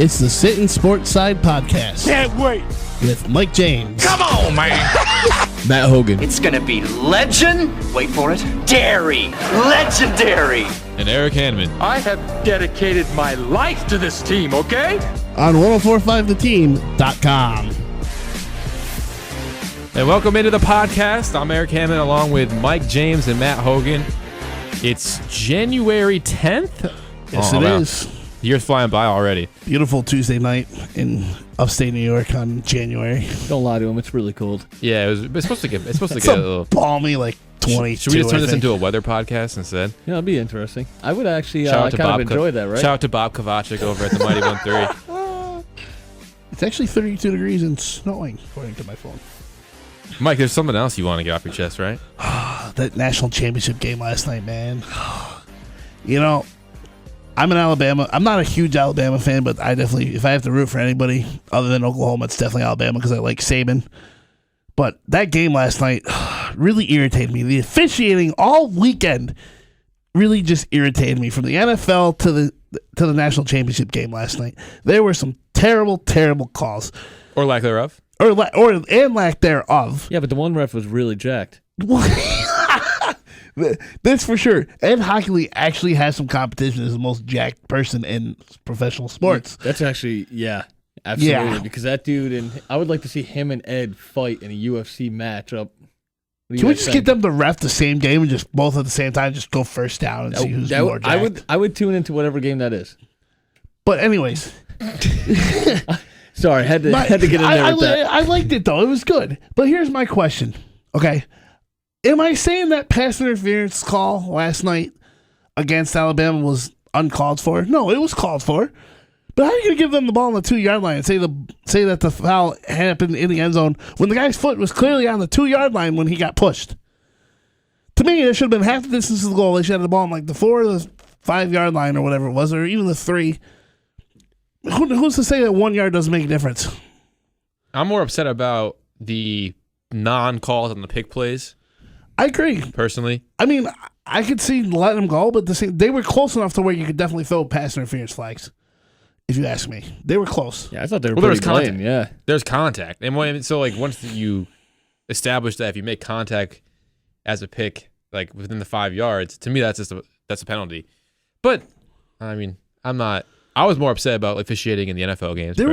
It's the Sittin Sportside podcast. Can't wait. With Mike James. Come on, man. Matt Hogan. It's going to be legend. Wait for it. Dairy. Legendary. And Eric Hanman. I have dedicated my life to this team, okay? On 1045theteam.com. And welcome into the podcast. I'm Eric Hanman along with Mike James and Matt Hogan. It's January 10th. Yes, it is. The year's flying by already. Beautiful Tuesday night in upstate New York on January. Don't lie to him. It's really cold. Yeah, it's supposed to get a little balmy, like 22. Should we just turn this into a weather podcast instead? Yeah, it'd be interesting. I would actually kind of enjoy that, right? Shout out to Bob Kovacic over at the Mighty 1-3. It's actually 32 degrees and snowing, according to my phone. Mike, there's something else you want to get off your chest, right? That national championship game last night, man. You know, I'm not a huge Alabama fan, but I definitely, if I have to root for anybody other than Oklahoma, it's definitely Alabama because I like Saban. But that game last night really irritated me. The officiating all weekend really just irritated me. From the NFL to the national championship game last night, there were some terrible, terrible calls, Or lack thereof. or lack thereof. Yeah, but the one ref was really jacked. That's for sure. Ed Hockley actually has some competition as the most jacked person in professional sports. That's actually, yeah, absolutely. Yeah. Because that dude, and I would like to see him and Ed fight in a UFC matchup. Can we just get them to ref the same game and just both at the same time just go first down and see who's more jacked? I would tune into whatever game that is. But anyways. Sorry, had to get in there with that. I liked it, though. It was good. But here's my question, okay? Am I saying that pass interference call last night against Alabama was uncalled for? No, it was called for. But how are you going to give them the ball on the 2-yard line and say that the foul happened in the end zone when the guy's foot was clearly on the 2-yard line when he got pushed? To me, it should have been half the distance of the goal. They should have the ball on like the 4 or the 5-yard line or whatever it was, or even the 3. Who's to say that 1 yard doesn't make a difference? I'm more upset about the non-calls on the pick plays. I agree. Personally. I mean, I could see letting them go, but they were close enough to where you could definitely throw pass interference flags, if you ask me. They were close. Yeah, I thought they were pretty blatant, yeah. There's contact. And so, like, once you establish that if you make contact as a pick, like, within the 5 yards, to me, that's a penalty. But, I mean, I was more upset about officiating in the NFL games. There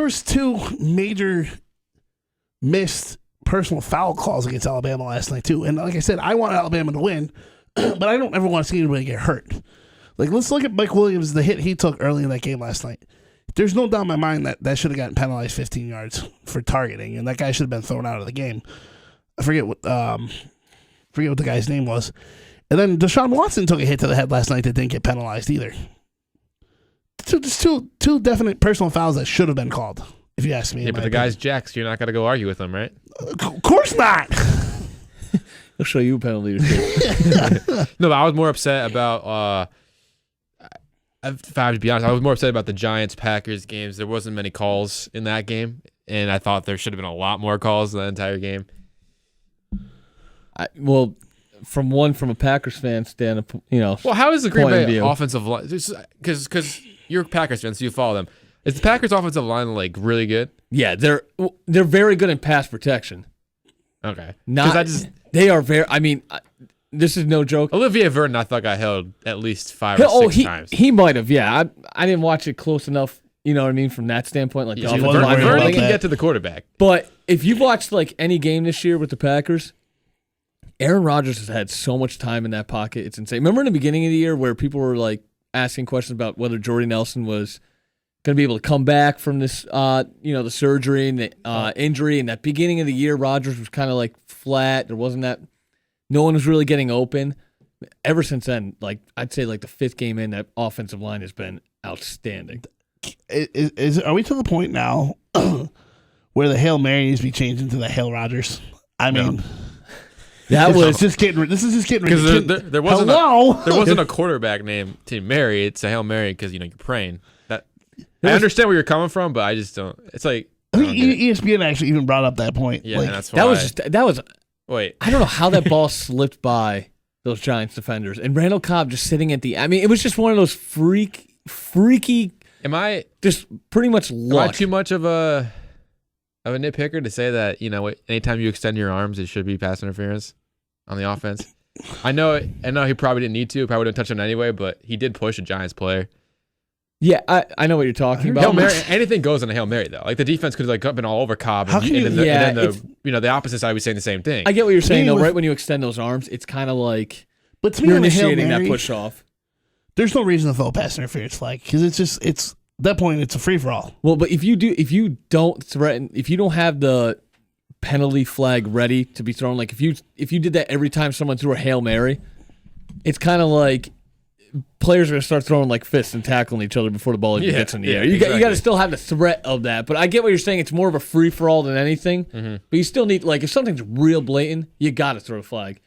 was 2 major missed personal foul calls against Alabama last night too. And like I said, I want Alabama to win, but I don't ever want to see anybody get hurt. Like, let's look at Mike Williams, the hit he took early in that game last night. There's no doubt in my mind that should have gotten penalized 15 yards for targeting, and that guy should have been thrown out of the game. I forget what the guy's name was. And then Deshaun Watson took a hit to the head last night that didn't get penalized either. There's two definite personal fouls that should have been called, if you ask me. Yeah, but the guy's jacked, so you're not going to go argue with him, right? Of course not. He'll show you a penalty or 2. No, but I was more upset about, if I have to be honest, I was more upset about the Giants-Packers games. There wasn't many calls in that game, and I thought there should have been a lot more calls in the entire game. From a Packers fan standpoint, Well, how is the Green Bay offensive line? Because you're a Packers fan, so you follow them. Is the Packers offensive line like really good? Yeah, they're very good in pass protection. Okay, They are very. I mean, this is no joke. Olivier Vernon, I thought got held at least 5 or 6 times. He might have. Yeah, I didn't watch it close enough. You know what I mean? From that standpoint, like the offensive line. Vernon can get to the quarterback. But if you've watched like any game this year with the Packers, Aaron Rodgers has had so much time in that pocket. It's insane. Remember in the beginning of the year where people were like asking questions about whether Jordy Nelson was going to be able to come back from this, the surgery and the injury. And that beginning of the year, Rodgers was kind of like flat. There wasn't that. No one was really getting open. Ever since then, like I'd say, like the 5th game in, that offensive line has been outstanding. Are we to the point now where the Hail Mary needs to be changed into the Hail Rodgers? I mean. No. This is just getting because there wasn't a quarterback named Team Mary. It's a Hail Mary because you're praying. I understand where you're coming from, but I just don't. It's like I think ESPN actually even brought up that point. Yeah, and that's why that was. Wait, I don't know how that ball slipped by those Giants defenders and Randall Cobb just sitting at the. I mean, it was just one of those freaky Am I Just pretty much luck. too much of a nitpicker to say that, anytime you extend your arms, it should be pass interference on the offense? I know he probably didn't need to. Probably didn't touch him anyway, but he did push a Giants player. Yeah, I know what you're talking about. Hail Mary, anything goes on a Hail Mary though. Like the defense could have been all over Cobb, and then the opposite side was saying the same thing. I get what you're saying though. Right when you extend those arms, it's kind of like but to me, you're on a Hail initiating Mary, that push off. There's no reason to throw a pass interference flag because it's at that point it's a free for all. Well, but if you don't threaten, if you don't have the penalty flag ready to be thrown, like if you did that every time someone threw a Hail Mary, it's kind of like players are going to start throwing like fists and tackling each other before the ball even gets in the air. You got to still have the threat of that. But I get what you're saying. It's more of a free for all than anything. Mm-hmm. But you still need, like, if something's real blatant, you got to throw a flag.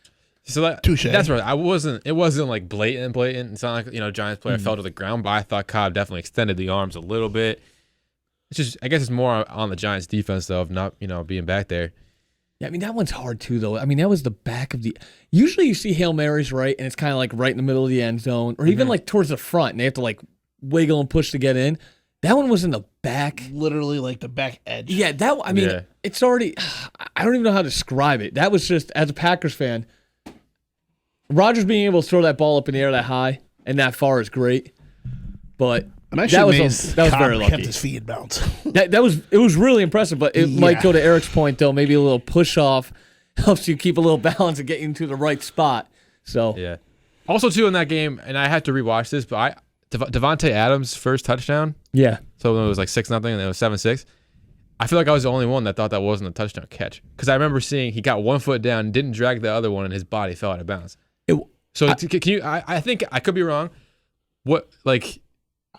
So that's right. It wasn't like blatant. It's not like Giants player fell to the ground, but I thought Cobb definitely extended the arms a little bit. It's just, I guess it's more on the Giants defense though of not being back there. Yeah, I mean, that one's hard too, though. I mean, that was the back of the. Usually you see Hail Marys, right? And it's kind of like right in the middle of the end zone or even like towards the front and they have to like wiggle and push to get in. That one was in the back. Literally like the back edge. Yeah, it's already. I don't even know how to describe it. That was just, as a Packers fan, Rodgers being able to throw that ball up in the air that high and that far is great. But. That was very lucky. Kept his feet in bounds. It was really impressive, but it might go to Eric's point though. Maybe a little push off helps you keep a little balance and get you into the right spot. So yeah. Also too in that game, and I had to rewatch this, but Devontae Adams' first touchdown. Yeah. So when it was like 6-0 and then it was 7-6. I feel like I was the only one that thought that wasn't a touchdown catch because I remember seeing he got one foot down, didn't drag the other one, and his body fell out of bounds. Can you? I think I could be wrong. What like?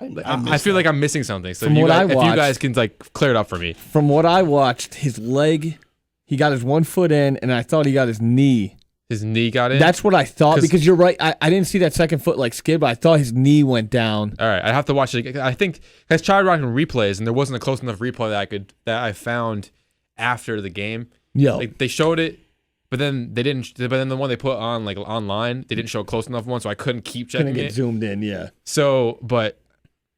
I feel like I'm missing something. So if you guys can like clear it up for me. From what I watched, his leg, he got his 1 foot in, and I thought he got his knee. His knee got in? That's what I thought because you're right. I didn't see that second foot like skid, but I thought his knee went down. All right, I have to watch it. I think I tried watching replays, and there wasn't a close enough replay that I found after the game. Yeah, like they showed it, but then they didn't. But then the one they put on like online, they didn't show a close enough one, so I couldn't keep checking it. Couldn't get zoomed in, yeah. So, but.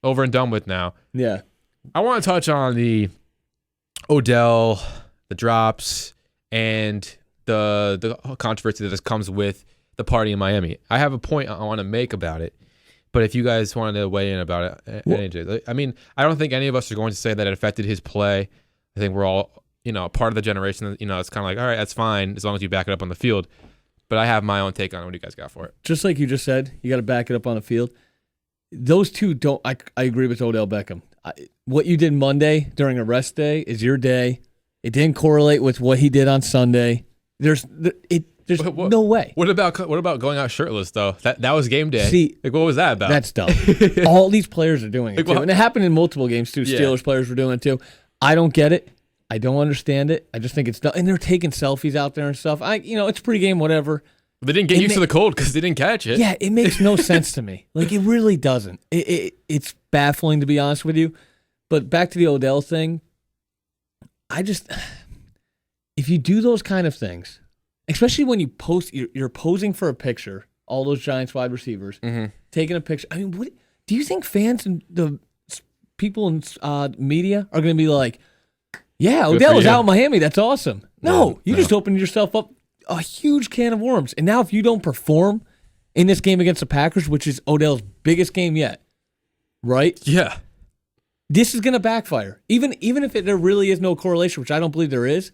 Over and done with now. Yeah. I want to touch on the Odell, the drops, and the controversy that comes with the party in Miami. I have a point I want to make about it, but if you guys wanted to weigh in about it, I mean, I don't think any of us are going to say that it affected his play. I think we're all, part of the generation that, it's kind of like, all right, that's fine as long as you back it up on the field. But I have my own take on it. What do you guys got for it? Just like you just said, you got to back it up on the field. Those two don't. I agree with Odell Beckham. What you did Monday during a rest day is your day. It didn't correlate with what he did on Sunday. There's no way. What about going out shirtless though? That was game day. See, like what was that about? That's dumb. All these players are doing it too, and it happened in multiple games too. Steelers players were doing it too. I don't get it. I don't understand it. I just think it's dumb. And they're taking selfies out there and stuff. It's pregame, whatever. They didn't get used to the cold because they didn't catch it. Yeah, it makes no sense to me. Like, it really doesn't. It's baffling, to be honest with you. But back to the Odell thing, if you do those kind of things, especially when you post, you're posing for a picture, all those Giants wide receivers, taking a picture. I mean, what do you think fans and the people in media are going to be like, yeah, Odell was out in Miami. That's awesome. No, you just opened yourself up a huge can of worms. And now if you don't perform in this game against the Packers, which is Odell's biggest game yet, right? Yeah. This is going to backfire. Even if there really is no correlation, which I don't believe there is,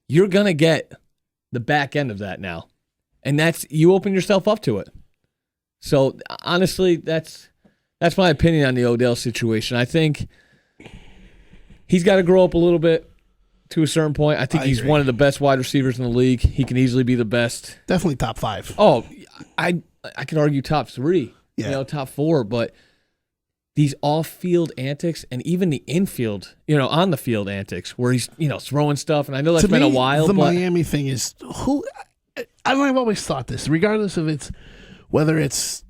you're going to get the back end of that now. And you open yourself up to it. So honestly, that's my opinion on the Odell situation. I think he's got to grow up a little bit. To a certain point, I think he's one of the best wide receivers in the league. He can easily be the best. Definitely top 5. Oh, I could argue top 3. Yeah. Top 4. But these off-field antics and even the infield, on the field antics, where he's throwing stuff. And I know that's been a while. The Miami thing is I've always thought this, regardless of whether it's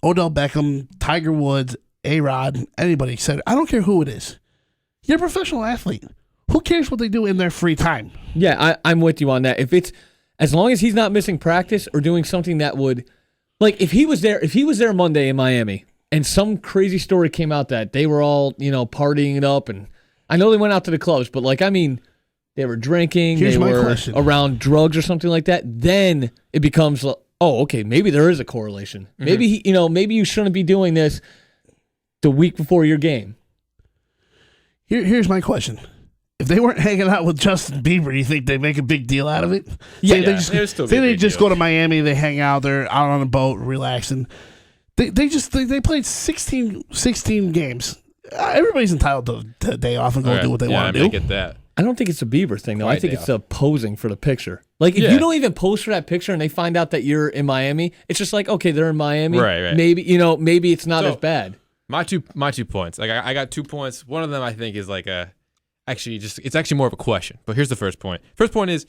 Odell Beckham, Tiger Woods, A-Rod, anybody said, I don't care who it is. You're a professional athlete. Who cares what they do in their free time? Yeah, I'm with you on that. As long as he's not missing practice or doing something that would, like if he was there Monday in Miami and some crazy story came out that they were all, partying it up, and I know they went out to the clubs, but they were drinking, Here's they my were question. around drugs or something like that, then it becomes, okay, maybe there is a correlation. Maybe maybe you shouldn't be doing this the week before your game. Here's my question. If they weren't hanging out with Justin Bieber, you think they make a big deal out of it? Yeah, They just go to Miami, they hang out, they're out on a boat, relaxing. They played 16 games. Everybody's entitled to a day off and go do what they want to do. I get that. I don't think it's a Bieber thing, though. Quite I think day it's the posing for the picture. If you don't even post for that picture and they find out that you're in Miami, it's just like, okay, they're in Miami. Right. Maybe it's not as bad. My two points. I got 2 points. One of them I think is it's actually more of a question. But here's the first point. First point is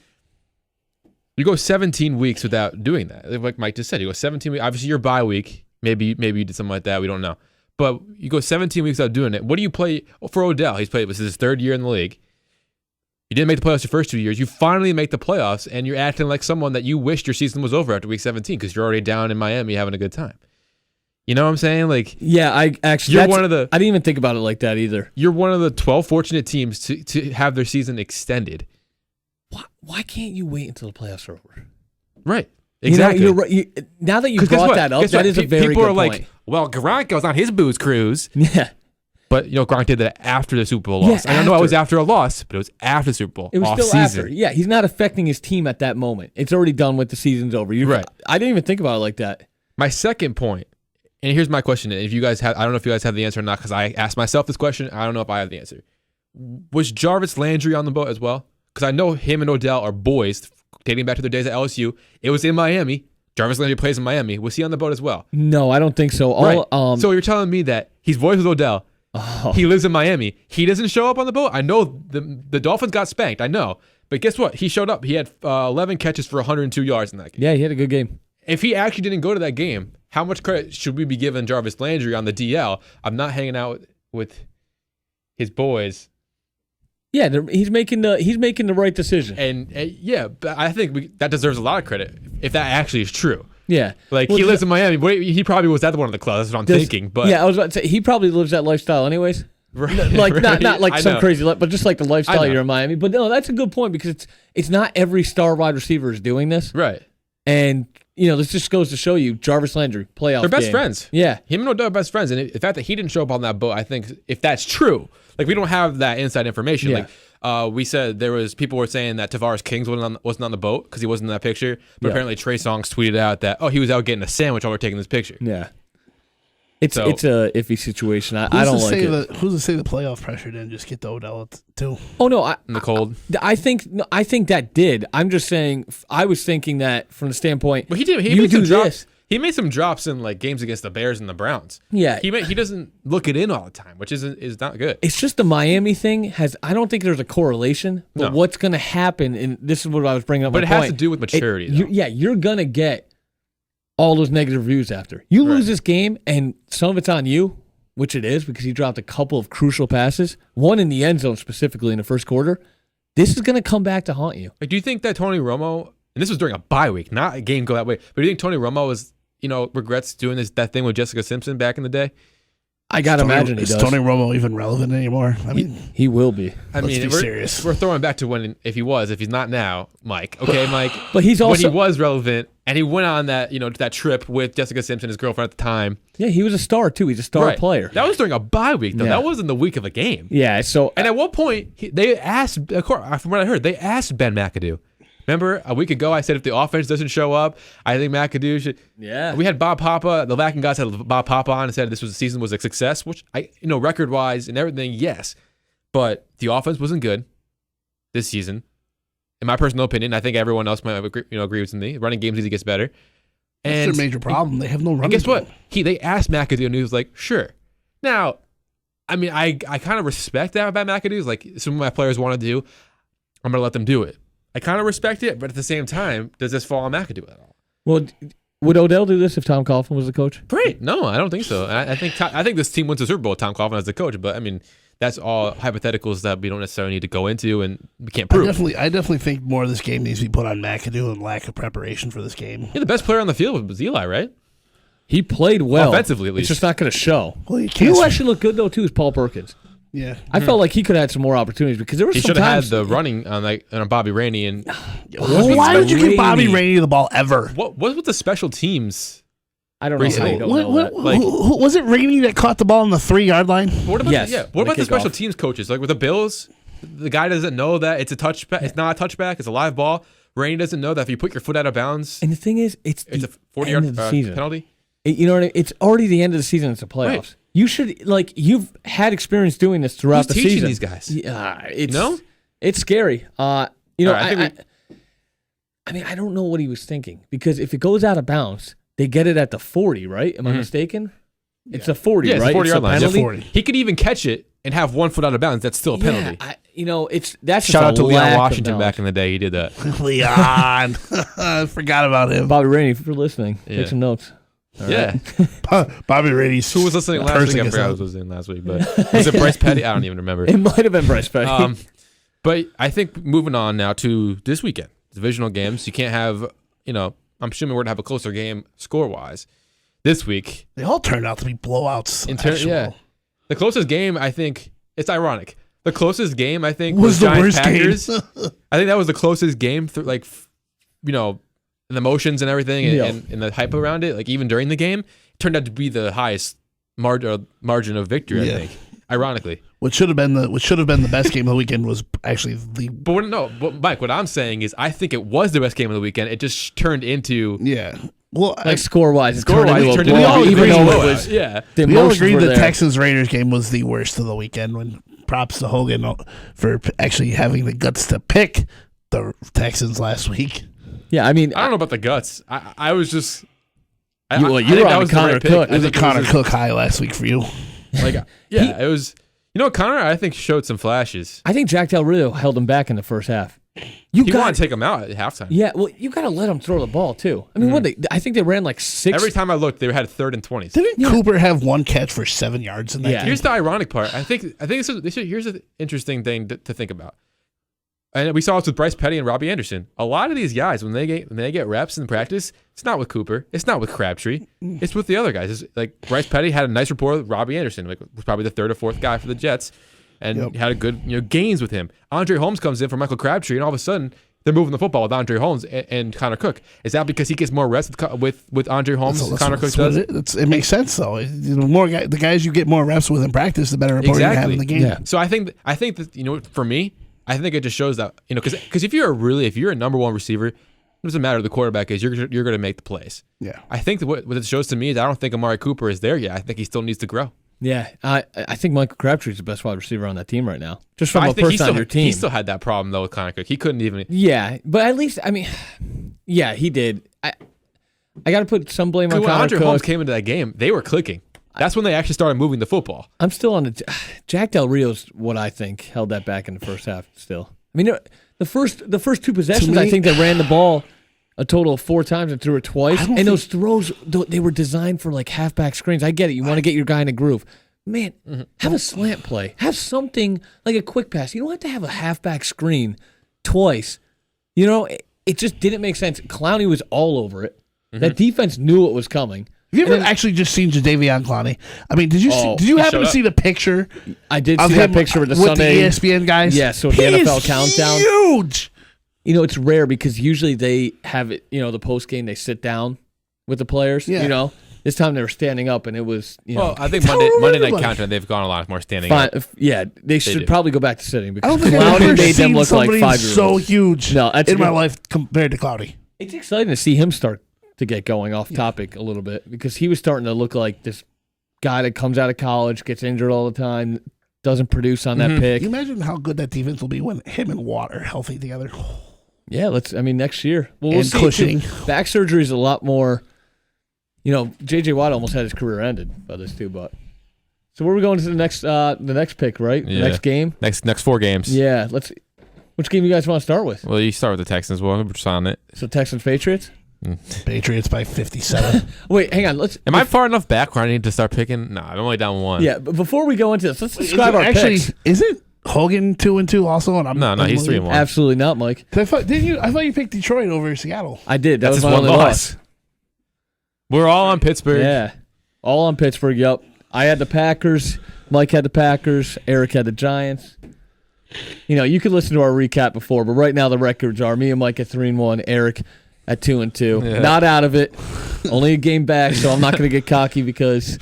you go 17 weeks without doing that. Like Mike just said, you go 17 weeks. Obviously, your bye week. Maybe you did something like that. We don't know. But you go 17 weeks without doing it. What do you play for Odell? This is his third year in the league. You didn't make the playoffs your first 2 years. You finally make the playoffs, and you're acting like someone that you wished your season was over after week 17 because you're already down in Miami having a good time. You know what I'm saying? Yeah, I didn't even think about it like that either. You're one of the 12 fortunate teams to have their season extended. Why can't you wait until the playoffs are over? Right. Exactly. You're right. Now that you brought that up, that is a very good point. People are like, well, Gronk goes on his booze cruise. Yeah. But, Gronk did that after the Super Bowl loss. I know it was after a loss, but it was after the Super Bowl. It was off still season. after. Yeah, he's not affecting his team at that moment. It's already done with the season's over. Right. I didn't even think about it like that. My second point, and here's my question. If you guys I don't know if you guys have the answer or not, because I asked myself this question. I don't know if I have the answer. Was Jarvis Landry on the boat as well? Because I know him and Odell are boys, dating back to their days at LSU. It was in Miami. Jarvis Landry plays in Miami. Was he on the boat as well? No, I don't think so. Right. So you're telling me that he's boys with Odell. Oh. He lives in Miami. He doesn't show up on the boat. I know the Dolphins got spanked. I know. But guess what? He showed up. He had 11 catches for 102 yards in that game. Yeah, he had a good game. If he actually didn't go to that game, how much credit should we be giving Jarvis Landry on the DL? I'm not hanging out with his boys. Yeah, he's making the right decision. And but I think that deserves a lot of credit if that actually is true. Yeah, he lives in Miami. He probably was at one of the clubs. That's what I'm thinking. But yeah, I was about to say he probably lives that lifestyle anyways. Right, not like some crazy, but just like the lifestyle you're in Miami. But no, that's a good point because it's not every star wide receiver is doing this. Right. And this just goes to show you Jarvis Landry playoff. They're best game. friends. Yeah, him and Odell are best friends, and the fact that he didn't show up on that boat, I think if that's true, we don't have that inside information. Yeah. We said people were saying that Tavares Kings wasn't on the boat because he wasn't in that picture, but apparently Trey Songz tweeted out that he was out getting a sandwich while we're taking this picture. Yeah. It's a iffy situation. I don't like it. Who's to say the playoff pressure didn't just get to Odell too? Oh no, in the cold. I think that did. I'm just saying. I was thinking that from the standpoint. But he did. He made some drops. He made some drops in games against the Bears and the Browns. Yeah, he doesn't look it in all the time, which is not good. It's just the Miami thing I don't think there's a correlation. But what's going to happen? And this is what I was bringing up. But it has to do with maturity. You're going to get all those negative reviews after you lose this game, and some of it's on you, which it is because he dropped a couple of crucial passes, one in the end zone specifically in the first quarter. This is going to come back to haunt you. Do you think that Tony Romo, and this was during a bye week, not a game go that way, but do you think Tony Romo was regrets doing that thing with Jessica Simpson back in the day? I gotta imagine he does. Is Tony Romo even relevant anymore? I mean, he will be. Let's be serious. We're throwing back to if he's not now, Mike. Okay, Mike. But he's also when he was relevant, and he went on that that trip with Jessica Simpson, his girlfriend at the time. Yeah, he was a star too. He's a star player. That was during a bye week though. That wasn't the week of a game. Yeah. So and at one point they asked, from what I heard, they asked Ben McAdoo. Remember, a week ago I said if the offense doesn't show up, I think McAdoo should. Yeah. We had Bob Papa. The Latin guys had Bob Papa on and said this season was a success, which record wise and everything, yes, but the offense wasn't good this season. In my personal opinion, I think everyone else might agree with me. Running games easily gets better. And that's their major problem. They have no running. And guess what? They asked McAdoo and he was like, sure. Now, I mean, I kind of respect that about McAdoo. Like some of my players want to do, I'm going to let them do it. I kind of respect it, but at the same time, does this fall on McAdoo at all? Well, would Odell do this if Tom Coughlin was the coach? Great. No, I don't think so. I think this team wins the Super Bowl with Tom Coughlin as the coach, but I mean, that's all hypotheticals that we don't necessarily need to go into and we can't prove. I definitely think more of this game needs to be put on McAdoo and lack of preparation for this game. Yeah, the best player on the field was Eli, right? He played well. Offensively, at least. It's just not going to show. Well, you You can't. know who actually looked good, though, too, is Paul Perkins. Yeah. I felt like he could have had some more opportunities because there was He some should have had times. the running on Bobby Rainey. And Why would you give Bobby Rainey the ball ever? what with the special teams? I don't know how recently? you don't know that. Like- Was it Rainey that caught the ball on the 3-yard line? What about Yes, what the about the special kickoff. teams coaches? Like with the Bills, the guy doesn't know that it's a touchback. It's not a touchback. It's a live ball. Rainey doesn't know that if you put your foot out of bounds, And the thing is, it's it's a the 40-yard end of the season. penalty. You know what I mean? It's already the end of the season. It's the playoffs. Right. You should you've had experience doing this throughout Who's the teaching season. these guys? Yeah, it's No? it's scary. I I mean, I don't know what he was thinking because if it goes out of bounds, they get it at the 40, right? Am I mistaken? It's the 40, Yeah, it's right? 40 yard the line. penalty. 40. He could even catch it and have 1 foot out of bounds. That's still a penalty. That's Shout out just to a lack Leon of Washington knowledge. back in the day. He did that. Leon. I forgot about him. Bobby Rainey, if you're listening, Yeah. take some notes. Yeah. Bobby Rainey's Who was listening last week? cursing I us forgot out. who was in last week, but was it Bryce Petty? I don't even remember. It might have been Bryce Petty. But I think moving on now to this weekend, divisional games. You can't have, I'm assuming we're going to have a closer game score-wise this week. They all turned out to be blowouts. Yeah. The closest game, I think, it's ironic. The closest game, I think, Was the Giants worst Packers. game. I think that was the closest game through, the emotions and everything and the hype around it. Like, even during the game, it turned out to be the highest margin of victory, Yeah. I think, ironically. What should have been the best game of the weekend was actually the But Mike, what I'm saying is I think it was the best game of the weekend. It just turned into Well, score-wise, it score-wise, turned it into a turned into blowout, a even though blowout. it was yeah. the we all emotions agreed were the there. Texans-Raiders game was the worst of the weekend. When props to Hogan for actually having the guts to pick the Texans last week. Yeah, I mean, I don't know about the guts. I was just. You were on was the Connor right pick. Cook. I It was a think Connor was Cook high last week for you. it was. Connor, I think showed some flashes. I think Jack Del Rio held him back in the first half. He wanted to take him out at halftime. Yeah, well, you got to let him throw the ball too. I mean, I think they ran like 6. Every time I looked, they had 3rd and 20s. Didn't Cooper have one catch for 7 yards in that Yeah. game? Here's the ironic part. I think here's an interesting thing to think about. And we saw this with Bryce Petty and Robbie Anderson. A lot of these guys, when they get reps in practice, it's not with Cooper, it's not with Crabtree, it's with the other guys. It's like Bryce Petty had a nice rapport with Robbie Anderson, was probably the 3rd or 4th guy for the Jets, and had a good gains with him. Andre Holmes comes in for Michael Crabtree, and all of a sudden they're moving the football with Andre Holmes and Connor Cook. Is that because he gets more reps with Andre Holmes than Connor Cook does? It makes sense though. The guys you get more reps with in practice, the better rapport you have in the game. Yeah. So I think that for me, I think it just shows that because if you're a number one receiver, it doesn't matter who the quarterback is. You're going to make the plays. Yeah. I think that what it shows to me is I don't think Amari Cooper is there yet. I think he still needs to grow. Yeah, I think Michael Crabtree's the best wide receiver on that team right now. Just from I a think person on your team. he still had that problem though with Connor Cook. He couldn't even. Yeah, but at least yeah, he did. I got to put some blame on When Connor Andre Cook. Holmes came into that game, they were clicking. That's when they actually started moving the football. I'm still on the Jack Del Rio's what I think held that back in the first half. Still, I mean, the first 2 possessions, me- I think they ran the ball a total of 4 times and threw it twice. And those throws, they were designed for like halfback screens. I get it. You want to get your guy in a groove. Man, have a slant play. Have something like a quick pass. You don't have to have a halfback screen twice. It just didn't make sense. Clowney was all over it. That defense knew it was coming. Have you ever And then- actually just seen Jadeveon Clowney? I mean, did you he happen showed to up. see the picture? I did Of see that him picture with the with Sunday. the ESPN guys. Yeah, so the He NFL is countdown. Huge. It's rare because usually they have it, the post game, they sit down with the players, Yeah. This time they were standing up and it was, Well, I think Tell Monday Night everybody. Countdown, they've gone a lot more standing fine. up. Yeah, they should do. probably go back to sitting I because don't think I've Clowney ever made them seen look like somebody 5-year-olds. so huge No, that's in my good. life compared to Clowney. It's exciting to see him start to get going off topic a little bit because he was starting to look like this guy that comes out of college, gets injured all the time, doesn't produce on that pick. Can you imagine how good that defense will be when him and Watt are healthy together? Yeah, next year. Well, we'll And see. cushioning. Back surgery is a lot more. J.J. Watt almost had his career ended by this too, but. So where are we going to the next pick, right? Yeah. The next game? Next 4 games. Yeah, which game you guys want to start with? Well, you start with the Texans. Well, we're just on it. So Texans Patriots? Patriots by 57. Wait, hang on. Am I far enough back where I need to start picking? No, I'm only down 1. Yeah, but before we go into this, let's describe our Actually, picks. is it Hogan 2-2 also? And No, he's 3-1. Absolutely not, Mike. I thought you picked Detroit over Seattle. I did. That That's was his my one only loss. loss. We're all on Pittsburgh. Yeah. All on Pittsburgh, yep. I had the Packers. Mike had the Packers. Eric had the Giants. You could listen to our recap before, but right now the records are me and Mike at 3-1, Eric at 2-2. Yeah. Not out of it. Only a game back, so I'm not going to get cocky because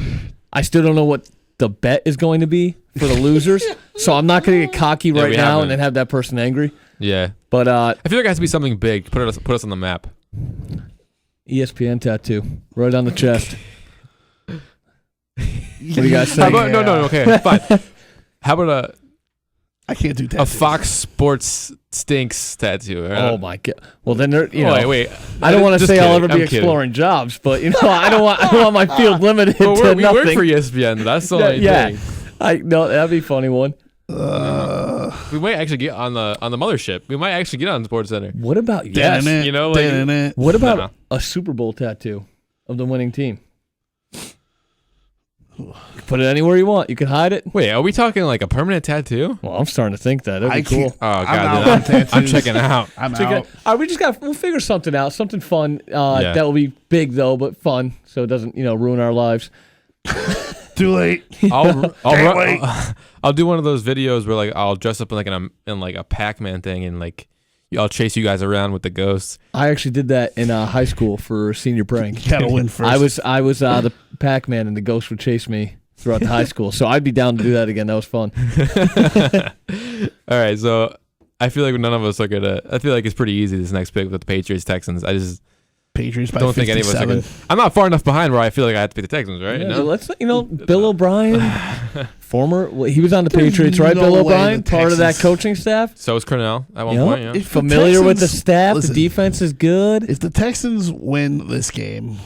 I still don't know what the bet is going to be for the losers. So I'm not going to get cocky right we now haven't. and then have that person angry. Yeah. But I feel like it has to be something big. Put us on the map. ESPN tattoo right on the chest. What do you guys How think? about, no, okay, fine. How about I can't do a tattoos. Fox Sports Stinks tattoo? Oh my god! Well, then there. Wait. I don't want to Just say I'll kidding. ever be I'm kidding. exploring jobs, but I don't want my field limited Well, to we nothing. work for ESPN. That's the only yeah, thing. no, that'd be a funny one. We might actually get on the mothership. We might actually get on Sports Center. What about Yes. You know, like- What about No. a Super Bowl tattoo of the winning team? You can put it anywhere you want. You can hide it. Wait, are we talking like a permanent tattoo? Well, I'm starting to think that. That'd be I cool. can't. Oh I'm god, out then on tattoos. I'm checking out. I'm So out. we'll figure something out, something fun. Yeah. That will be big though, but fun, so it doesn't ruin our lives. Too late. I'll wait. I'll do one of those videos where like I'll dress up in like a Pac-Man thing and like I'll chase you guys around with the ghosts. I actually did that in high school for senior prank. Gotta win first. I was the Pac-Man and the ghost would chase me throughout the high school. So I'd be down to do that again. That was fun. All right, so I feel like none of us are gonna. I feel like it's pretty easy this next pick with the Patriots Texans. I just Patriots by don't think any of us are 57. gonna. I'm not far enough behind where I feel like I have to pick the Texans, right? Yeah, No? let's Bill O'Brien, he was on the Patriots, right? no Bill way O'Brien, the part of that Texans- coaching staff. So is Cornell at one Yep. point. Yeah. If the Familiar with the Texans- staff. listen, The defense is good. If the Texans win this game,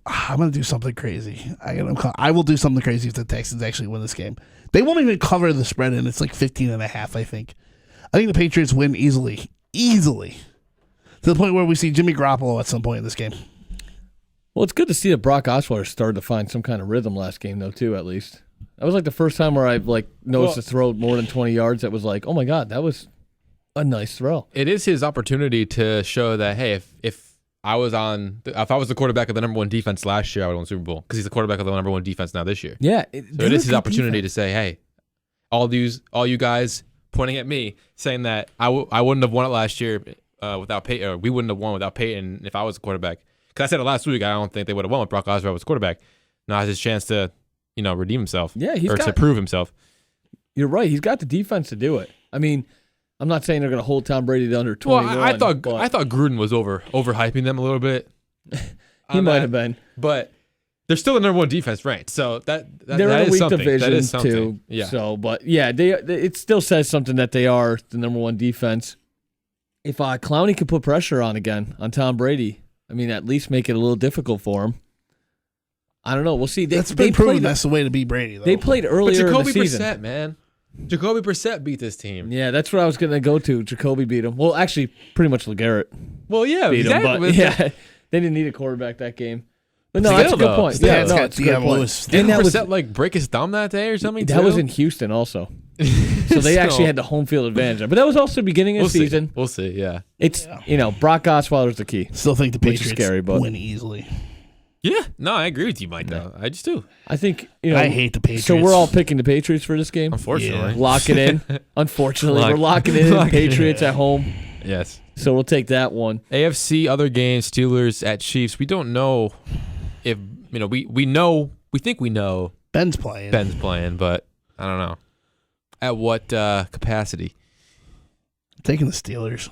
I'm gonna do something crazy. I will do something crazy if the Texans actually win this game. They won't even cover the spread, and it's like 15.5. I think the Patriots win easily, to the point where we see Jimmy Garoppolo at some point in this game. Well, it's good to see that Brock Osweiler started to find some kind of rhythm last game, though, too, at least. That was like the first time where I've noticed a throw more than 20 yards that was like, oh my God, that was a nice throw. It is his opportunity to show that hey, if I was the quarterback of the number one defense last year, I would win the Super Bowl because he's the quarterback of the number one defense now this year. Yeah. So it is his opportunity to say, hey, all you guys pointing at me saying that I wouldn't have won it last year without Peyton, or we wouldn't have won without Peyton if I was the quarterback. Because I said it last week, I don't think they would have won with Brock Osweiler was quarterback. Now has his chance to, redeem himself. Yeah, to prove himself. You're right. He's got the defense to do it. I mean, I'm not saying they're going to hold Tom Brady to under 21. Well, I thought Gruden was overhyping them a little bit. He might have been. But they're still the number one defense ranked. So that They're that in a is weak something. division, That is something. too. Yeah. So, but yeah, it still says something that they are the number one defense. If Clowney could put pressure on again on Tom Brady, I mean, at least make it a little difficult for him. I don't know. We'll see. That's been proven that's the way to beat Brady, though. They played But earlier in the Jacoby season. Brissett, man. Jacoby Brissett beat this team. Yeah, that's what I was going to go to. Jacoby beat him. Well, actually, pretty much LeGarrette Well, yeah, beat exactly. him. But yeah, they didn't need a quarterback that game. But no, Still, that's a good though. point. Still, Yeah, it's no, got it's a good Deion point. Lewis. Didn't And that was Brissett break his thumb that day or something? That too? was in Houston also. So they actually had the home field advantage. But that was also the beginning of the season. We'll see. Yeah. It's Brock Osweiler's the key. Still think the Which is Patriots scary, but- win easily. Yeah. No, I agree with you, Mike. Though I just do. I think I hate the Patriots. So we're all picking the Patriots for this game. Unfortunately. Lock it in. Unfortunately, Lock- we're locking it in. lock it in. Patriots at home. Yes. So we'll take that one. AFC other games: Steelers at Chiefs. We don't know if we think we know Ben's playing. Ben's playing, but I don't know at what capacity. I'm taking the Steelers.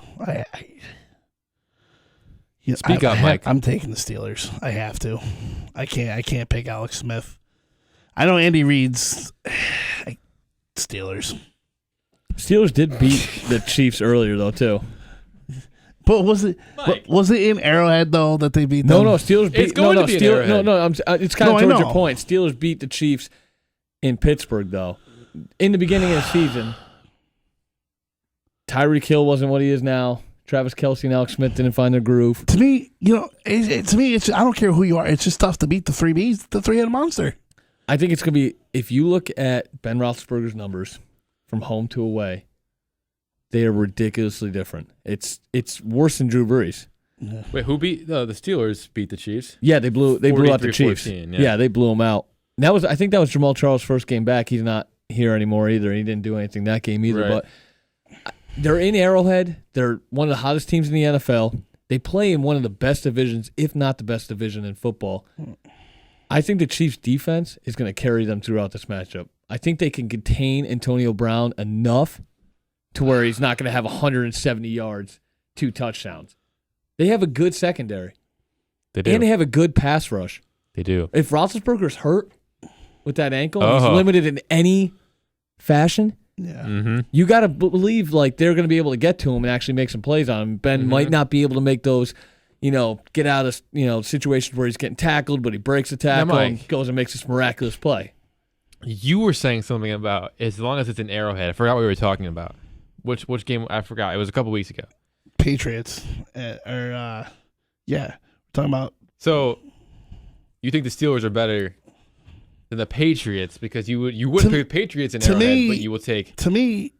Speak up, Mike. I'm taking the Steelers. I have to. I can't pick Alex Smith. I know Andy Reid's Steelers. Steelers did beat the Chiefs earlier though too. But was it in Arrowhead though that they beat them? No, Steelers beat. It's going to be in Arrowhead. It's kind of No, I towards your know. point. Steelers beat the Chiefs in Pittsburgh though. In the beginning of the season, Tyreek Hill wasn't what he is now. Travis Kelce and Alex Smith didn't find their groove. To me, it's I don't care who you are. It's just tough to beat the three Bs, the three-headed monster. I think it's going to be, if you look at Ben Roethlisberger's numbers from home to away, they are ridiculously different. It's worse than Drew Brees. Wait, who beat the Steelers? Beat the Chiefs? Yeah, they blew out the Chiefs. 43-14, Yeah, they blew them out. And I think that was Jamal Charles' first game back. He's not here anymore either. He didn't do anything that game either. Right. But they're in Arrowhead. They're one of the hottest teams in the NFL. They play in one of the best divisions, if not the best division in football. I think the Chiefs' defense is going to carry them throughout this matchup. I think they can contain Antonio Brown enough to where he's not going to have 170 yards, 2 touchdowns. They have a good secondary. They do. And they have a good pass rush. They do. If Roethlisberger's hurt with that ankle, and he's limited in any fashion, you got to believe like they're going to be able to get to him and actually make some plays on him. Ben might not be able to make those, get out of situations where he's getting tackled, but he breaks a tackle and goes and makes this miraculous play. You were saying something about as long as it's in Arrowhead. I forgot what we were talking about. Which game? I forgot. It was a couple weeks ago. Patriots. Talking about. So, you think the Steelers are better than the Patriots because you wouldn't pick the Patriots in Arrowhead, but you will take. To me,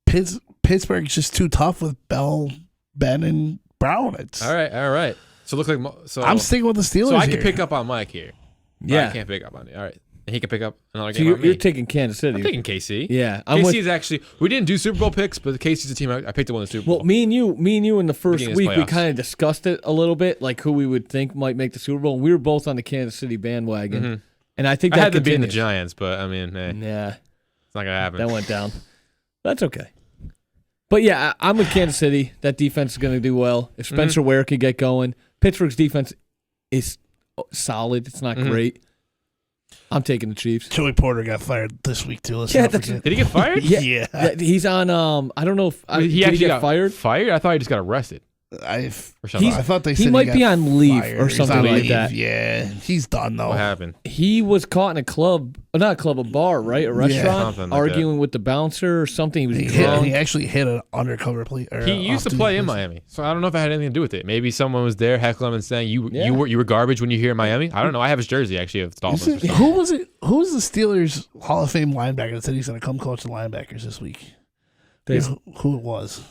Pittsburgh's just too tough with Bell, Ben, and Brown. All right. So it looks like I'm sticking with the Steelers. So I here. can pick up on Mike here. Yeah, I can't pick up on it. All right. And he can pick up another So game on me. you're taking Kansas City. I'm taking KC. Yeah, KC is actually. We didn't do Super Bowl picks, but KC's a team I picked to win the Super Bowl. Well, me and you in the first Beginning of week, we playoffs. kind of discussed it a little bit, like who we would think might make the Super Bowl. And we were both on the Kansas City bandwagon, and I think I that had to be in the continues. Giants, but I mean, Yeah, it's not gonna happen. that went down. That's okay. But yeah, I'm with Kansas City. That defense is going to do well. If Spencer Ware could get going, Pittsburgh's defense is solid. It's not great. I'm taking the Chiefs. Joey Porter got fired this week too. Let's Yeah, not that's- forget. Did he get fired? Yeah. He's on. I don't know if He did actually he get got fired. Fired? I thought he just got arrested I or something. I thought they he said might got be on leave fired. or He's something on like leave. that. Yeah, he's done though. What happened? He was caught in a club, not a club, a bar, right? A restaurant, Something like arguing with the bouncer or something. He was He drunk. actually hit an undercover police. He used to play in Miami, so I don't know if it had anything to do with it. Maybe someone was there heckling him and saying you were garbage when you here in Miami. I don't know. I have his jersey actually of the Dolphins. or something. Who was it? Who was the Steelers Hall of Fame linebacker that said he's going to come coach the linebackers this week? They- Who it was?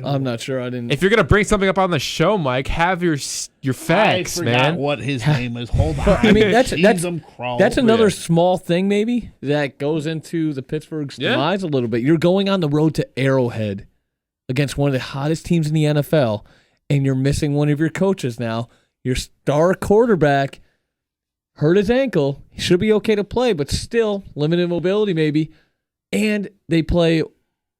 I'm not sure. I didn't. If you're gonna bring something up on the show, Mike, have your facts, I forgot man. what his name is. Hold on. I mean, that's That's another Yeah. small thing maybe that goes into the Pittsburgh's Yeah. demise a little bit. You're going on the road to Arrowhead against one of the hottest teams in the NFL, and you're missing one of your coaches now. Your star quarterback hurt his ankle. He should be okay to play, but still limited mobility maybe. And they play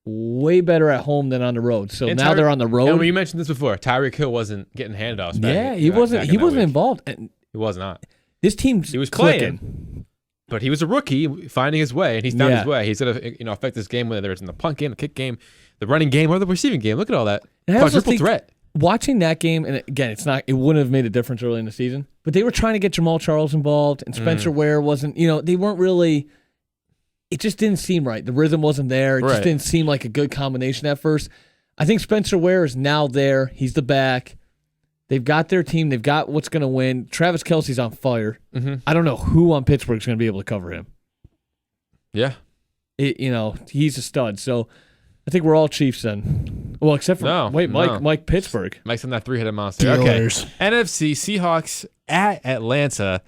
way better at home than on the road. So And now they're on the road. And you mentioned this before. Tyreek Hill wasn't getting handoffs. Yeah, he wasn't. He wasn't involved. involved. And He was not. this team's He was clicking. playing, but he was a rookie finding his way, and he's found Yeah. his way. He's gonna affect this game, whether it's in the punt game, the kick game, the running game, or the receiving game. Look at all that And I also quadruple think threat. watching that game, and again, it wouldn't have made a difference early in the season, but they were trying to get Jamal Charles involved, and Spencer Ware wasn't. They weren't really. It just didn't seem right. The rhythm wasn't there. It Right. just didn't seem like a good combination at first. I think Spencer Ware is now there. He's the back. They've got their team. They've got what's going to win. Travis Kelce's on fire. I don't know who on Pittsburgh's going to be able to cover him. Yeah. He's a stud. So I think we're all Chiefs then. Well, except for Mike Pittsburgh. Mike's on that three-headed monster. Okay. Steelers. NFC Seahawks at Atlanta.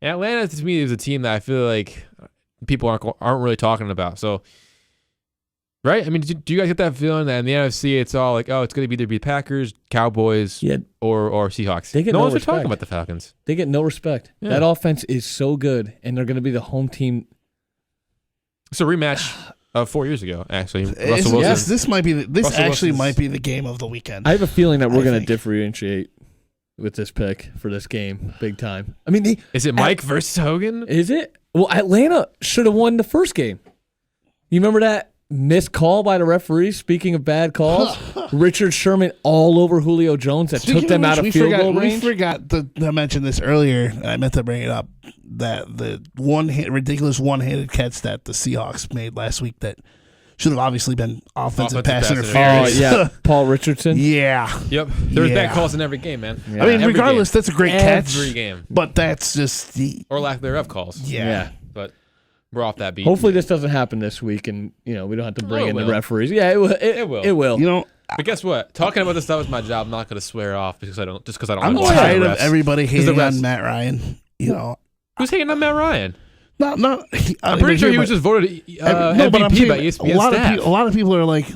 And Atlanta to me is a team that I feel like people aren't really talking about. So, right? I mean, do you guys get that feeling that in the NFC it's all like, oh, it's going to either be Packers, Cowboys, Yeah, or Seahawks? They get no no one's been respect. talking about the Falcons. they get no respect. Yeah. That offense is so good, and they're going to be the home team. It's a rematch of 4 years ago, actually. Russell Yes, Wilson. this might be this Russell actually Wilson's- might be the game of the weekend. I have a feeling that we're I going to think. differentiate with this pick for this game, big time. I mean, Is it Mike versus Hogan? is it? Well, Atlanta should have won the first game. You remember that missed call by the referee? Speaking of bad calls, Richard Sherman all over Julio Jones that took them out of field goal range. We forgot to mention this earlier, and I meant to bring it up, that the ridiculous one-handed catch that the Seahawks made last week that should have obviously been offensive pass pass interference. Oh yeah, Paul Richardson. Yeah. Yep. There's Yeah. bad calls in every game, man. I mean, Every regardless, game. that's a great catch. Every game. But that's just the Or lack thereof calls. yeah. But we're off that beat. Hopefully this doesn't happen this week, and we don't have to bring it in the will. referees. Yeah, it will. It will. It will. You know, But guess what? Talking about this stuff is my job. I'm not going to swear off because I don't. Just because I don't. I'm like tired the of refs. everybody Because the hating on refs- Matt Ryan. You know, Who's hating on Matt Ryan? not. I'm pretty sure he was just voted MVP by ESPN staff. A lot of people are like,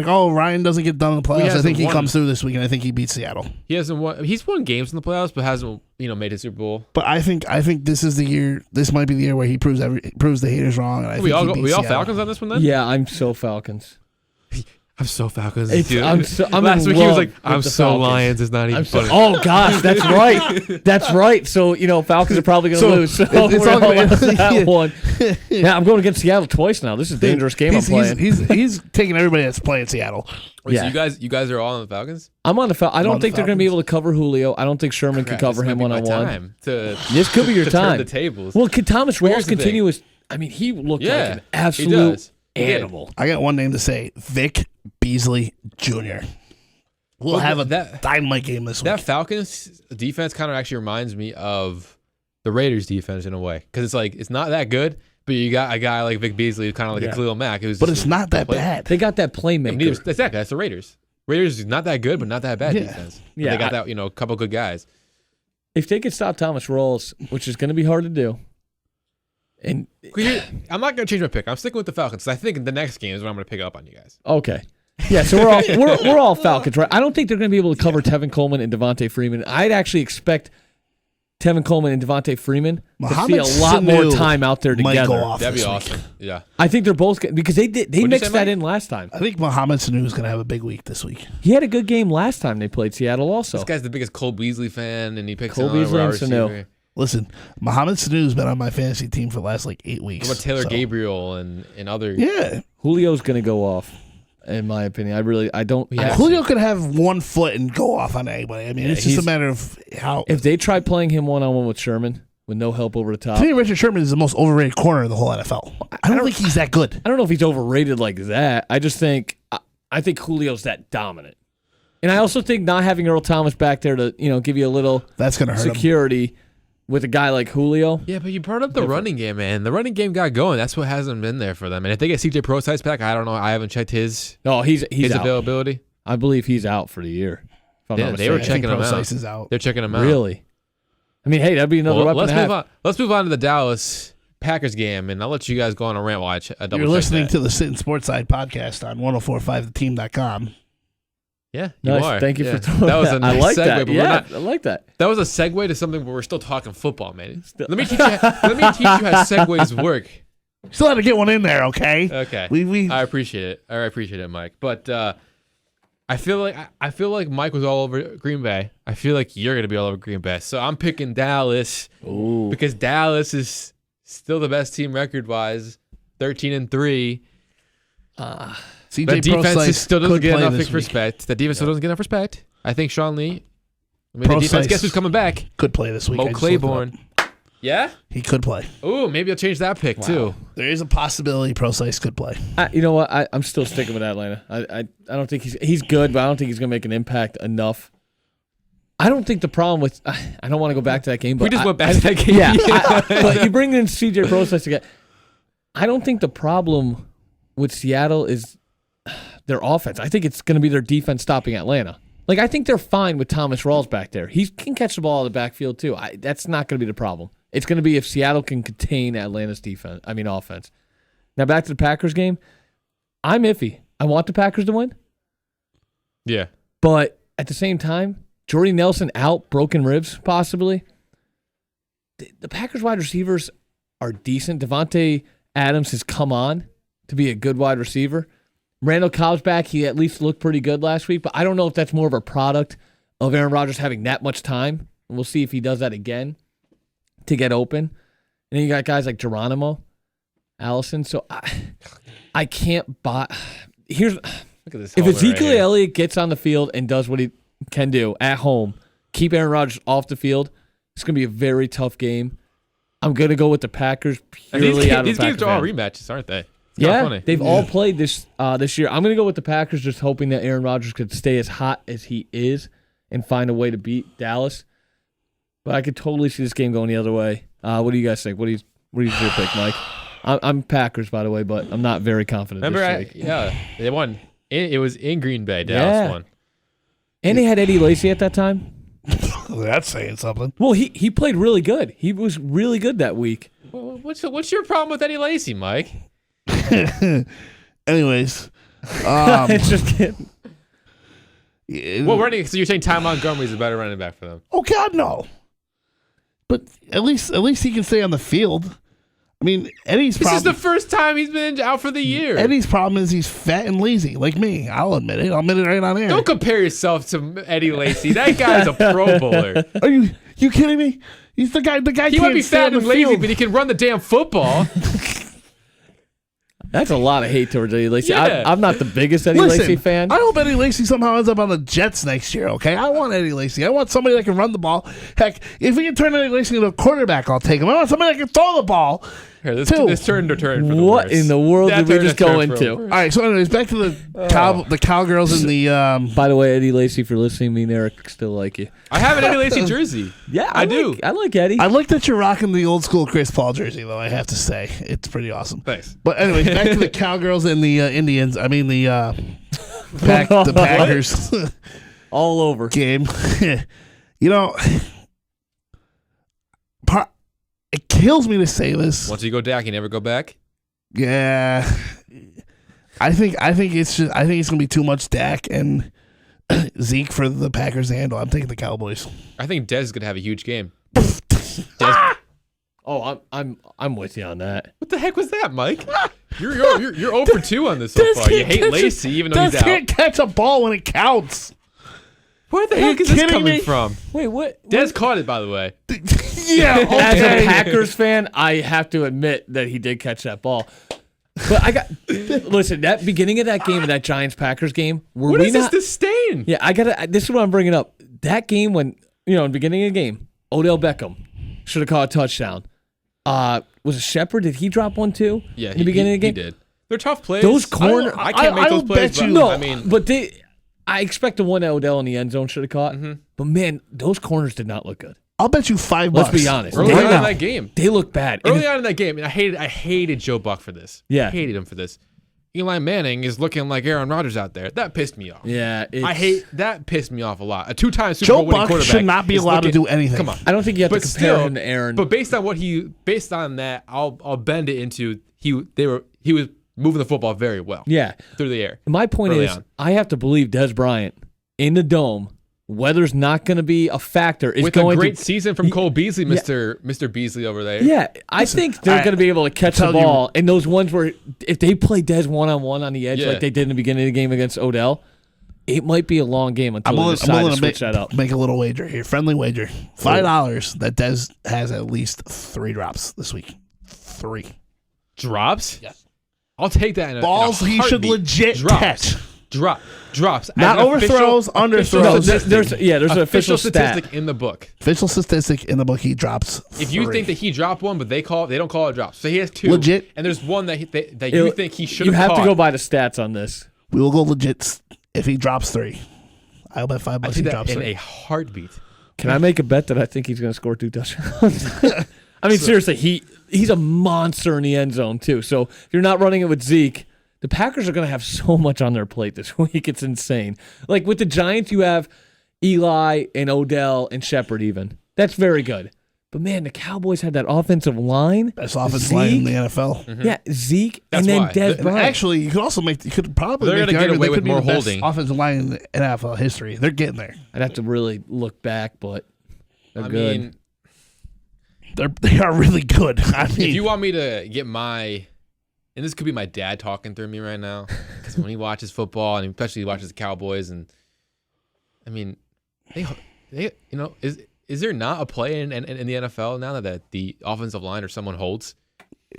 oh, Ryan doesn't get done in the playoffs. I hasn't think he won. comes through this week, and I think he beats Seattle. He hasn't won. He's won games in the playoffs, but hasn't made a Super Bowl. But I think this is the year. This might be the year where he proves the haters wrong. And I We think all he beats we all Seattle. Falcons on this one then. Yeah, I'm so Falcons. I'm so Falcons. It's- dude. I'm Last in week he was love like, with I'm the so Falcons. Lions. It's not even funny. Oh gosh, that's right. That's right. So Falcons are probably going to lose. So it's we're all all gonna- on that yeah. one. Yeah, I'm going against Seattle twice now. This is a dangerous game I'm playing. He's taking everybody that's playing Seattle. Wait, Yeah. so you guys are all on the Falcons. I'm on the Falcons. I on don't the think they're going to be Falcons. able to cover Julio. I don't think Sherman can Crap, cover this him might be my one-on-one. time to This could be your to time. turn the tables. Well, could Thomas Here's Ross the thing. continue his? I mean, he looked like Yeah, an he absolute does. He did. animal. I got one name to say: Vic Beasley Jr. We'll Well, have a that- dynamite game this week. That Falcons defense kind of actually reminds me of the Raiders defense in a way because it's like it's not that good, but you got a guy like Vic Beasley, kind of like Yeah. a Khalil Mack, who's but just it's not that play- bad. They got that playmaker. Exactly, that's the Raiders. Raiders is not that good, but not that bad Yeah. defense. But Yeah, they got that a couple good guys. If they could stop Thomas Rawls, which is going to be hard to do, and I'm not gonna change my pick. I'm sticking with the Falcons. 'Cause I think the next game is when I'm gonna pick up on you guys. okay. Yeah, so we're all Falcons, right? I don't think they're going to be able to cover Tevin Coleman and Devontae Freeman. I'd actually expect Tevin Coleman and Devontae Freeman Mohamed to see a lot more Sanu time out there might go together. off That'd be this week. awesome. Yeah. I think they're both because they What'd you mixed say, that Mike? in last time. I think Mohamed Sanu is going to have a big week this week. He had a good game last time they played Seattle. Also, This guy's the biggest Cole Beasley fan, and he picks Cole another Beasley wide and Sanu. receiver. Listen, Mohamed Sanu's been on my fantasy team for the last 8 weeks. What about Taylor so- Gabriel and other? Yeah. Julio's going to go off, in my opinion. I don't. Yeah. Julio could have 1 foot and go off on anybody. I mean, it's just a he's- matter of how. If they try playing him one-on-one with Sherman with no help over the top, To me, Richard Sherman is the most overrated corner in the whole NFL. I don't think he's that good. I don't know if he's overrated like that. I just think I think Julio's that dominant, and I also think not having Earl Thomas back there to give you a little That's going to hurt him. security with a guy like Julio. Yeah, but you brought up the running game, man. The running game got going. That's what hasn't been there for them. And if they get CJ Prosise back, I don't know. I haven't checked his No, he's out. availability. I believe he's out for the year. If I'm Yeah, not they were mistaken. checking him out. Process is out. They're checking him out. Really? I mean, hey, that'd be another Well, weapon let's to have. move on. Let's move on to the Dallas Packers game, and I'll let you guys go on a rant while I double check You're listening that. to the Sittin Sportside podcast on 1045theteam.com. Yeah, you Nice. are. Thank you Yeah. for throwing that. Was a I nice like segue, that. but we're Yeah, not. I like that. That was a segue to something where we're still talking football, man. Let me teach you. Let me teach you how segues work. Still had to get one in there, okay? Okay. We I appreciate it. I appreciate it, Mike. But I feel like Mike was all over Green Bay. I feel like you're gonna be all over Green Bay. So I'm picking Dallas because Dallas is still the best team record-wise, 13-3. CJ That defense Prosise still doesn't could get play enough this week. respect. That defense still doesn't get enough respect. I think Sean Lee. I mean, the defense. Prosise Guess who's coming back? Could play this week. I Mo just looked it up. Claiborne. Yeah. He could play. Ooh, maybe I'll change that pick too. There is a possibility Prosise could play. You know what? I'm still sticking with Atlanta. I don't think he's good, but I don't think he's going to make an impact enough. I don't think the problem with I don't want to go back to that game, but We just I- went back to that game. Yeah, but you bring in CJ Prosise again. I don't think the problem with Seattle is their offense. I think it's going to be their defense stopping Atlanta. Like, I think they're fine with Thomas Rawls back there. He can catch the ball in the backfield too. That's not going to be the problem. It's going to be if Seattle can contain Atlanta's offense. Now back to the Packers game. I'm iffy. I want the Packers to win, Yeah. but at the same time, Jordy Nelson out, broken ribs possibly. The Packers wide receivers are decent. Devontae Adams has come on to be a good wide receiver. Randall Cobb's back. He at least looked pretty good last week, but I don't know if that's more of a product of Aaron Rodgers having that much time. And we'll see if he does that again to get open. And then you got guys like Geronimo, Allison. So I can't buy. Look at this. If helmet Ezekiel right here. Elliott gets on the field and does what he can do at home, keep Aaron Rodgers off the field, it's going to be a very tough game. I'm going to go with the Packers And purely out of these a games Packer are all fan. rematches, aren't they? It's kinda Yeah, funny. they've all played this year. I'm going to go with the Packers, just hoping that Aaron Rodgers could stay as hot as he is and find a way to beat Dallas. But I could totally see this game going the other way. What do you guys think? What is your pick, Mike? I'm Packers, by the way, but I'm not very confident Remember, this week. they won It was in Green Bay. Dallas won. And they had Eddie Lacy at that time. That's saying something. Well, he played really good. He was really good that week. Well, what's your problem with Eddie Lacy, Mike? Anyways, Just kidding. Well, so you're saying Ty Montgomery's a better running back for them? Oh God, no. But at least he can stay on the field. I mean, Eddie's This problem. is the first time he's been out for the year. Eddie's problem is he's fat and lazy, like me. I'll admit it. I'll admit it right on air. Don't compare yourself to Eddie Lacy. That guy's a Pro Bowler. Are you kidding me? He's the guy. The guy He can't might be stay fat on the and lazy, field. but he can run the damn football. That's a lot of hate towards Eddie Lacy. Yeah. I'm not the biggest Eddie Listen, Lacy fan. I hope Eddie Lacy somehow ends up on the Jets next year, okay? I want Eddie Lacy. I want somebody that can run the ball. Heck, if we can turn Eddie Lacy into a quarterback, I'll take him. I want somebody that can throw the ball. Here, this Two. turned to turn for the What worse. in the world That did we turned just to go turn for the into? worse. All right, so anyways, back to the Cowgirls and the By the way, Eddie Lacy, if you're listening, me and Eric still like you. I have an Eddie Lacy jersey. Yeah, I do. I like Eddie. I like that you're rocking the old school Chris Paul jersey, though. I have to say, it's pretty awesome. Thanks. But anyways, back to the Cowgirls and the Indians. I mean the Packers All over. game. You know, it kills me to say this. Once you go Dak, you never go back. Yeah, I think it's gonna be too much Dak and Zeke for the Packers to handle. I'm taking the Cowboys. I think Dez is gonna have a huge game. Oh, I'm with you on that. What the heck was that, Mike? You're 0 for 2 on this so far. You hate Lacy even though he's Des can't out. catch a ball when it counts. Where the Are you heck is this kidding coming me? from? Wait, what? Dez caught it, by the way. Yeah, As a okay. Packers fan, I have to admit that he did catch that ball. But listen, that beginning of that game, of that Giants Packers game, were What we is not? this disdain? Yeah, this is what I'm bringing up. That game when, in the beginning of the game, Odell Beckham should have caught a touchdown. Was it Shepard? Did he drop one too? Yeah, in the beginning of the game. he did. They're tough plays. Those corner- I can't make those I'll plays. bet you- But, No, I mean, but I expect the one that Odell in the end zone should have caught. But man, those corners did not look good. I'll bet you $5. Let's be honest. early They- on in that game. They look bad. And Early on in that game, and I hated Joe Buck for this. Yeah. I hated him for this. Eli Manning is looking like Aaron Rodgers out there. That pissed me off. yeah, That pissed me off a lot. A 2-time Super Joe Bowl winning Buck quarterback should not be is allowed to looking- do anything. Come on. I don't think you have to But compare still, him to Aaron. But based on that, I'll bend it into he was moving the football very well. yeah, Through the air. my point Early is, on. I have to believe Des Bryant in the dome. Weather's not going to be a factor. Is With a going great to, season from Cole Beasley, Mr. Beasley over there. Yeah, I think they're I- going to be able to catch the tell you- ball. And those ones where if they play Des one-on-one on the edge Yeah. like they did in the beginning of the game against Odell, it might be a long game until I'm they willing decide to to switch that up. make a little wager here. Friendly wager. $5 that Dez has at least 3 drops this week. 3. Drops? Yes. I'll take that in a Balls in a he should heartbeat. legit Drops. catch. Drops. Not As an overthrows, official underthrows. statistic. There's an official stat. statistic in the book. Official statistic in the book, he drops 3. If you think that he dropped one, but they don't call it drops. So he has 2. Legit. And there's one that you think he should You have have caught. to go by the stats on this. We will go legit if he drops 3. I'll bet $5 I he see that drops in 3. a heartbeat. Can I make a bet that I think he's going to score 2 touchdowns? I mean, seriously, he's a monster in the end zone, too. So if you're not running it with Zeke, the Packers are going to have so much on their plate this week. It's insane. Like with the Giants, you have Eli and Odell and Shepard even. That's very good. But, man, the Cowboys had that offensive line. Best offensive line in the NFL. Yeah, Zeke That's and then why. Des And Bryant. Actually, you could probably They're make gonna the get argument away they with could be more the best holding. offensive line in NFL history. They're getting there. I'd have to really look back, but they're I good. mean, They are really good. I mean, if you want me to get and this could be my dad talking through me right now, because when he watches football and especially he watches the Cowboys, and I mean, they is there not a play in the NFL now that the offensive line or someone holds?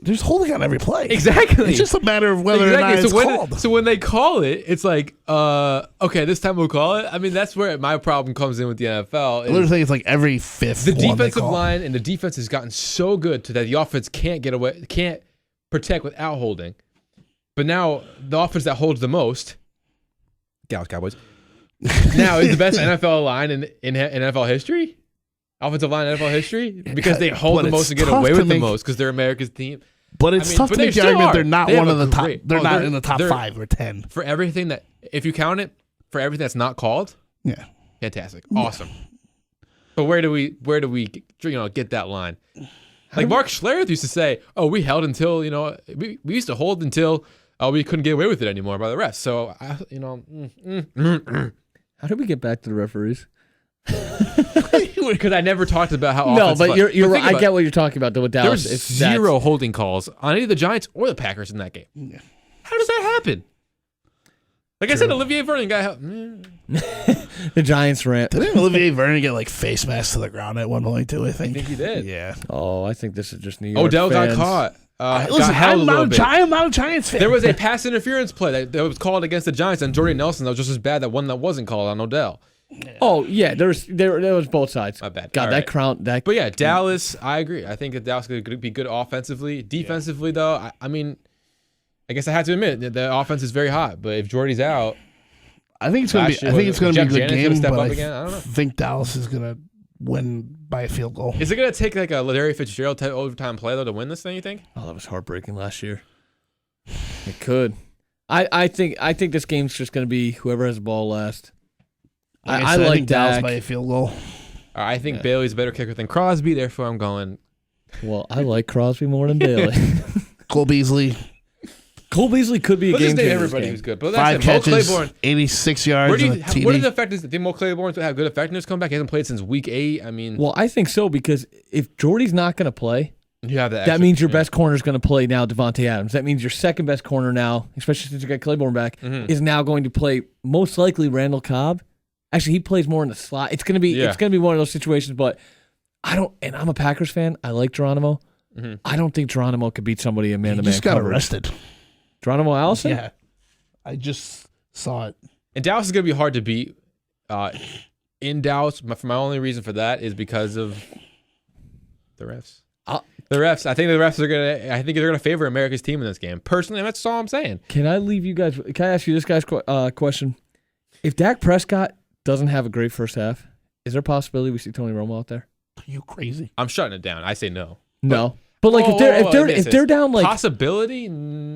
there's holding on every play. Exactly. It's just a matter of whether or not it's called. So when they call it, it's like, okay, this time we'll call it. I mean, that's where my problem comes in with the NFL. I literally think it's like every 5th The one they defensive call. line and the defense has gotten so good to that the offense can't protect without holding. But now the offense that holds the most, Dallas Cowboys, now is the best NFL line in NFL history. Offensive line in NFL history because they hold But the it's most and get tough away to with the make- most because they're America's team. But it's tough to make the argument they're not one of the top. They're not in the top 5 or 10 for everything that. If you count it for everything that's not called, yeah, fantastic, awesome. But where do we get that line? Like Mark Schlereth used to say, "Oh, we held until we used to hold until we couldn't get away with it anymore by the refs." So How did we get back to the referees? Because I never talked about how. No, but you're right. I get what you're talking about though with Dallas. There was zero holding calls on any of the Giants or the Packers in that game. Yeah. How does that happen? Like I said, Olivier Vernon got help. The Giants ran. Didn't Olivier Vernon get like face masked to the ground at one point too? I think he did. Yeah. Oh, I think this is just New York. Odell fans. got caught. Listen, I'm not a Giants fan. There was a pass interference play that was called against the Giants and Jordy Nelson. That was just as bad. That one that wasn't called on Odell. Oh yeah, there was both sides. My bad. God, All that right. crown. That. But yeah, Dallas. I agree. I think that Dallas could be good offensively. Defensively, though, I mean, I guess I have to admit that the offense is very hot. But if Jordy's out, I think it's gonna be. I think it's gonna be a good game. Step but up again? I don't know. think Dallas is gonna win by a field goal. Is it gonna take like a Larry Fitzgerald type overtime play though to win this thing? You think? Oh, that was heartbreaking last year. It could. I think this game's just gonna be whoever has the ball last. I like think Dallas Dak. by a field goal. I think Bailey's a better kicker than Crosby. Therefore, I'm going. Well, I like Crosby more than Bailey. Cole Beasley. Cole Beasley could be a game changer. Everybody was good, but 5 that's it. Mo catches, Claiborne. 86 yards. What are the effectiveness? Think Mo Claiborne have good effectiveness come back? He hasn't played since week 8. I mean, Well, I think so because if Jordy's not going to play, you have that means your best corner is going to play now, Devontae Adams. That means your second best corner now, especially since you got Claiborne back, is now going to play most likely Randall Cobb. Actually, he plays more in the slot. It's going to be one of those situations. But and I'm a Packers fan. I like Geronimo. I don't think Geronimo could beat somebody in man-to-man just got coverage. arrested. Geronimo Allison? Yeah, I just saw it. And Dallas is going to be hard to beat. In Dallas, my only reason for that is because of the refs. The refs. I think the refs are gonna. I think they're gonna favor America's team in this game. Personally, that's all I'm saying. Can I leave you guys? Can I ask you this guy's question? If Dak Prescott doesn't have a great first half, is there a possibility we see Tony Romo out there? Are you crazy? I'm shutting it down. I say no. No. But like if they're down like possibility,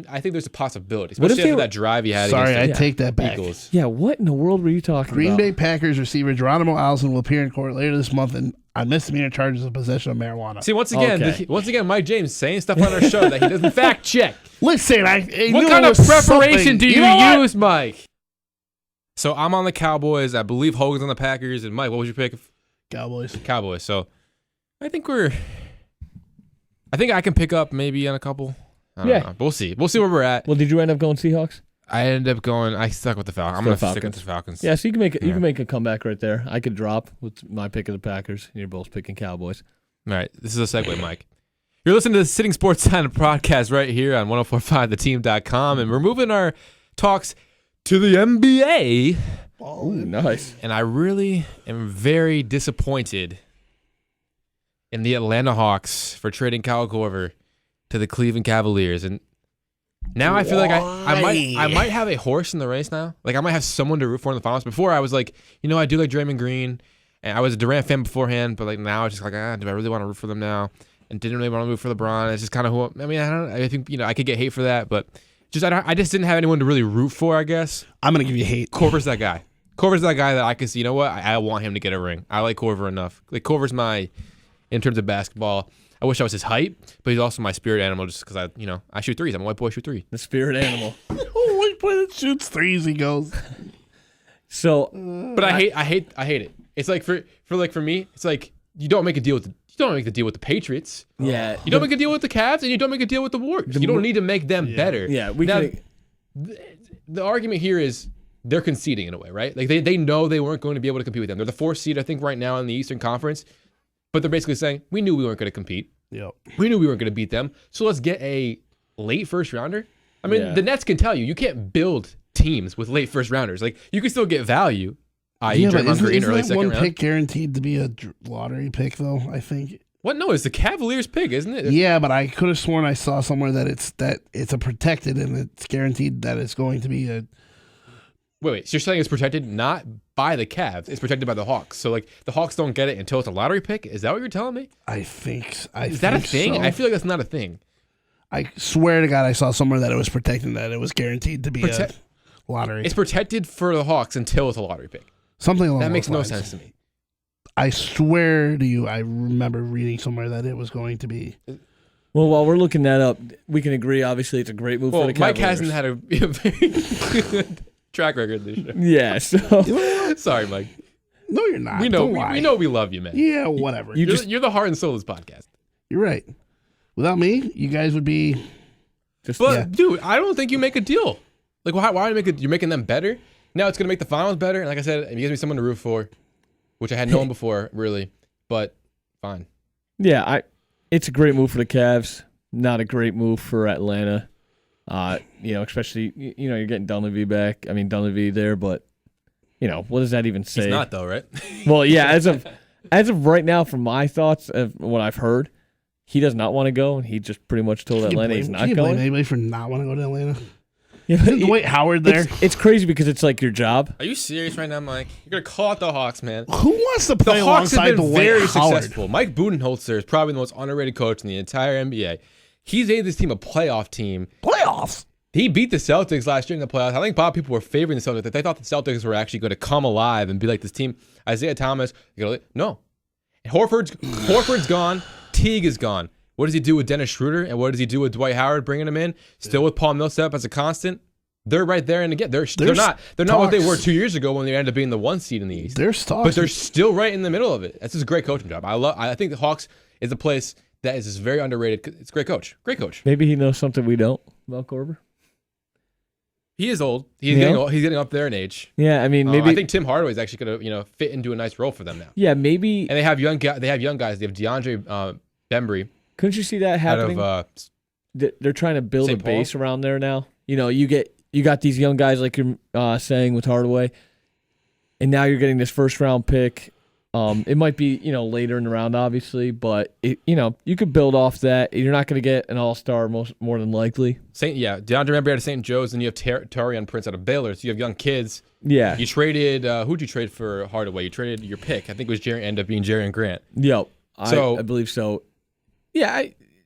I think there's a possibility. Especially after that drive you had. Sorry, against I take that back. Eagles. Yeah, what in the world were you talking about? Green Bay Packers receiver Geronimo Allison will appear in court later this month on misdemeanor charges of possession of marijuana. See, once again, Mike James saying stuff on our show that he doesn't fact check. Listen, what kind of preparation do you use, Mike? So I'm on the Cowboys. I believe Hogan's on the Packers. And Mike, what was your pick? Cowboys. So I think I can pick up maybe on a couple. I don't know. We'll see. We'll see where we're at. Well, did you end up going Seahawks? I stuck with the Falcons. I'm going to stick with the Falcons. Yeah, so you can make a comeback right there. I could drop with my pick of the Packers, and you're both picking Cowboys. All right. This is a segue, Mike. You're listening to the Sitting Sportside podcast right here on 1045theteam.com, and we're moving our talks to the NBA. Oh, nice. And I really am very disappointed in the Atlanta Hawks for trading Kyle Korver to the Cleveland Cavaliers. And now I feel like I might have a horse in the race now. Like I might have someone to root for in the finals. Before I was like, I do like Draymond Green, and I was a Durant fan beforehand, but like now it's just like, do I really want to root for them now? And didn't really want to root for LeBron. It's just kind of I think I could get hate for that, but I just didn't have anyone to really root for, I guess. I'm gonna give you hate. Korver's that guy. Korver's that guy that I can see. You know what? I want him to get a ring. I like Korver enough. Like Korver's in terms of basketball. I wish I was his height, but he's also my spirit animal just because I shoot threes. I'm a white boy, shoot three. The spirit animal. White boy that shoots threes, he goes. So, but I hate it. It's like for me, it's like you don't make the deal with the Patriots. Yeah. You don't make a deal with the Cavs, and you don't make a deal with the Warriors. You don't need to make them better. Yeah. The argument here is they're conceding in a way, right? Like they know they weren't going to be able to compete with them. They're the 4th seed, I think, right now in the Eastern Conference. But they're basically saying, we knew we weren't going to compete. Yep. We knew we weren't going to beat them. So let's get a late first rounder. I mean, the Nets can tell you can't build teams with late first rounders. Like you can still get value, i.e. Draymond Green, early second round. One pick guaranteed to be a lottery pick, though, I think. What? No, it's the Cavaliers pick, isn't it? Yeah, but I could have sworn I saw somewhere that it's a protected and it's guaranteed that it's going to be a. Wait. So you're saying it's protected not by the Cavs, it's protected by the Hawks. So like the Hawks don't get it until it's a lottery pick. Is that what you're telling me? I think. Is that a thing? So. I feel like that's not a thing. I swear to God, I saw somewhere that it was protecting that it was guaranteed to be a lottery. It's protected for the Hawks until it's a lottery pick. Something along That those makes no lines. sense to me. I swear to you, I remember reading somewhere that it was going to be. Well, while we're looking that up, we can agree. Obviously, it's a great move for the Mike Cavaliers. hasn't had a very good track record this year. Yeah. So Sorry, Mike. No, you're not. We know. Don't lie. We know we love you, man. Yeah, whatever. You're the heart and soul of this podcast. You're right. Without me, you guys would be. But dude, I don't think you make a deal. Like, why do you make it? You're making them better. Now it's gonna make the finals better. And like I said, it gives me someone to root for, which I had no one before, really. But fine. Yeah, it's a great move for the Cavs. Not a great move for Atlanta. Especially you're getting Dunleavy back. I mean Dunleavy there, but what does that even say? He's not though, right? Well, yeah, as of right now, from my thoughts of what I've heard, he does not want to go, and he just pretty much told Atlanta he's not Can you blame going. anybody for not wanting to go to Atlanta? Yeah, Isn't Dwight Howard there? It's crazy because it's like your job. Are you serious right now, Mike? You're gonna call out the Hawks, man. Who wants to The play Hawks have alongside been Dwight very Howard? successful. Mike Budenholzer is probably the most underrated coach in the entire NBA. He's made this team a playoff team. Playoffs. He beat the Celtics last year in the playoffs. I think a lot of people were favoring the Celtics. They thought the Celtics were actually going to come alive and be like this team. Isaiah Thomas, no. Horford's gone. Teague is gone. What does he do with Dennis Schroeder? And what does he do with Dwight Howard bringing him in? Still with Paul Millsap as a constant. They're right there, and again, they're not what they were 2 years ago when they ended up being the 1 seed in the East. But they're still right in the middle of it. That's just a great coaching job. I think the Hawks is a place that is just very underrated. It's a great coach. Great coach. Maybe he knows something we don't about Korver. He is old. He's getting old. He's getting up there in age. Yeah, I mean, maybe I think Tim Hardaway is actually going to fit into a nice role for them now. Yeah, maybe. And they have young guys. They have DeAndre Bembry. Couldn't you see that happening? They're trying to build a base around there now. You got these young guys like you're saying with Hardaway, and now you're getting this first round pick. It might be later in the round, obviously, but you could build off that. You're not going to get an all-star more than likely. DeAndre Bembry out of St. Joe's, and you have Taurean Prince out of Baylor. So you have young kids. Yeah. You traded. Who'd you trade for Hardaway? You traded your pick. I think it was ended up being Jerry and Grant. Yep. So I believe so. Yeah.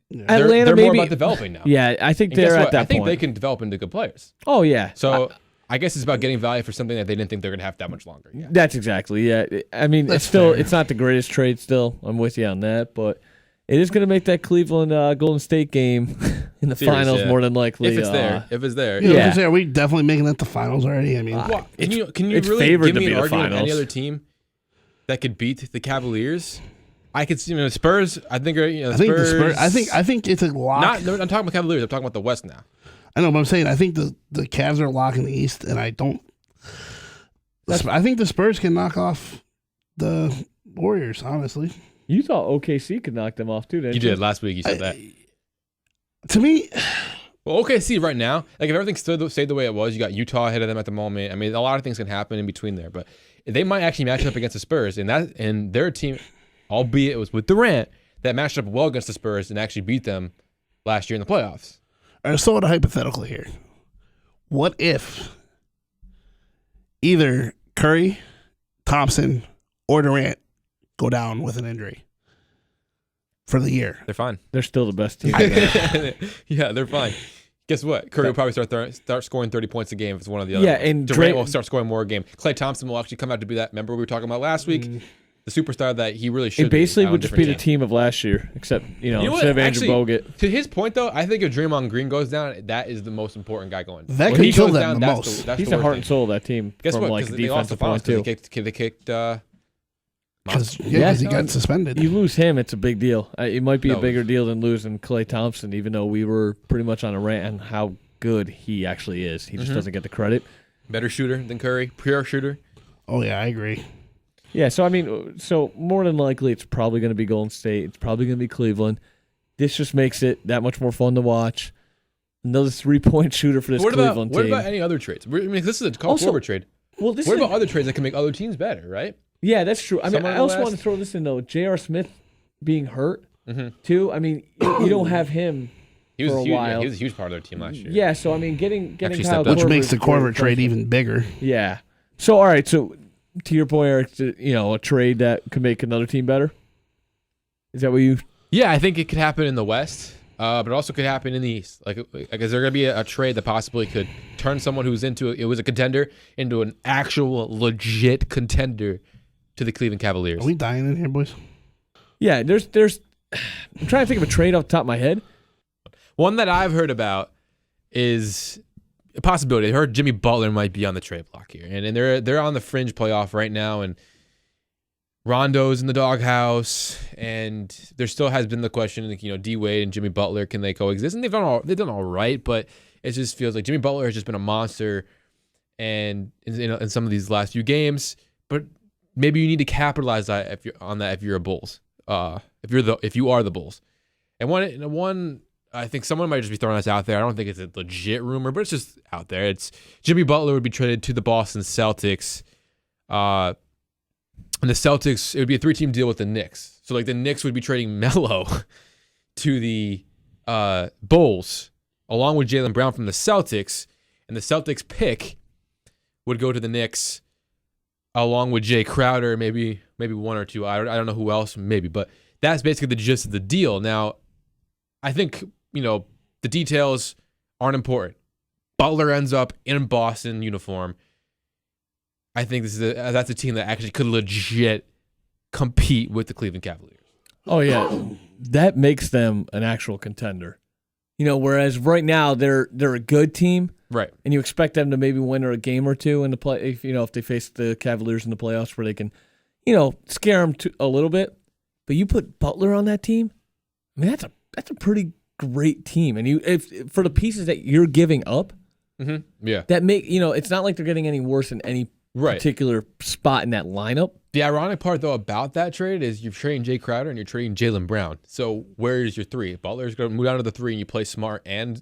Atlanta, they're more about developing now. Yeah, I think they're at that point. I think they can develop into good players. Oh yeah. So I guess it's about getting value for something that they didn't think they're going to have that much longer. Yeah. That's exactly. Yeah. I mean, it's not the greatest trade. Still, I'm with you on that, but it is going to make that Cleveland Golden State game in the finals more than likely. If it's there. Yeah. Are we definitely making it the finals already? I mean, can you really give me an argument of any other team that could beat the Cavaliers? I could see Spurs. I think Spurs. I think it's a lock. I'm talking about Cavaliers. I'm talking about the West now. I know, but I'm saying I think the Cavs are a lock in the East, and I don't. I think the Spurs can knock off the Warriors. Honestly, you thought OKC could knock them off too, didn't you? You did last week. You said that. To me, well, OKC right now, like if everything stayed the way it was, you got Utah ahead of them at the moment. I mean, a lot of things can happen in between there, but they might actually match up against the Spurs, and their team. Albeit it was with Durant, that matched up well against the Spurs and actually beat them last year in the playoffs. I saw a hypothetical here. What if either Curry, Thompson, or Durant go down with an injury for the year? They're fine. They're still the best team. Yeah, they're fine. Guess what? Curry will probably start scoring 30 points a game if it's one of the other. Yeah, and Durant will start scoring more a game. Klay Thompson will actually come out to be that. Remember we were talking about last week? The superstar that he really should be. It basically would just be the team of last year, except, instead of Andrew Bogut. To his point, though, I think if Draymond Green goes down, that is the most important guy going down. That could kill them the most. He's the heart and soul of that team. Guess from what? Like Because a defensive point, too. They kicked Because he got suspended. You lose him, it's a big deal. It might be a bigger deal than losing Klay Thompson, even though we were pretty much on a rant on how good he actually is. He just doesn't get the credit. Better shooter than Curry. Pure shooter. Oh, yeah, I agree. Yeah, so more than likely it's probably going to be Golden State. It's probably going to be Cleveland. This just makes it that much more fun to watch. Another 3-point shooter for this Cleveland team. What about any other trades? I mean, this is a forward trade. Well, what about other trades that can make other teams better, right? Yeah, that's true. I mean, I also want to throw this in, though. J.R. Smith being hurt, too. I mean, you don't have him for a while. He was a huge part of their team last year. Yeah, so, I mean, getting Kyle Which Korver makes the Korver trade even bigger. Yeah. So, all right, so to your point, Eric, a trade that could make another team better? Is that what you... Yeah, I think it could happen in the West. but it also could happen in the East. Like is there going to be a trade that possibly could turn someone who's it was a contender into an actual legit contender to the Cleveland Cavaliers? Are we dying in here, boys? Yeah, there's. I'm trying to think of a trade off the top of my head. One that I've heard about is a possibility. I heard Jimmy Butler might be on the trade block here, and they're on the fringe playoff right now, and Rondo's in the doghouse, and there still has been the question, D Wade and Jimmy Butler, can they coexist? And they've done all right, but it just feels like Jimmy Butler has just been a monster, and in some of these last few games. But maybe you need to capitalize if you're a Bulls, if you are the Bulls, and one. I think someone might just be throwing this out there. I don't think it's a legit rumor, but it's just out there. It's Jimmy Butler would be traded to the Boston Celtics. And the Celtics, it would be a 3-team deal with the Knicks. So, the Knicks would be trading Melo to the Bulls, along with Jaylen Brown from the Celtics. And the Celtics pick would go to the Knicks, along with Jay Crowder, maybe one or two. I don't know who else, maybe. But that's basically the gist of the deal. Now, I think, the details aren't important. Butler ends up in Boston uniform. I think that's a team that actually could legit compete with the Cleveland Cavaliers. Oh, yeah. That makes them an actual contender. Whereas right now they're a good team. Right. And you expect them to maybe win a game or two in the play, if they face the Cavaliers in the playoffs where they can, scare them a little bit. But you put Butler on that team, I mean, that's a pretty great team. And if for the pieces that you're giving up, yeah, that it's not like they're getting any worse in any particular spot in that lineup. The ironic part, though, about that trade is you're trading Jay Crowder and you're trading Jaylen Brown. So where is your three? Butler's going to move down to the 3, and you play Smart and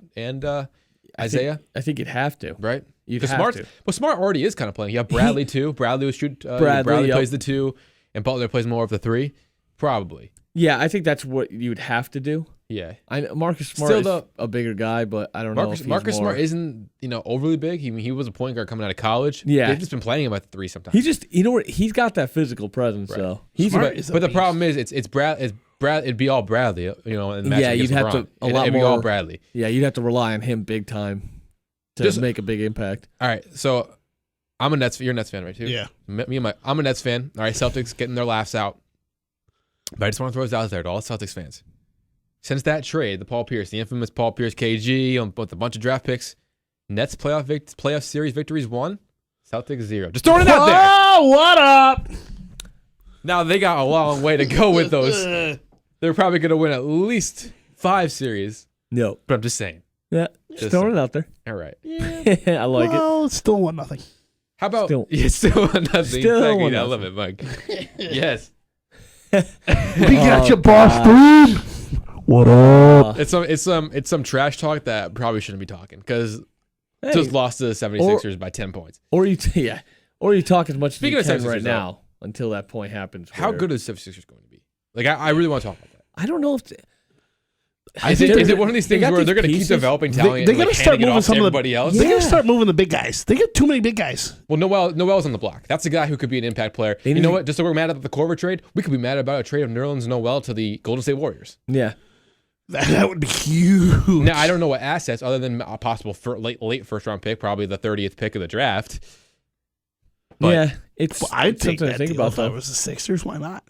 Isaiah. I think you'd have to, right? You'd have to. Well, Smart already is kind of playing. You have Bradley too. Bradley plays the 2, and Butler plays more of the 3, probably. Yeah, I think that's what you would have to do. Yeah, Marcus Smart is a bigger guy, but I don't know if Marcus Smart isn't overly big. He was a point guard coming out of college. Yeah, they've just been playing him at the 3 sometimes. He just he's got that physical presence. Right. So but the problem is it's Brad. It'd be all Bradley. And you'd have to it'd be all Bradley. Yeah, you'd have to rely on him big time to make a big impact. All right, so I'm a Nets. You're a Nets fan, right? Too. Yeah. I'm a Nets fan. All right, Celtics getting their laughs out. But I just want to throw this out there to all Celtics fans. Since that trade, the infamous Paul Pierce KG with a bunch of draft picks, Nets playoff series victories 1, Celtics 0. Just throwing it out there. Oh, what up? Now they got a long way to go with those. They're probably going to win at least 5 series. No, but I'm just saying. Yeah, just throwing it out there. All right. Yeah. I like it. Well, it's still 1-0. How about still 1-0? Still exactly. 1-0. I love it, Mike. Yes. We got your Boston. What up? It's some trash talk that probably shouldn't be talking because just lost to the 76ers by 10 points. Or you talk as much as you can right now until that point happens. How good is 76ers going to be? I really want to talk about that. I don't know if is it one of these things where they're going to keep developing talent? They got to start moving some of everybody else. They got to start moving the big guys. They got too many big guys. Well, Noel's on the block. That's a guy who could be an impact player. You know what? Just so we're mad about the Korver trade, we could be mad about a trade of Nerlens Noel to the Golden State Warriors. Yeah. That would be huge. Now, I don't know what assets other than a possible late first round pick, probably the 30th pick of the draft. But yeah, I'd take that deal if I was the Sixers. Why not?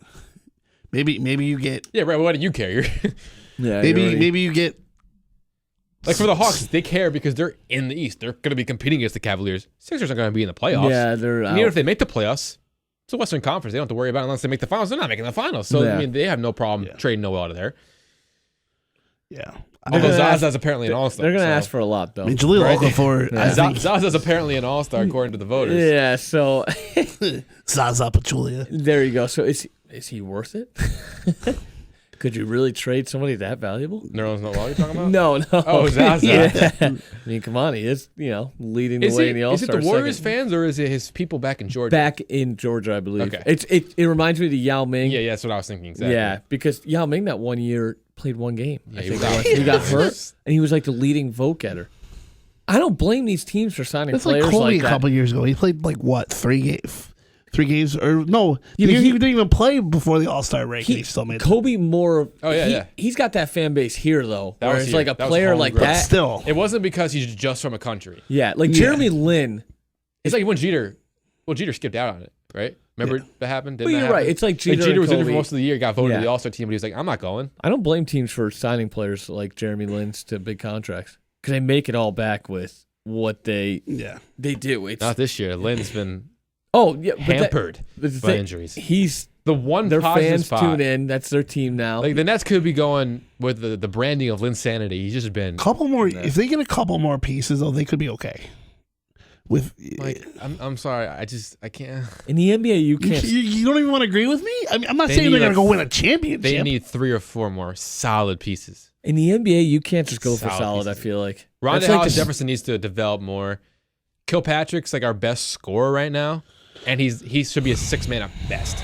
Maybe you get. Yeah, right. What do you care? Yeah. Maybe you get. Like for the Hawks, they care because they're in the East. They're going to be competing against the Cavaliers. Sixers are going to be in the playoffs. Yeah, they're out. Even if they make the playoffs, it's a Western Conference. They don't have to worry about it unless they make the finals. They're not making the finals. So, I mean, they have no problem trading Noel out of there. Yeah. Although Zaza's apparently an all-star. They're going to ask for a lot, though. I mean, Jaleel Okafor. Zaza's apparently an all-star according to the voters. Yeah, so. Zaza Pachulia. There you go. So is he worth it? Could you really trade somebody that valuable? Nerlens Noel you're talking about? No. Oh, Zaza. Yeah. I mean, come on. He is, leading the way in the All-Star. Is it the Warriors fans or is it his people back in Georgia? Back in Georgia, I believe. Okay. It reminds me of the Yao Ming. Yeah, that's what I was thinking exactly. Yeah, because Yao Ming that one year played one game. Yeah, he got hurt, and he was like the leading vote getter. I don't blame these teams for signing players like Kobe like that. a couple years ago. He played 3 3 games or no. Yeah, he he didn't even play before the All-Star break. And he still made Kobe more. Oh, yeah. He's got that fan base here though. That Where was it's here. like a That was player like homegrown. that. still. It wasn't because he's just from a country. Yeah, like Jeremy Lin. It's like when Jeter skipped out on it, right? Remember that happened? Didn't Well, that you're right. happen? It's like Jeter Jeter and was in for Kobe. most of the year, got voted to Yeah. the All-Star team, but he was like, I'm not going. I don't blame teams for signing players like Jeremy Lin's to big contracts because they make it all back with what they do. It's Not this year. Lynn's been but hampered but the by thing- injuries. He's The one their positive fans spot. tune in. That's their team now. Like the Nets could be going with the branding of Linsanity. He's just been Couple more. If they get a couple more pieces, though, they could be okay. With like, I'm sorry, I can't. In the NBA, you can't. you don't even want to agree with me. I mean, I'm not They saying need they're going to like- go win a championship. They need 3 or 4 more solid pieces. In the NBA, you can't just go for Solid solid. I pieces. feel like Rondé That's like Hollis the- Jefferson needs to develop more. Kilpatrick's like our best scorer right now, and he should be a 6-man at best.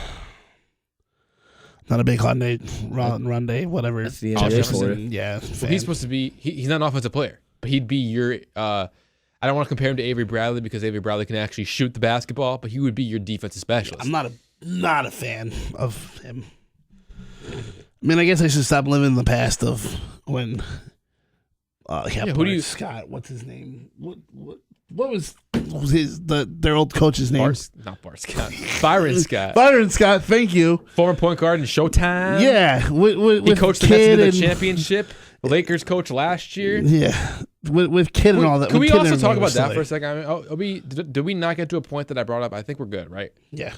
Not a big Rondé, whatever. That's the Oh, NBA Jefferson. for it. Yeah, Well, he's supposed to be. He's not an offensive player, but he'd be your. I don't want to compare him to Avery Bradley because Avery Bradley can actually shoot the basketball, but he would be your defensive specialist. I'm not a fan of him. I mean, I guess I should stop living in the past of when. who do you- Scott? What's his name? What was their old coach's name? Not Scott. Byron Scott. Byron Scott. Thank you. Former point guard in Showtime. Yeah, with He coached the Kid Nets in the and- championship. The Lakers coach last year. Yeah, with Kid and all that. Can with we Kid also and talk everyone about was that still for a second? I mean, did we not get to a point that I brought up? I think we're good, right? there. Yeah.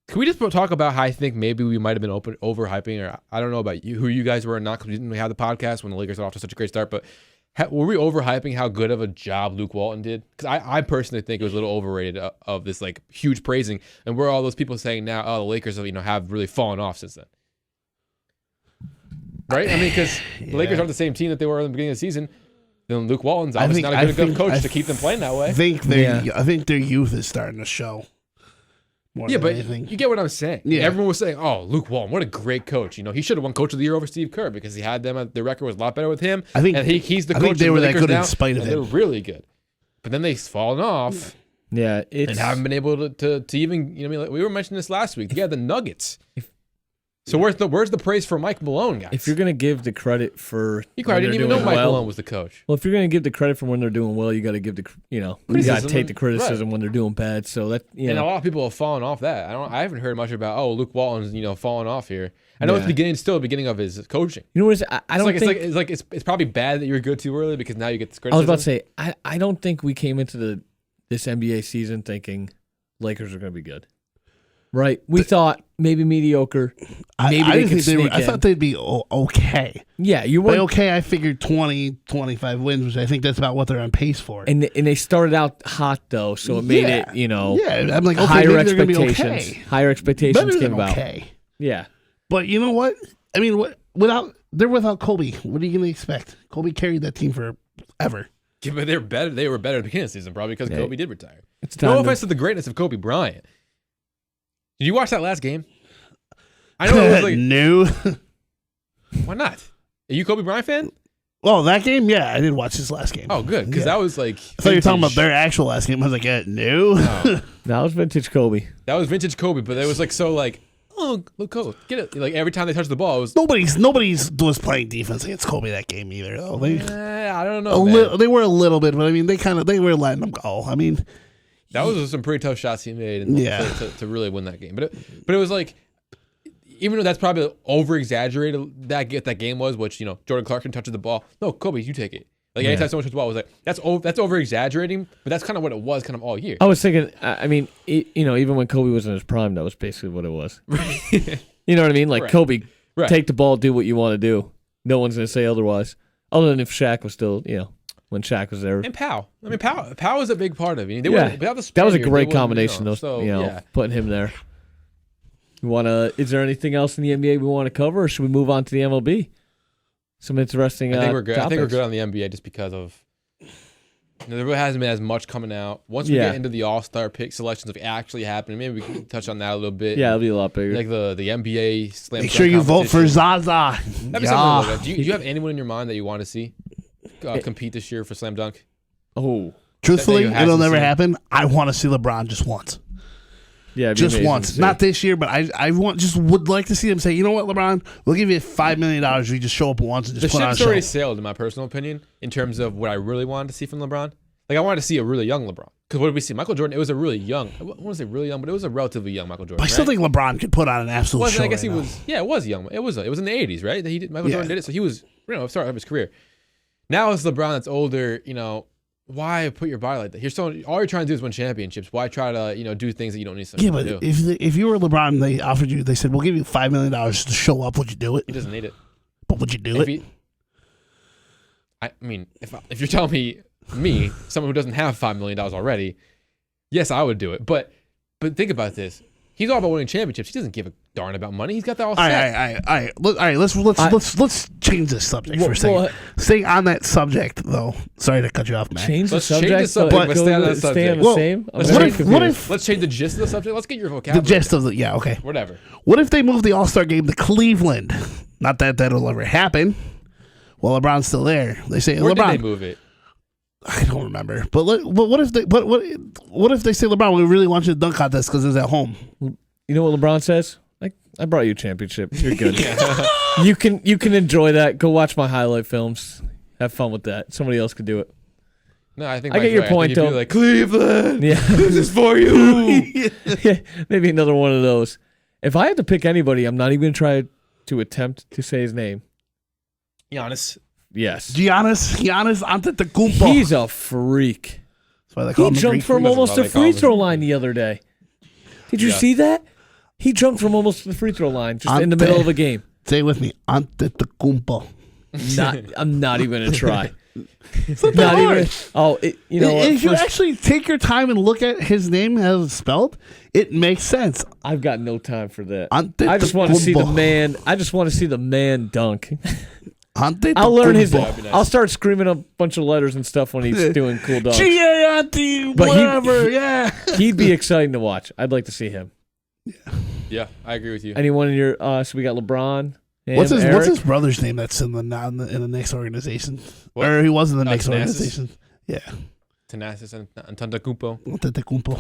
Can we just talk about how I think maybe we might have been overhyping, or I don't know about you, who you guys were or not, because we didn't really have the podcast when the Lakers got off to such a great start, but were we overhyping how good of a job Luke Walton did? Because I personally think it was a little overrated of this like huge praising, and where are all those people saying now, oh, the Lakers have really fallen off since then, right? I mean, because the Lakers aren't the same team that they were in the beginning of the season. Then Luke Walton's obviously not a good enough coach to keep them playing that way. I think their youth is starting to show. More Yeah, than but anything. you get what I'm saying. Yeah. Everyone was saying, "Oh, Luke Walton, what a great coach! He should have won Coach of the Year over Steve Kerr because he had them. Their record was a lot better with him. I think- and he's the I coach. think they of were the that Lakers good in now, spite of and him. They're really good, but then they've fallen off Yeah, it's and haven't been able to even. We were mentioning this last week. Yeah, the Nuggets. So where's the praise for Mike Malone, guys? if you're gonna give the credit for you when probably didn't they're even know doing Mike well, Malone was the coach. Well, if you're gonna give the credit for when they're doing well, you got to give the you got to Criticism, take the criticism right. when they're doing bad. So that And a lot of people have fallen off that. I haven't heard much about Luke Walton's falling off here. I know it's the beginning of his coaching. you know what it is? I don't think It's probably bad that you're good too early because now you get this I was criticism. about to say I don't think we came into this NBA season thinking Lakers are going to be good. Right? We thought maybe mediocre. Maybe I they didn't could think they were. sneak I thought in. they'd be okay. Yeah, you By were. okay, I figured 20, 25 wins, which I think that's about what they're on pace for. And they started out hot though, so it made it Yeah, I'm like, okay, higher maybe they're gonna be expectations. okay. Higher expectations Better came than about. okay. Yeah. But you know what? I mean, without Kobe. What are you going to expect? Kobe carried that team forever. Yeah, but they were better. They were better at the beginning of the season, probably because Kobe did retire. It's No time offense to the greatness of Kobe Bryant. Did you watch that last game? I know it was like, no. why not? Are you a Kobe Bryant fan? Well, that game, yeah, I did watch this last game. Oh, good, because Yeah. that was like. I thought you were talking about their actual last game. I was like, no. That was vintage Kobe. That was vintage Kobe, but it was like so like, oh, look, Kobe, get it. Like every time they touched the ball, it was. Nobody's was playing defense against Kobe that game either. Though I don't know. Man. they were a little bit, but I mean, they were letting them go. I mean, That was some pretty tough shots he made, and to really win that game. But it was like, even though that's probably over exaggerated that game was, which Jordan Clarkson touches the ball. No, Kobe, you take it. Like anytime someone touches the ball, it was like that's over exaggerating, but that's kind of what it was, kind of all year. I was thinking. I mean, even when Kobe was in his prime, that was basically what it was. You know what I mean? Like Right. Kobe, Right. take the ball, do what you want to do. No one's gonna say otherwise. Other than if Shaq was still, when Shaq was there. And Powell. I mean, Powell was a big part of it. They Yeah, without the that was a Spaniard, great they wouldn't, combination. yeah. Putting him there. Is there anything else in the NBA we want to cover, or should we move on to the MLB? Some interesting. I think we're good. I think we're topics. good on the NBA just because of there really hasn't been as much coming out. Once we get into the All-Star pick selections, if it actually happened, maybe we can touch on that a little bit. Yeah, it'll be a lot bigger. Like the NBA slam. make dunk sure you vote for competition. Zaza. That'd be something to look at. Do you have anyone in your mind that you want to see compete this year for slam dunk? Oh, Truthfully, that you it'll hasn't never seen. happen. I want to see LeBron just once. Yeah, it'd be just amazing once, to see. not this year, but I would like to see them say, you know what, LeBron, we'll give you $5 million if you just show up once and just The put on a ship's show. already sailed, in my personal opinion, in terms of what I really wanted to see from LeBron. Like, I wanted to see a really young LeBron. Because what did we see? Michael Jordan, it was a really young, I want to say really young, but it was a relatively young Michael Jordan. I still think LeBron could put on an absolute show. I guess right he now. was, yeah, it was young. It was in the 80s, right? That he did, Michael Yeah. Jordan did it. So he was, start of his career. Now it's LeBron that's older, why put your body like that? All you're trying to do is win championships. Why try to, do things that you don't need Yeah, to but do? if you were LeBron, they said, we'll give you $5 million to show up. Would you do it? He doesn't need it. But would you do it? If you're telling me, someone who doesn't have $5 million already, yes, I would do it. But think about this. He's all about winning championships. He doesn't give a darn about money. He's got that all set. All right. Let's change this subject for a second. Staying on that subject, though. Sorry to cut you off, Matt. Change the Let's subject, change the subject, but stay on that stay subject. on the Well, same. I'm let's very change- what confused. if Let's change the gist of the subject. Let's get your the vocabulary. gist of the okay? Whatever. What if they move the All-Star game to Cleveland? Not that that'll ever happen. Well, LeBron's still there. They say Where LeBron. did they move it? I don't remember. But what if they what if they say, LeBron, we really want you to dunk contest because it's at home? You know what LeBron says? I brought you a championship. You're good. You can enjoy that. Go watch my highlight films. Have fun with that. Somebody else could do it. No, I think I get Mike's your right. point, I think if though. you're like, Cleveland, Yeah. this is for you. Yeah, maybe another one of those. If I had to pick anybody, I'm not even going to try to attempt to say his name. Giannis. Yes. Giannis Antetokounmpo. He's a freak. That's why they call He him the jumped Greek from freak. almost the They call free him- throw line the other day. Did you Yeah. see that? He jumped from almost the free throw line just in the middle of a game. Say it with me, Antetokounmpo. I'm not even going to try. It's not Not hard. even. Oh, you know what? If you First- actually take your time and look at his name as it's spelled, it makes sense. I've got no time for that. Antetokounmpo. I just want to see the man. I just want to see the man dunk. Antetokounmpo. I'll learn his. That'd be nice. I'll start screaming a bunch of letters and stuff when he's doing cool dunks. G-A-N-T, But he- whatever, yeah. He'd be exciting to watch. I'd like to see him. Yeah, I agree with you. Anyone in your? So we got LeBron. What's Eric. his brother's name that's in the Knicks organization? What? Or he was in the Knicks Thanasis? organization. Yeah. Thanasis and Antetokounmpo. Antetokounmpo.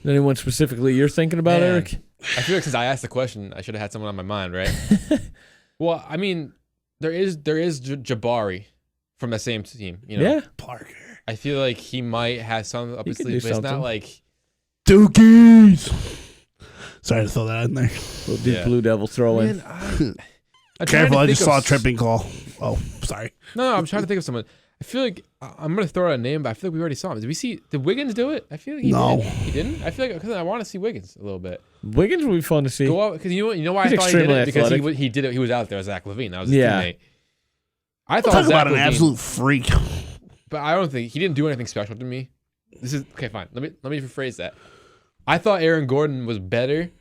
Anyone specifically you're thinking about, Man. Eric? I feel like since I asked the question, I should have had someone on my mind, right? Well, I mean, there is Jabari from the same team. Yeah. Parker. I feel like he might have some up He his could sleeve, do but it's not something. like Dookies. Sorry to throw that in there. Little deep Yeah. Blue Devil throw in. Man, I'm trying Careful, to I think just of saw a s- tripping call. Oh, sorry. No, I'm trying to think of someone. I feel like I'm gonna throw out a name, but I feel like we already saw him. Did Wiggins do it? I feel like he No. didn't. He didn't. I feel like because I want to see Wiggins a little bit. Wiggins would be fun to see. Go out because you know why He's I thought he did extremely it because athletic. he did it. He was out there as Zach LaVine. That was his Yeah. teammate. I thought Talk Zach about an LaVine, absolute freak. but I don't think he didn't do anything special to me. This is okay. Fine. Let me rephrase that. I thought Aaron Gordon was better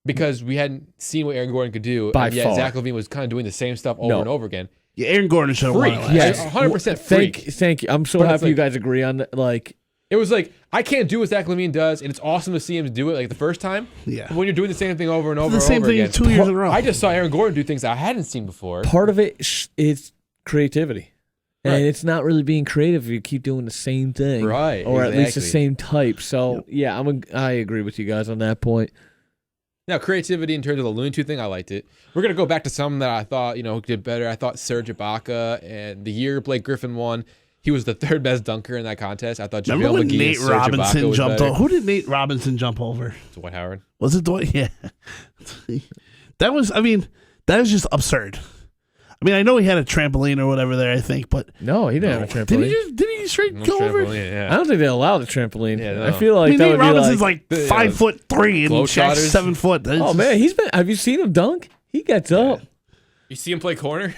because we hadn't seen what Aaron Gordon could do. By and yet far. Zach LaVine was kind of doing the same stuff over No. and over again. Yeah, Aaron Gordon should have won Freak. it last Yeah. year. Yes, 100% freak. Thank you. I'm so But it's happy you like- guys agree on that. Like, It was like I can't do what Zach LaVine does, and it's awesome to see him do it like the first time. Yeah. But when you're doing the same thing over and over The and same over thing again, 2 years in a row. I just saw Aaron Gordon do things I hadn't seen before. part of it is creativity. And Right. it's not really being creative if you keep doing the same thing. Right, Or at least the exactly. same type. So, yeah, I agree with you guys on that point. Now, creativity in terms of the Looney Tunes thing, I liked it. We're gonna go back to some that I thought did better. I thought Serge Ibaka, and the year Blake Griffin won, he was the third best dunker in that contest. I thought Remember JaVale when McGee Nate and Serge Robinson Ibaka was jumped better. over? Who did Nate Robinson jump over? Dwight Howard. Was it Dwight? Yeah. That was just absurd. I mean, I know he had a trampoline or whatever there, I think, but No, he didn't have a trampoline. did he straight No go over? trampoline, yeah. I don't think they allow the trampoline. Yeah, no. I feel like I mean, that Nate would be Robinson's like, like 5'3" and Shaq's Globetrotters. 7 foot. That's oh just- man, have you seen him dunk? He gets up. You see him play corner?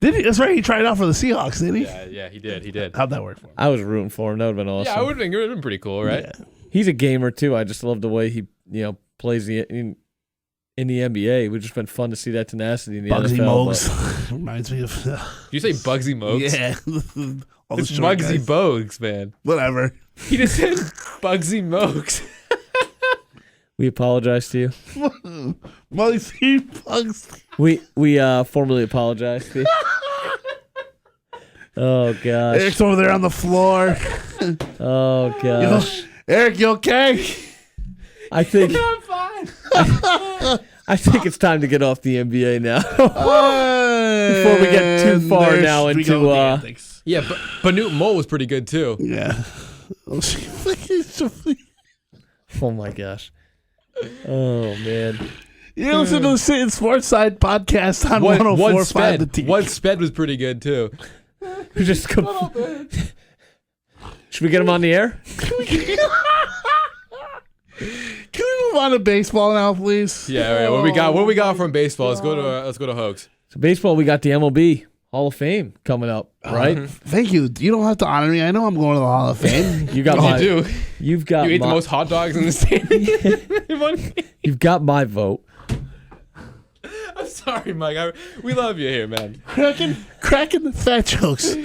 Did he? That's right. He tried out for the Seahawks, didn't he? Yeah, he did. How'd that work for him? I was rooting for him. That would have been awesome. Yeah, it would have been pretty cool, right? Yeah. He's a gamer too. I just love the way he plays in the NBA. It would just been fun to see that tenacity in the Bugsy NFL. Mogs. Reminds me of. Did you say Bugsy Mogs? Yeah. All the It's short Bugsy guys. Bogues, man. Whatever. He just said Bugsy Mogs. We apologize to you. Bugsy Bugs. We formally apologize to you. Oh gosh. Eric's over there on the floor. Oh You know, gosh. Eric, you okay? I think I'm fine. I think it's time to get off the NBA now. Before we get too far now into Yeah, but Newton Mole was pretty good too. Yeah. oh my gosh. Oh man. You listen to the Sittin Sportside podcast on 104.5 The Team. One sped was pretty good too. Just come. Should we get him on the air? Can we move on to baseball now, please? Yeah, all right. What we got from baseball? Let's go to Hoax. So baseball, we got the MLB Hall of Fame coming up, right? Thank you. You don't have to honor me. I know I'm going to the Hall of Fame. You got my. You do. You've got. You ate the most hot dogs in the stadium. You've got my vote. I'm sorry, Mike. We love you here, man. Cracking the fat jokes.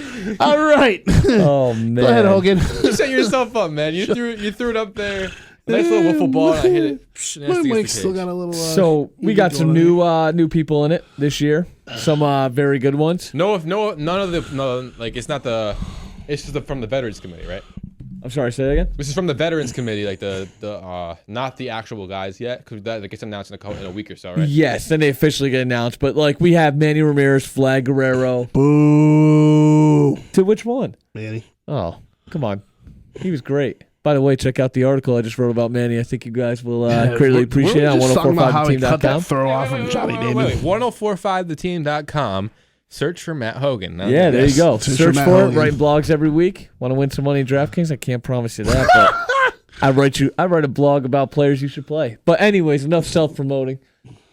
All right. Oh man. Go ahead, Hogan. You set yourself up, man. You threw it up there. Nice little wiffle ball, and I hit it. My mic's still got a little. So we got some new people in it this year. Some very good ones. None of the like it's not the. It's just from the Veterans Committee, right? I'm sorry, say that again. This is from the Veterans Committee, like the not the actual guys yet, because that gets announced in a week or so, right? Yes, then they officially get announced. But like we have Manny Ramirez, Vlad Guerrero. Boo. To which one? Manny. Oh, come on. He was great. By the way, check out the article I just wrote about Manny. I think you guys will greatly appreciate it on 1045theteam.com. Throw off from Johnny Damon. Wait. 1045theteam.com. Search for Matt Hogan. Yeah, there you go. Search for it. Hogan. Writing blogs every week. Want to win some money in DraftKings? I can't promise you that, but I write a blog about players you should play. But anyways, enough self-promoting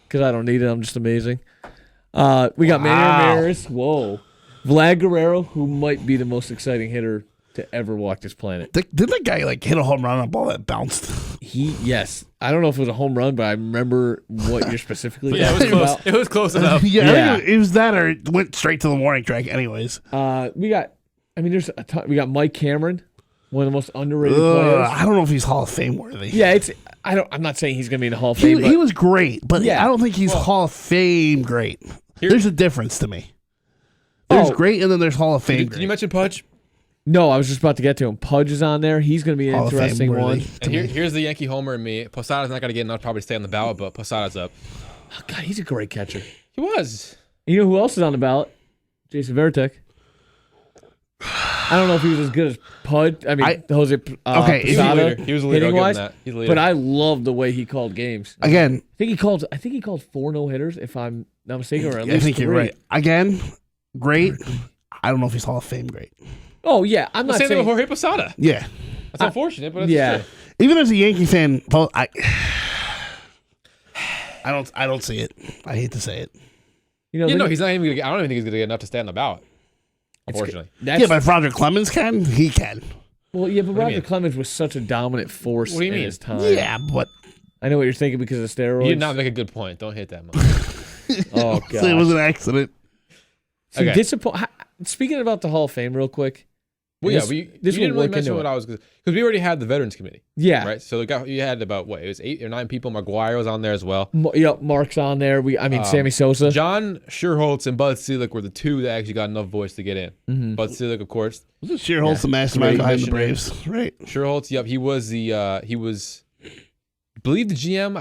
because I don't need it. I'm just amazing. We got Manny Ramirez. Whoa. Vlad Guerrero, who might be the most exciting hitter to ever walk this planet. Did that guy hit a home run on a ball that bounced? Yes. I don't know if it was a home run, but I remember what you're specifically Yeah, talking about. It was close enough. Yeah. It was that or it went straight to the warning track anyways. There's a ton. We got Mike Cameron, one of the most underrated players. I don't know if he's Hall of Fame worthy. Yeah, I'm not saying he's going to be in the Hall of Fame. He was great, but Yeah. I don't think he's Hall of Fame great. There's a difference to me. There's great and then there's Hall of Fame. Did you mention Pudge? No, I was just about to get to him. Pudge is on there. He's going to be an Hall of Fame interesting worthy one. to me. Here's the Yankee homer in me. Posada's not going to get enough, probably stay on the ballot, but Posada's up. Oh, God, he's a great catcher. He was. You know who else is on the ballot? Jason Varitek. I don't know if he was as good as Pudge. Jose Posada. He was a leader. Hitting wise, He's a leader. but I love the way he called games. Again, I think he called 4 no-hitters, if I'm not mistaken, or at I least think 3. you're right. Again, great. I don't know if he's Hall of Fame great. Oh yeah, I'm not Same thing with saying. Jorge Posada. Yeah. That's unfortunate, but it's Yeah, true. Even as a Yankee fan, I don't see it. I hate to say it. you know, He's not even going to get. I don't even think he's going to get enough to stay on the ballot. Unfortunately. that's, Yeah, but if Roger Clemens can, he can. well, yeah, but do you Roger mean? Clemens was such a dominant force What do you in mean? his time. Yeah, but I know what you're thinking because of steroids. You did not make a good point. Don't hit that much. Oh it was god. an accident. Okay. Speaking about the Hall of Fame, real quick. Well, yeah, This- you this didn't will really work mention into what it. I was because we already had the Veterans Committee, Yeah, right? So you had about it was 8 or 9 people. Maguire was on there as well. Mark's on there. Sammy Sosa. John Schuerholz and Bud Selig were the 2 that actually got enough voice to get in. Mm-hmm. Bud Selig, of course. Wasn't Shearholtz the mastermind behind the Commissioner. Braves? Right. Schuerholz, yep, he was I believe the GM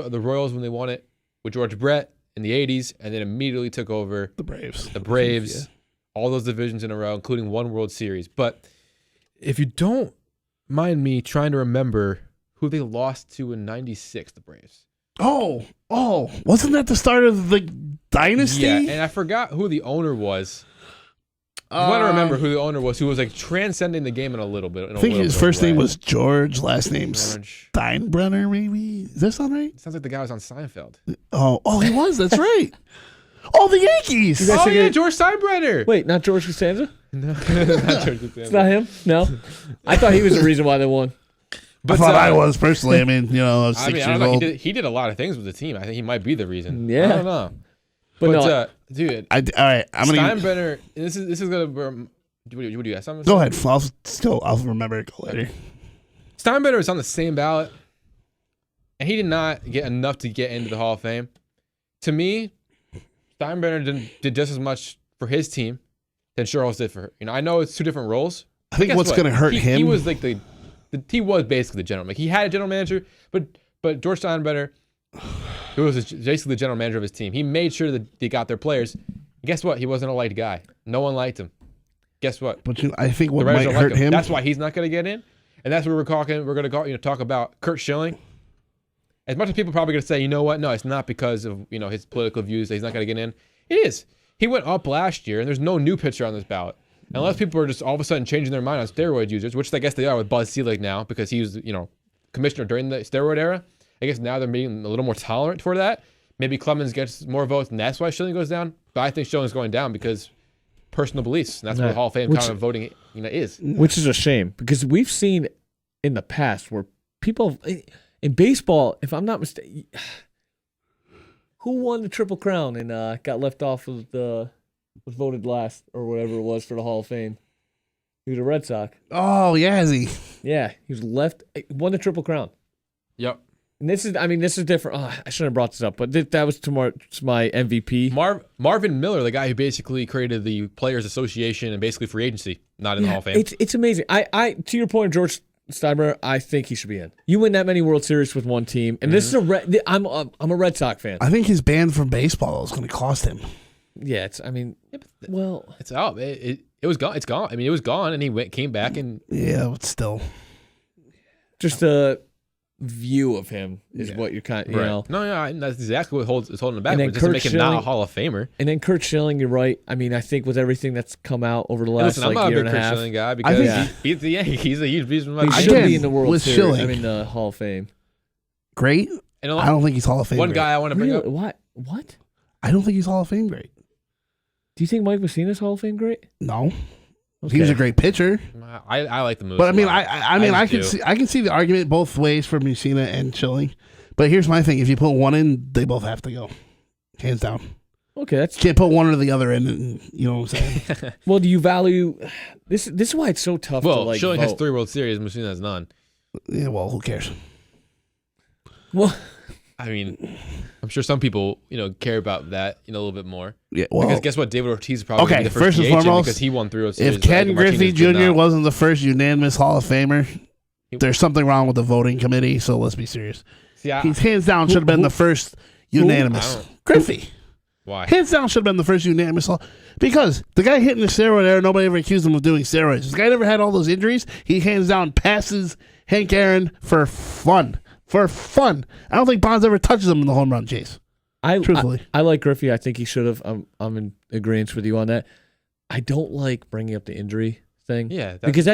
of the Royals when they won it with George Brett in the 80s, and then immediately took over The Braves. the Braves, all those divisions in a row, including one World Series. But if you don't mind me trying to remember who they lost to in '96, the Braves. Oh, wasn't that the start of the dynasty? Yeah, and I forgot who the owner was. I want to remember who the owner was, who was transcending the game in a little bit. I think his first name was George, last name George. Steinbrenner, maybe. Does that sound right? Sounds like the guy was on Seinfeld. Oh, he was. That's right. Oh, the Yankees. guys think it- George Steinbrenner. Wait, not George Costanza? No, not George It's Costanza. not him? No. I thought he was the reason why they won. I thought I was personally. I mean, I was 6 I years don't know. old. He did a lot of things with the team. I think he might be the reason. Yeah. I don't know. But no, Dude, all right, I'm gonna Steinbrenner. This is gonna. What do you have something? go ahead. I'll remember it later. Steinbrenner is on the same ballot, and he did not get enough to get into the Hall of Fame. To me, Steinbrenner did just as much for his team than Schuerholz did for her. I know it's 2 different roles. I think Guess what's what? gonna hurt He him. was like the he was basically the general. Like he had a general manager, but George Steinbrenner, who was basically the general manager of his team, he made sure that they got their players. And guess what? He wasn't a liked guy. No one liked him. Guess what? But I think what The Raiders might don't like hurt him. That's why he's not going to get in. And that's what we're talking. We're going to talk about Kurt Schilling. As much as people are probably going to say, you know what? No, it's not because of his political views that he's not going to get in. It is. He went up last year, and there's no new pitcher on this ballot. Unless people are just all of a sudden changing their mind on steroid users, which I guess they are with Buzz Selig now because he was, commissioner during the steroid era. I guess now they're being a little more tolerant for that. Maybe Clemens gets more votes, and that's why Schilling goes down. But I think Schilling's going down because personal beliefs. And that's what the Hall of Fame kind of voting is. Which is a shame because we've seen in the past where people in baseball, if I'm not mistaken, who won the Triple Crown and got left off of was voted last or whatever it was for the Hall of Fame? He was a Red Sox. Oh, yeah, is he? Yeah, he was won the Triple Crown. Yep. And this is different. Oh, I shouldn't have brought this up, but that was to my MVP. Marvin Miller, the guy who basically created the Players Association and basically free agency, not in the Hall of Fame. It's amazing. I to your point, George Steinbrenner, I think he should be in. You win that many World Series with one team, and this is I'm a Red Sox fan. I think his ban from baseball is going to cost him. Yeah, it's out. It was gone. It's gone. I mean, it was gone, and he came back and but still, just a view of him is what you're kind of, you know. No, that's exactly what is holding him back. And then It doesn't Kurt make him not a Schilling- Hall of Famer. And then Kurt Schilling, you're right. I mean, I think with everything that's come out over the last I'm not a year big and a Kurt half, Schilling guy because think- he's the Yankee. He's a huge reason why. he I should Again, be in the World with Series. Schilling. I mean, the Hall of Fame. great. And I don't think he's Hall of Fame. one great. guy I want to bring Really? up. What? I don't think he's Hall of Fame great. Do you think Mike Mussina's Hall of Fame great? No, he was a great pitcher. I like the move. But I mean, I just do. can see the argument both ways for Mussina and Schilling. But here's my thing: if you put one in, they both have to go, hands down. Okay, that's Can't put one or the other in, and you know what I'm saying? well. Do you value this? This is why it's so tough to like. Schilling has vote. 3 World Series. Mussina has none. Yeah, well, who cares? Well, I mean, I'm sure some people, care about that, a little bit more. Yeah, well, Because guess what? David Ortiz is probably gonna okay. be the first First and free agent foremost, because he won 3 World Series. if Ken Edgar Griffey Martinez did Jr. not. wasn't the first unanimous Hall of Famer, there's something wrong with the voting committee. So let's be serious. See, He's hands down should have been the first unanimous. Griffey. why? Hands down should have been the first unanimous Hall because the guy hitting the steroid era, nobody ever accused him of doing steroids. This guy never had all those injuries. He hands down passes Hank Aaron for fun. For fun. I don't think Bonds ever touches him in the home run chase. Truthfully. I like Griffey. I think he should have. I'm in agreement with you on that. I don't like bringing up the injury thing. Yeah, because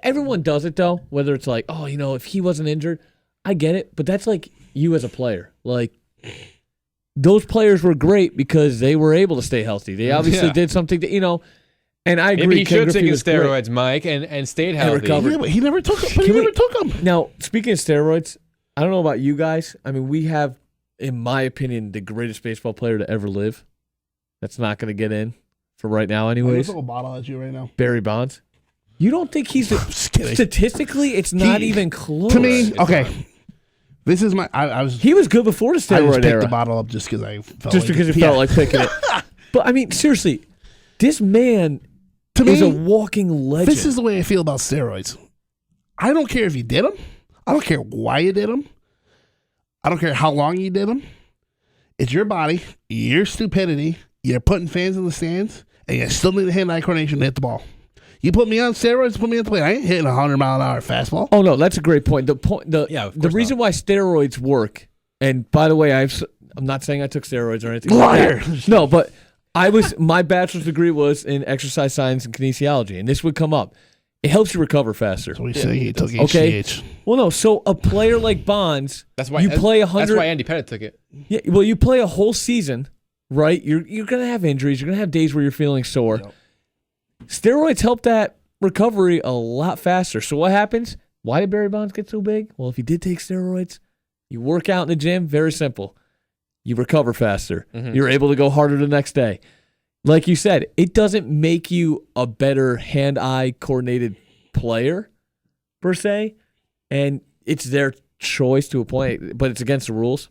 everyone does it though. Whether it's like, oh, if he wasn't injured, I get it. But that's like you as a player. Like those players were great because they were able to stay healthy. They obviously did something that And I agree. Maybe he Ken should Griffey take was steroids, great. Mike, and stayed healthy. recovered. Yeah, but he never took them. But he never took them. Now, speaking of steroids, I don't know about you guys. I mean, we have, in my opinion, the greatest baseball player to ever live. That's not going to get in for right now, anyways. I'm a bottle at you right now. Barry Bonds. You don't think he's just kidding. Statistically? It's not even close. To me, okay. This is my. I was. He was good before the I just steroid picked era. the bottle up just because I felt Just like because it. it felt like picking it. But I mean, seriously, this man To is a me, walking legend. this is the way I feel about steroids. I don't care if you did them. I don't care why you did them. I don't care how long you did them. It's your body, your stupidity. You're putting fans in the stands, and you still need hand-eye coordination to hit the ball. You put me on steroids, put me on the plate. I ain't hitting a 100-mile-an-hour fastball. Oh no, that's a great point. of The course reason why steroids work, and by the way, I'm not saying I took steroids or anything. Liar. Like that. No, but my bachelor's degree was in exercise science and kinesiology, and this would come up. It helps you recover faster. So we say he took Okay. HGH. Well, no. So a player like Bonds, That's why you play 100. That's why Andy Pettitte took it. Yeah, well, you play a whole season, right? You're gonna have injuries. You're gonna have days where you're feeling sore. Yep. Steroids help that recovery a lot faster. So what happens? Why did Barry Bonds get so big? Well, if you did take steroids, you work out in the gym. Very simple. You recover faster. Mm-hmm. You're able to go harder the next day. Like you said, it doesn't make you a better hand-eye coordinated player per se, and it's their choice to a point, but it's against the rules.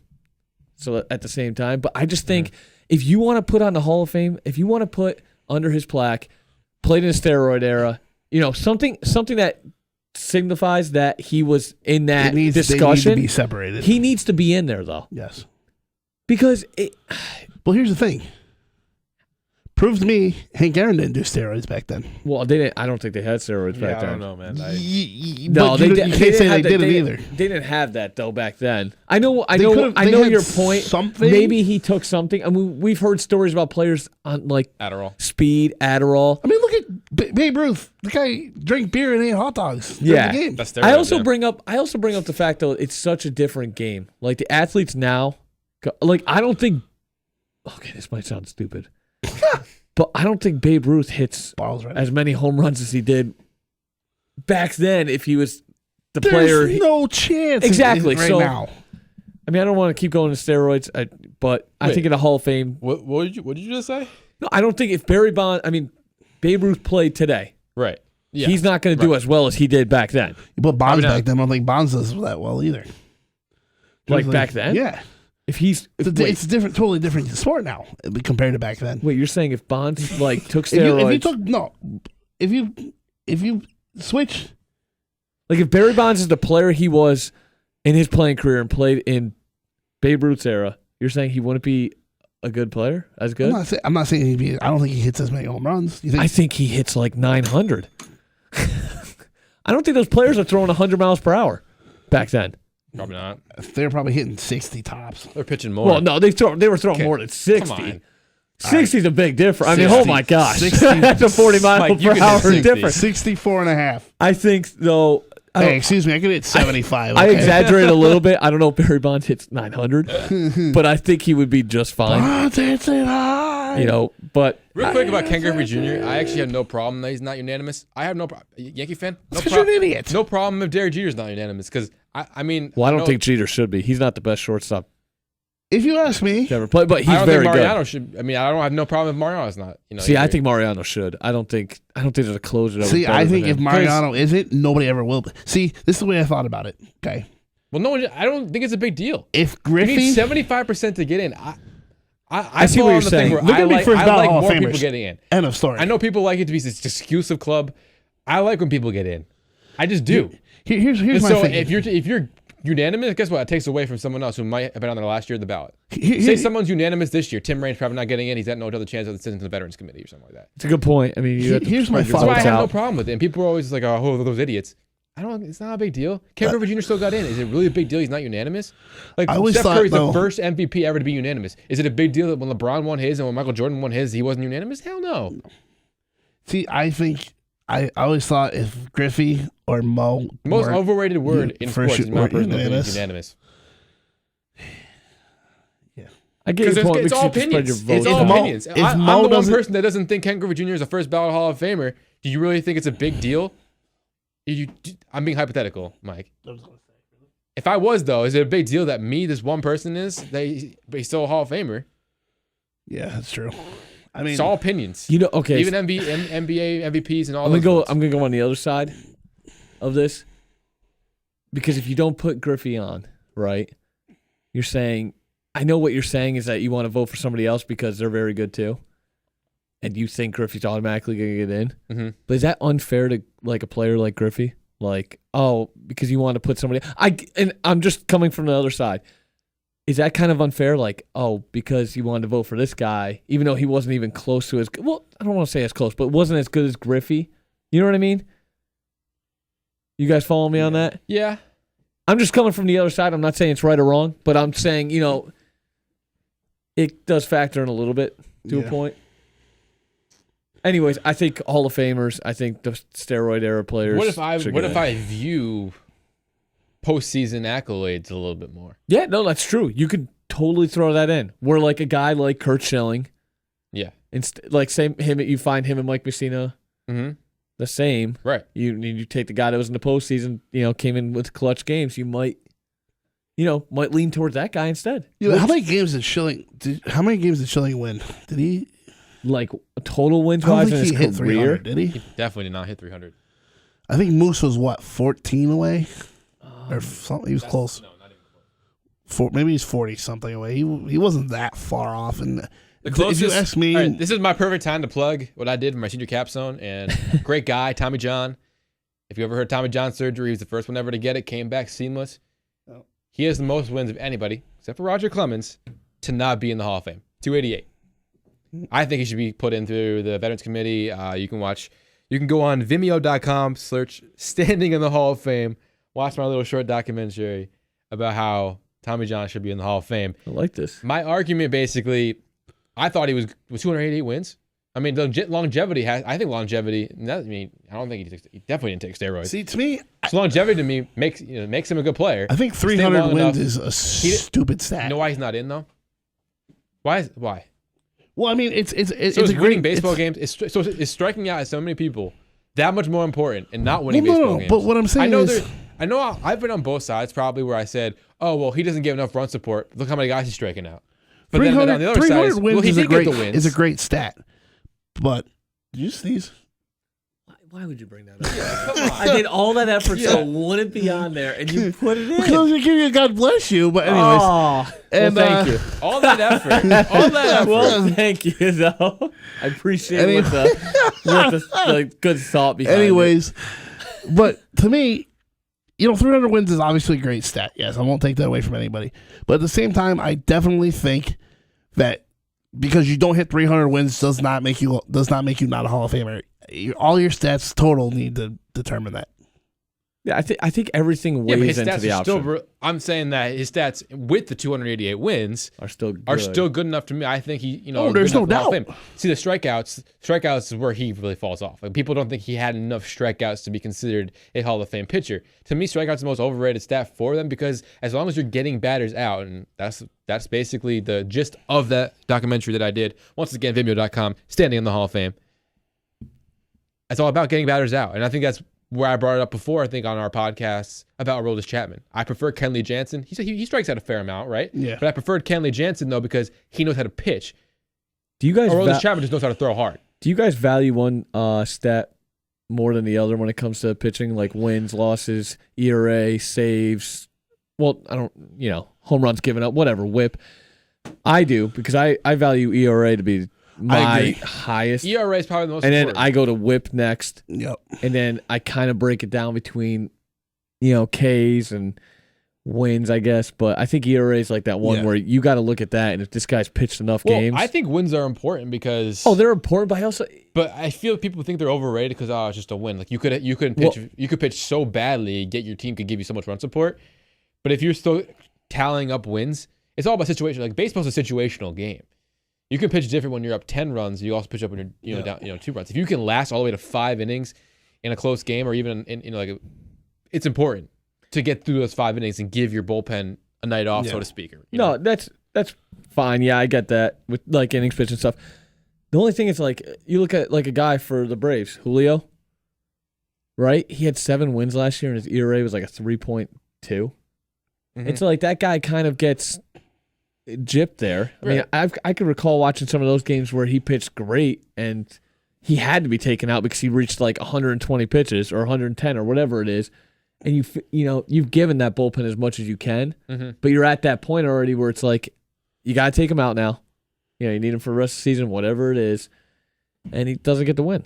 So at the same time, but I just think if you want to put on the Hall of Fame, if you want to put under his plaque, played in the steroid era, something that signifies that he was in that They discussion. need to be separated. He needs to be in there though, Yes. because Well, here's the thing. Prove to me Hank Aaron didn't do steroids back then. well, they didn't. I don't think they had steroids back I then. don't know, man. No, But you can't say they didn't either. They didn't have that though back then. I know They your had point. something. Maybe he took something. I mean, we've heard stories about players on like Adderall. speed, Adderall. I mean, look at Babe Ruth. The guy drank beer and ate hot dogs. during Yeah. the game. That's I also steroids, bring up the fact though it's such a different game. Like the athletes now, like I don't think. Okay, this might sound stupid, but I don't think Babe Ruth hits Balls right. as many home runs as he did back then. If he was the player, There's no chance. Exactly, Right so- now. I mean, I don't want to keep going to steroids, but I Wait. think in the Hall of Fame, What did you just say? no, I don't think if Babe Ruth played today, Right. Yeah. he's not going to do as well as he did back then. You put Bonds Probably not. back then. I don't think Bonds does that well either. Like Just back then? Yeah. It's It's a different, totally different sport now compared to back then. wait, you're saying if Bonds like took If you steroids, took no, if you switch, like if Barry Bonds is the player he was in his playing career and played in Babe Ruth's era, you're saying he wouldn't be a good player, as good? I'm not saying he'd be. I don't think he hits as many home runs. You think? I think he hits like 900. I don't think those players are throwing 100 miles per hour back then. Probably not. They're probably hitting 60 tops. They're pitching more. Well, no, they were throwing Okay, more than 60. come on. 60 is a big difference. I mean, 60. oh my gosh. 60. That's a 40 mile Mike, you per can hit hour 60. difference. 64 and a half. I think, though, Hey, excuse me. I could hit 75. I okay? exaggerate a little bit. I don't know if Barry Bonds hits 900, but I think he would be just fine. Bonds hits it high. You know, but Real quick about Ken Griffey Jr., I actually have no problem that he's not unanimous. I have no problem. Yankee fan? No Because you're an idiot. No problem if Derek Jeter's not unanimous because, I mean. well, I don't know- think Jeter should be. He's not the best shortstop If you ask me, to ever play, but he's I don't very think Mariano good. should. I mean, I don't have no problem if Mariano's not. You know, See, I either. think Mariano should. I don't think there's a closer. That was see, better I than think if him. Mariano isn't, nobody ever will. See, this is the way I thought about it. Okay. Well, no, I don't think it's a big deal. If You Griffey. need 75% to get in. I see fall what on you're the saying. thing where Look I at me like, first I ballot like Hall of more people Famers. getting in. End of story. I know people like it to be this exclusive club. I like when people get in. I just do. Here's And my so thing. if you're unanimous, guess what? It takes away from someone else who might have been on there last year at the ballot. Here- Say someone's unanimous this year. Tim Raines probably not getting in. He's got no other chance of the Citizens Veterans Committee or something like that. It's a good point. I mean, you have to Here's my spread your thought. That's why I votes have no out. problem with it. And people are always like, "Oh, those idiots." It's not a big deal. Ken Griffey Jr. still got in. Is it really a big deal he's not unanimous? Like I always Steph thought, Curry's though- the first MVP ever to be unanimous. Is it a big deal that when LeBron won his and when Michael Jordan won his, he wasn't unanimous? Hell no. See, I think I always thought if Griffey or Mo The most were- overrated word in for sports, sure, in my were personal opinion, unanimous. is unanimous. I get Because your point. it's all You can spread your opinions. votes It's all out. opinions. If I'm Mo the one doesn't- person that doesn't think Ken Griffey Jr. is a first ballot Hall of Famer. Do you really think it's a big deal? I'm being hypothetical, Mike. If I was, though, is it a big deal that me, this one person, but he's still a Hall of Famer? Yeah, that's true. I mean, It's all opinions. You know, okay. Even NBA MVPs and all I'm those. gonna go on the other side of this because if you don't put Griffey on, right, you're saying I know what you're saying is that you want to vote for somebody else because they're very good too, and you think Griffey's automatically gonna get in. Mhm. But is that unfair to like a player like Griffey? Like, oh, because you want to put somebody. I'm just coming from the other side. Is that kind of unfair? Like, oh, because you wanted to vote for this guy, even though he wasn't even close to well, I don't want to say as close, but wasn't as good as Griffey. You know what I mean? You guys follow me on that? Yeah. I'm just coming from the other side. I'm not saying it's right or wrong, but I'm saying, it does factor in a little bit to a point. Anyways, I think Hall of Famers, I think the steroid era players. What if should get in. I view postseason accolades a little bit more? Yeah, no, that's true. You could totally throw that in. Where like a guy like Kurt Schilling, Yeah. like you find him and Mike Messina Mm-hmm. the same. Right. You take the guy that was in the postseason, came in with clutch games. You might lean towards that guy instead. how many games did Schilling win? Did he? Like total wins I don't wise in think his he hit career. 300. Did he? He definitely did not hit 300. I think Moose was 14 away, or something. He was close. No, not even close. Maybe he's 40 something away. He wasn't that far off. And The closest, if you ask me, all right, this is my perfect time to plug what I did for my senior capstone. And great guy, Tommy John. If you ever heard Tommy John surgery, he was the first one ever to get it, came back seamless. Oh. He has the most wins of anybody, except for Roger Clemens, to not be in the Hall of Fame. 288. I think he should be put in through the Veterans Committee. You can go on Vimeo.com, search Standing in the Hall of Fame, watch my little short documentary about how Tommy John should be in the Hall of Fame. I like this. My argument basically, I thought he was 288 wins. I mean, longevity I don't think he definitely didn't take steroids. See, to me, So longevity to me makes him a good player. I think Stay 300 long wins enough. is a stupid stat. You know why he's not in though? Why? Well, I mean, it's So a is great winning baseball games. Is striking out at so many people that much more important and not winning baseball games? But what I'm saying I've been on both sides probably where I said, oh well, he doesn't get enough run support. Look how many guys he's striking out. But then on the other 300 side, wins he is a did great get the wins. is a great stat. But did you sneeze? Why would you bring that up? I did all that effort so it wouldn't be on there, and you put it in. Because you give you God bless you. But anyways, Oh, and well, thank you. All that effort. Well, thank you, though. I appreciate with the good thought behind anyways, but to me, 300 wins is obviously a great stat. Yes, I won't take that away from anybody. But at the same time, I definitely think that because you don't hit 300 wins does not make you not a Hall of Famer. All your stats total need to determine that. Yeah, I think everything Yeah, but weighs his into stats the are option. still. I'm saying that his stats with the 288 wins Are still good good enough to me. I think he, there's no good enough for Hall of doubt. Fame. See, the strikeouts is where he really falls off. Like people don't think he had enough strikeouts to be considered a Hall of Fame pitcher. To me, strikeouts is the most overrated stat for them because as long as you're getting batters out, and that's basically the gist of that documentary that I did. Once again, Vimeo.com, Standing in the Hall of Fame. It's all about getting batters out, and I think that's where I brought it up before, I think, on our podcasts about Aroldis Chapman. I prefer Kenley Jansen. He strikes out a fair amount, right? Yeah. But I preferred Kenley Jansen, though, because he knows how to pitch. Do you guys Aroldis Chapman just knows how to throw hard. Do you guys value one stat more than the other when it comes to pitching, like wins, losses, ERA, saves? Well, I don't, home runs given up, whatever, whip. I do because I value ERA to be my highest. ERA is probably the most And then important. I go to whip next. Yep. And then I kind of break it down between, Ks and wins, I guess. But I think ERA is like that one where you got to look at that. And if this guy's pitched enough games. I think wins are important because. Oh, they're important, but I also. But I feel people think they're overrated because it's just a win. Like you could pitch so badly, yet your team could give you so much run support. But if you're still tallying up wins, it's all about situation. Like baseball's a situational game. You can pitch different when you're up 10 runs. You also pitch up when you're down 2 runs. If you can last all the way to 5 innings in a close game, or even it's important to get through those 5 innings and give your bullpen a night off, so to speak. No, that's fine. Yeah, I get that with like innings pitch and stuff. The only thing is like you look at like a guy for the Braves, Julio. Right, he had 7 wins last year, and his ERA was like a 3.2. Mm-hmm. And so like that guy kind of gets gypped there. I mean, I could recall watching some of those games where he pitched great and he had to be taken out because he reached like 120 pitches or 110 or whatever it is, and you've given that bullpen as much as you can, but you're at that point already where it's like you got to take him out now. You need him for the rest of the season, whatever it is, and he doesn't get the win.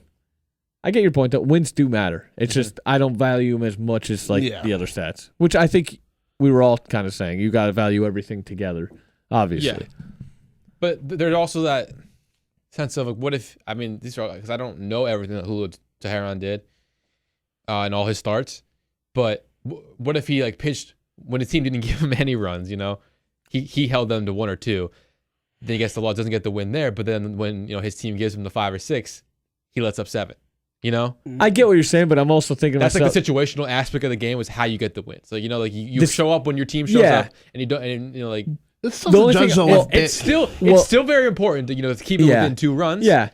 I get your point, though. Wins do matter. It's just I don't value him as much as like the other stats, which I think we were all kind of saying. You got to value everything together. Obviously. Yeah. But there's also that sense of, like, what if, these are, because I don't know everything that Julio Teheran did in all his starts, but what if he, pitched when his team didn't give him any runs, He held them to 1 or 2. Then he gets the loss, doesn't get the win there, but then when, his team gives him the 5 or 6, he lets up 7, I get what you're saying, but I'm also thinking that's myself, like the situational aspect of the game was how you get the win. So, you show up when your team shows up and you don't, and It's tough to judge though. it's still very important to keep it within 2 runs. Yeah.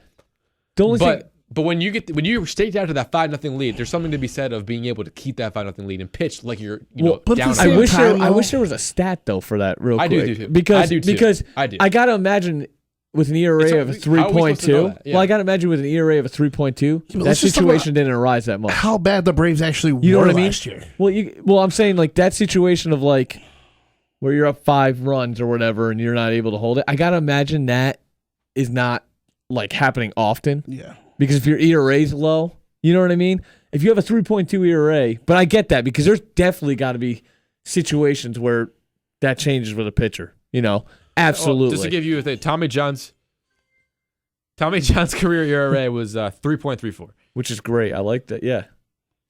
The only thing, but when you stay down to that 5-0 lead, there's something to be said of being able to keep that 5-0 lead and pitch like you're but down. the I same wish there was a stat though for that real quick. I do too. Because I do. I gotta imagine with an ERA of a 3.2. Yeah. Well, I gotta imagine with an ERA of a 3.2, that let's just talk situation didn't arise that much. How bad the Braves actually You know were what I mean? last year. Well, I'm saying like that situation of like where you're up 5 runs or whatever and you're not able to hold it. I gotta imagine that is not like happening often. Yeah. Because if your ERA's low, you know what I mean? if you have a 3.2 ERA, but I get that because there's definitely got to be situations where that changes with a pitcher. Absolutely. Well, just to give you a thing, Tommy John's career ERA was 3.34, which is great. I like that. Yeah.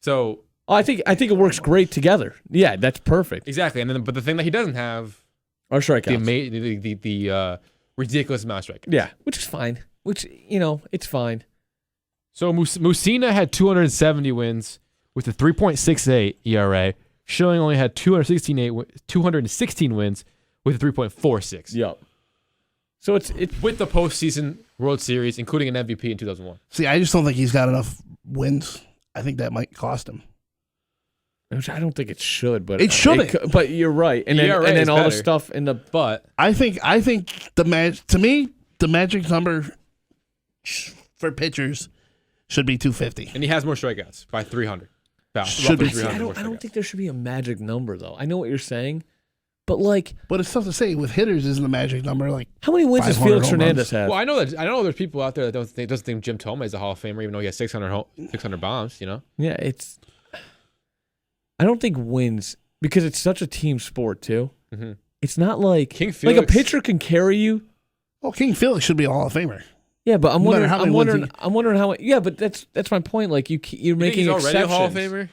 So I think it works great together. Yeah, that's perfect. exactly. And then, but the thing that he doesn't have Our strikeouts. the ridiculous amount of strikeouts. Yeah, which is fine. Which it's fine. So Musina had 270 wins with a 3.68 ERA. Schilling only had 216 wins with a 3.46. Yep. So it's with the postseason World Series, including an MVP in 2001. See, I just don't think he's got enough wins. I think that might cost him. which I don't think it should, but it shouldn't. But you're right, and then all the stuff in the but I think the magic number for pitchers should be 250. and he has more strikeouts by 300. Should be. I don't think there should be a magic number though. I know what you're saying, but but it's tough to say with hitters. Isn't the magic number like how many wins does 500 Felix home Hernandez runs? have? Well, I know there's people out there that doesn't think Jim Thome is a Hall of Famer, even though he has 600 bombs. Yeah, I don't think wins because it's such a team sport too. Mm-hmm. It's not like King like Felix, a pitcher can carry you. Well, King Felix should be a Hall of Famer. Yeah, but I'm No matter wondering. how many I'm wondering. wins I'm wondering how. Yeah, but that's my point. Like you're making he's already exceptions. a Hall of Famer.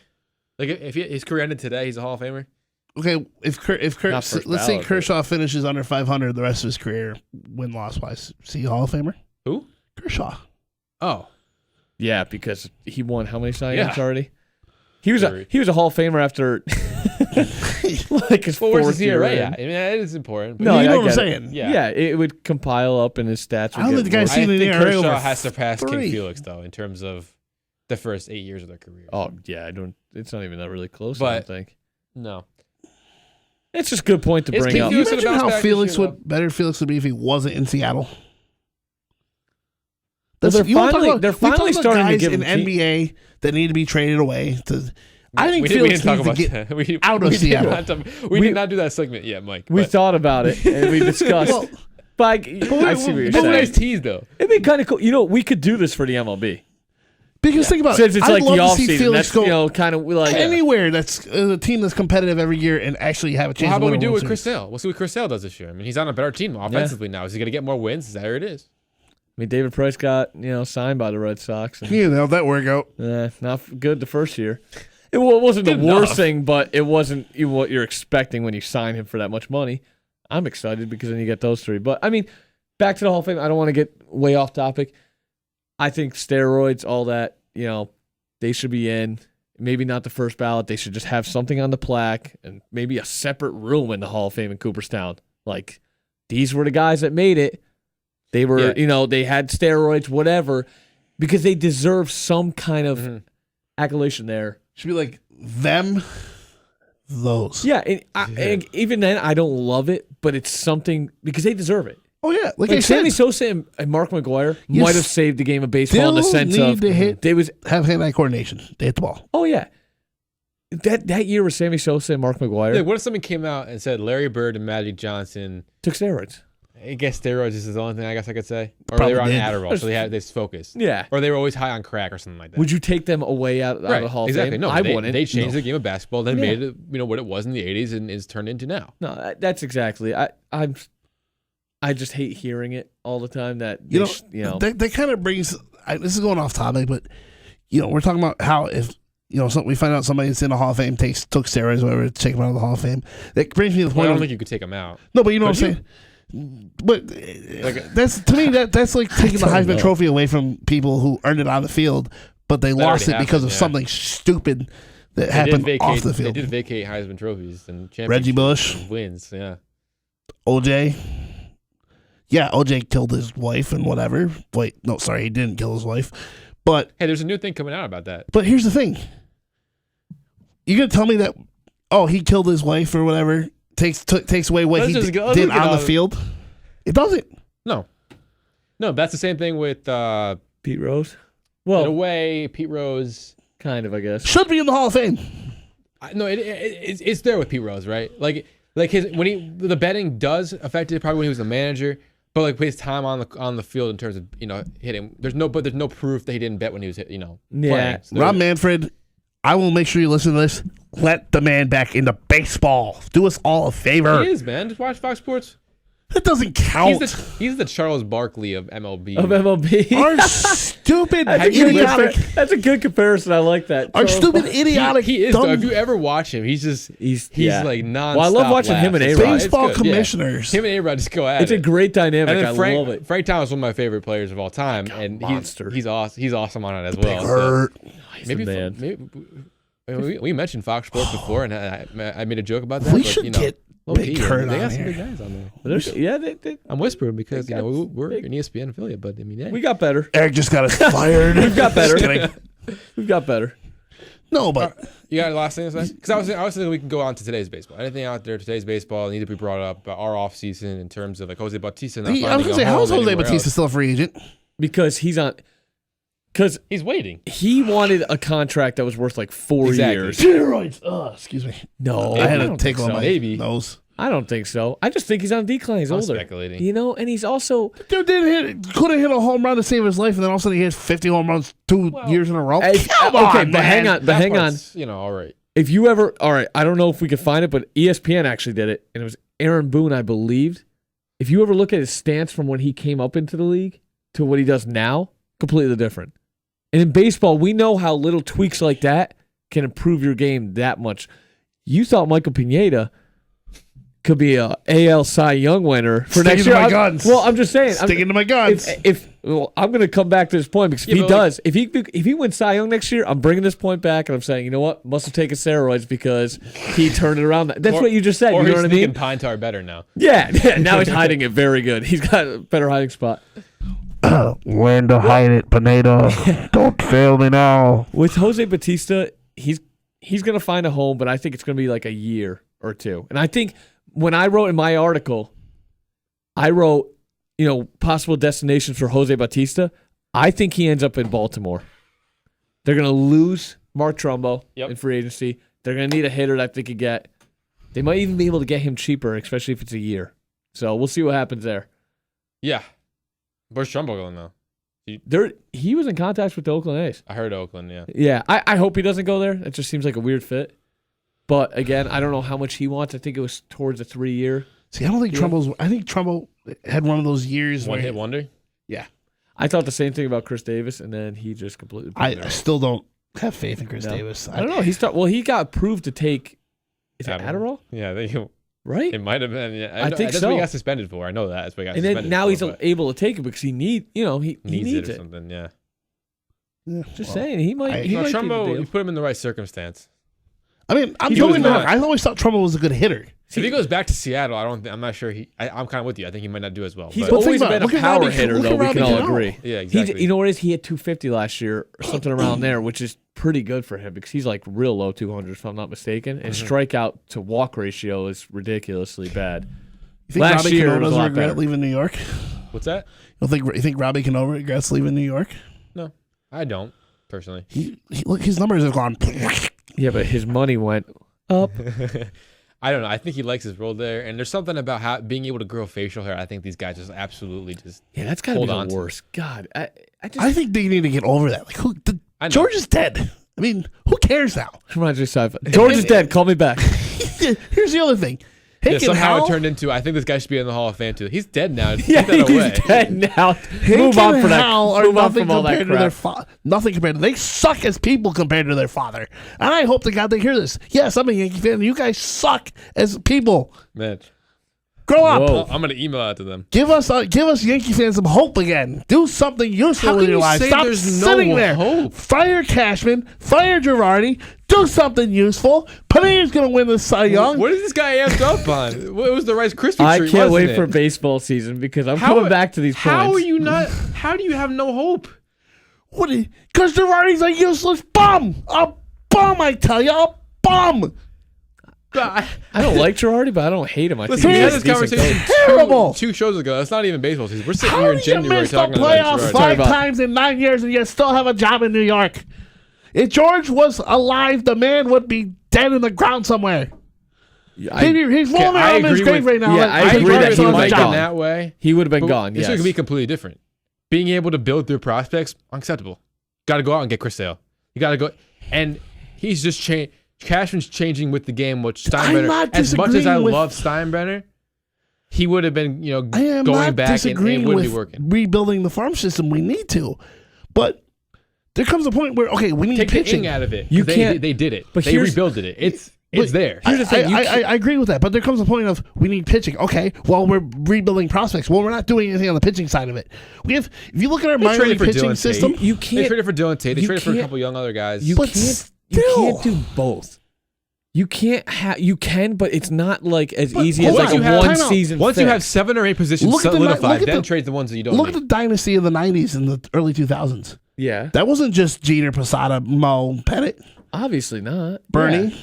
Like if his career ended today, he's a Hall of Famer. Okay, if Not first let's say ballot, Kershaw finishes under 500 the rest of his career, win-loss wise, is he a Hall of Famer? Who? Kershaw. Oh, Yeah, because he won how many Cy Yeah. Youngs already? He was a Hall of Famer after like his well, where's fourth his year ERA in. at? I mean, that is important. But No, You know I what I'm get it. saying? Yeah. It would compile up in his stats. I don't think the guy's I seen an think ERA Kershaw over has surpassed King 3. Felix though in terms of the first 8 years of their career. Oh yeah, I don't. It's not even that really close. I But- don't think. No, It's just a good point to It's bring King up. Can you Felix would imagine bounce how back this year, better Felix would be if he wasn't in Seattle? Well, they're You wanna talk finally- about- they're we talk finally about starting to guys give in him NBA that need to be traded away. I think we Felix didn't talk needs to about get that. We, out of we Seattle. We did not do that segment yet, Mike. We but- thought about it and we discussed. Well, but I see what you're But nice saying. tease though. It'd be kind of cool. We could do this for the MLB. Because think about Since it. it's I'd like the love to off see season, Felix that's go kind of like anywhere that's a team that's competitive every year and actually have a chance. Well, how to about we win a do it World with Chris Series. Sale? We'll see what Chris Sale does this year. I mean, he's on a better team offensively now. Is he going to get more wins? There it is. I mean, David Price got signed by the Red Sox. And, Yeah, how'd that work out? not good the first year. It wasn't the Good worst enough. thing, but it wasn't what you're expecting when you sign him for that much money. I'm excited because then you get those three. But I mean, back to the Hall of Fame. I don't want to get way off topic. I think steroids, all that, they should be in. Maybe not the first ballot. They should just have something on the plaque and maybe a separate room in the Hall of Fame in Cooperstown. Like, these were the guys that made it. They were, they had steroids, whatever, because they deserve some kind of accolation there. Should be like them, those. Yeah, and even then, I don't love it, but it's something because they deserve it. Oh yeah, like Like I said, Sammy Sosa and Mark McGwire You might have saved the game of baseball in the still sense need of to hit. they was. Have hand-eye coordination. They hit the ball. Oh yeah, that year with Sammy Sosa and Mark McGwire Like, what if somebody came out and said Larry Bird and Magic Johnson? took steroids. I guess steroids is the only thing I guess I could say. Or Probably they were on did. Adderall, so they had this focus. Yeah. Or they were always high on crack or something like that. Would you take them away out of the Hall of exactly. Fame? No, I they, wouldn't. They changed No. the game of basketball, then Yeah. made it what it was in the 80s and is turned into now. No, that's exactly. I just hate hearing it all the time. That That kind of brings. This is going off topic, but we're talking about how if we find out somebody that's in the Hall of Fame took steroids, or whatever, to take them out of the Hall of Fame. That brings me to the Well, point. I don't think you could take them out. No, but you know what I'm Could saying. But that's to me that's like taking the Heisman Trophy away from people who earned it on the field, but they lost it already because of happened, yeah. something stupid that They happened did off the They field. did vacate Heisman trophies and championships. Reggie Bush. and wins. Yeah. OJ. Yeah, OJ killed his wife and whatever. Wait, no, sorry, he didn't kill his wife. But Hey, there's a new thing coming out about that. here's the thing. You gonna tell me that he killed his wife or whatever takes away what Let's he just go- did let's get on the on- field? It doesn't. No, that's the same thing with Pete Rose. in a Well, way Pete Rose. kind of, I guess. Should be in the Hall of Fame. No, it's there with Pete Rose, right? Like the betting does affect it probably when he was a manager, But like his time on the field in terms of hitting, there's no proof that he didn't bet when he was playing. So Rob Manfred, I will make sure you listen to this. Let the man back into baseball. Do us all a favor. He is, man. Just watch Fox Sports. That doesn't count. He's the Charles Barkley of MLB. Our stupid, That's idiotic. That's a good comparison. I like that. Our stupid, idiotic. He is. dumb Though. If you ever watch him, he's like nonstop. Well, I love watching him and A-Rod. baseball commissioners. Him and A-Rod just go at It's it. a great dynamic. And I then love it. Frank Thomas is one of my favorite players of all time, and monster. he's awesome. He's awesome on it as well. Hurt. He's the man. Maybe we mentioned Fox Sports before, and I made a joke about that. We but, should get Big Kurt they on got some here. big guys on there. I'm whispering because we're an ESPN affiliate, but I mean, yeah. We got better. Eric just got us fired. We've got better. Just kidding. We've got better. No, but You got a last thing to say? Because I was thinking we can go on to today's baseball. Anything out there, today's baseball need to be brought up about our off season in terms of like Jose Bautista. Not I was finding going to a say, how is home Jose anywhere Bautista else. still a free agent? Because He's waiting. he wanted a contract that was worth like 4 Exactly. years. Steroids. Excuse me. No, I had to don't take think on so. my Maybe. nose. I don't think so. I just think he's on a decline. He's I'm older. speculating. And he's also Dude couldn't hit a home run to save his life, and then all of a sudden he hits 50 home runs 2 years in a row. Come on, okay, but man. hang on. But hang on. All right. If you ever, all right, I don't know if we could find it, but ESPN actually did it, and it was Aaron Boone, I believed. If you ever look at his stance from when he came up into the league to what he does now, completely different. And in baseball, we know how little tweaks like that can improve your game that much. You thought Michael Pineda could be a AL Cy Young winner for Sticking next to year. my guns. Well, I'm just saying. Sticking to my guns. I'm going to come back to this point because if Yeah, he but does, if he wins Cy Young next year, I'm bringing this point back and I'm saying, you know what? Must have taken steroids because he turned it around. That's what you just said. Or You know he's what I mean? thinking Pine Tar better now. Yeah. Now he's hiding it very good. He's got a better hiding spot. Learn to hide it, Pineda. Don't fail me now. With Jose Bautista, he's going to find a home, but I think it's going to be like a year or two. And I think when I wrote in my article, I wrote, possible destinations for Jose Bautista. I think he ends up in Baltimore. They're going to lose Mark Trumbo in free agency. They're going to need a hitter that they could get. They might even be able to get him cheaper, especially if it's a year. So we'll see what happens there. Yeah. Where's Trumbo going though? He was in contact with the Oakland A's. I heard Oakland, yeah. Yeah, I hope he doesn't go there. It just seems like a weird fit. But again, I don't know how much he wants. I think it was towards a 3-year. See, I don't think I think Trumbo had one of those years One where hit wonder? Yeah. I thought the same thing about Chris Davis, and then he just completely. I still don't have faith in Chris Davis. I don't know. He got approved to take. Is it Adderall? Yeah, Right. It might have been. Yeah, I think that's so. what he got suspended for. I know that. That's what he got And suspended then now for, he's but able to take it because he needs needs it. it or something. Yeah. Just saying, he might. No, might be Trumbo, the you deal. put him in the right circumstance. I mean, I'm He going was wrong. not. I always thought Trumbo was a good hitter. If he goes back to Seattle, I'm not sure. I'm kind of with you. I think he might not do as well. He's but- But think always about been it. Look a at power Robbie- hitter, look though. at We can Robbie all Cano. agree. Yeah, exactly. You know what it is? He hit 250 last year, or something around there, which is pretty good for him because he's like real low 200, if I'm not mistaken. And strikeout to walk ratio is ridiculously bad. You think Last Robbie year Cano it was a doesn't lot regret better. leaving New York? What's that? You think Robbie Cano regrets leaving New York? No, I don't personally. Look, his numbers have gone. Yeah, but his money went up. I don't know. I think he likes his role there, and there's something about being able to grow facial hair. I think these guys just absolutely just. Yeah, that's gotta Hold be on the to worst. God, I think they need to get over that. Like, I know. George is dead. I mean, who cares now? reminds me of sci-fi. George is dead. Call me back. Here's the other thing. Yeah, Hank and somehow Hal, it turned into. I think this guy should be in the Hall of Fame too. He's dead now. Yeah, Take that away. he's dead now. Hank Move on and from that. Hal are Move on nothing from all that compared to their crap. father. Nothing compared to. They suck as people compared to their father. And I hope to God they hear this. Yes, I'm a Yankee fan. You guys suck as people. Man, Grow up. Whoa. I'm gonna email that to them. Give us Yankee fans some hope again. Do something useful How in can your you life. say Stop there's no sitting there. hope? Fire Cashman. Fire Girardi. Do something useful. Panetta's going to win the Cy Young. What is this guy amped up on? It was the Rice Krispie I treat, can't wasn't wait it? for baseball season because I'm coming back to these points. How are you not? How do you have no hope? Because Girardi's a useless bum. A bum, I tell you. A bum. I don't like Girardi, but I don't hate him. I Listen, think we he's had a this decent conversation coach. Terrible. two shows ago. That's not even baseball season. We're sitting How here in did you January miss the talking about playoffs Girardi. five about- times in 9 years and you still have a job in New York? If George was alive, the man would be dead in the ground somewhere. He's rolling I around in his agree grave with- right now. yeah, like, I I agree agree that that he he might might be have gone. that way. He would have been But gone. This Yes. year could be completely different. Being able to build through prospects, unacceptable. Got to go out and get Chris Sale. You got to go, and he's just changed. Cashman's changing with the game, which I'm not Steinbrenner. As much as I disagreeing with- love Steinbrenner, he would have been, I am going not back and disagreeing it wouldn't with be working. rebuilding the farm system. We need to, but there comes a point where we need Take the pitching. ing out of it. You They- can't- They did it. but They here's- rebuilt it. It's there. Here's the thing. I agree with that, but there comes a point of we need pitching. Okay, well we're rebuilding prospects. Well, we're not doing anything on the pitching side of it. We have. If you look at our minor traded league for pitching Dylan Tate. system, You They can't. traded for Dylan Tate. They you traded for a can't- couple young other guys. You But can't. You still. can't do both. You can't have. You can, but it's not like as But easy as hold like on, a time one out. season. Once you fix. have 7 or 8 positions Look at the- solidified, look at then the- trade the ones that you don't look need. at the dynasty of the '90s and the early 2000s. yeah, That wasn't just Jeter, Posada, Mo, Pettit, obviously not. Bernie.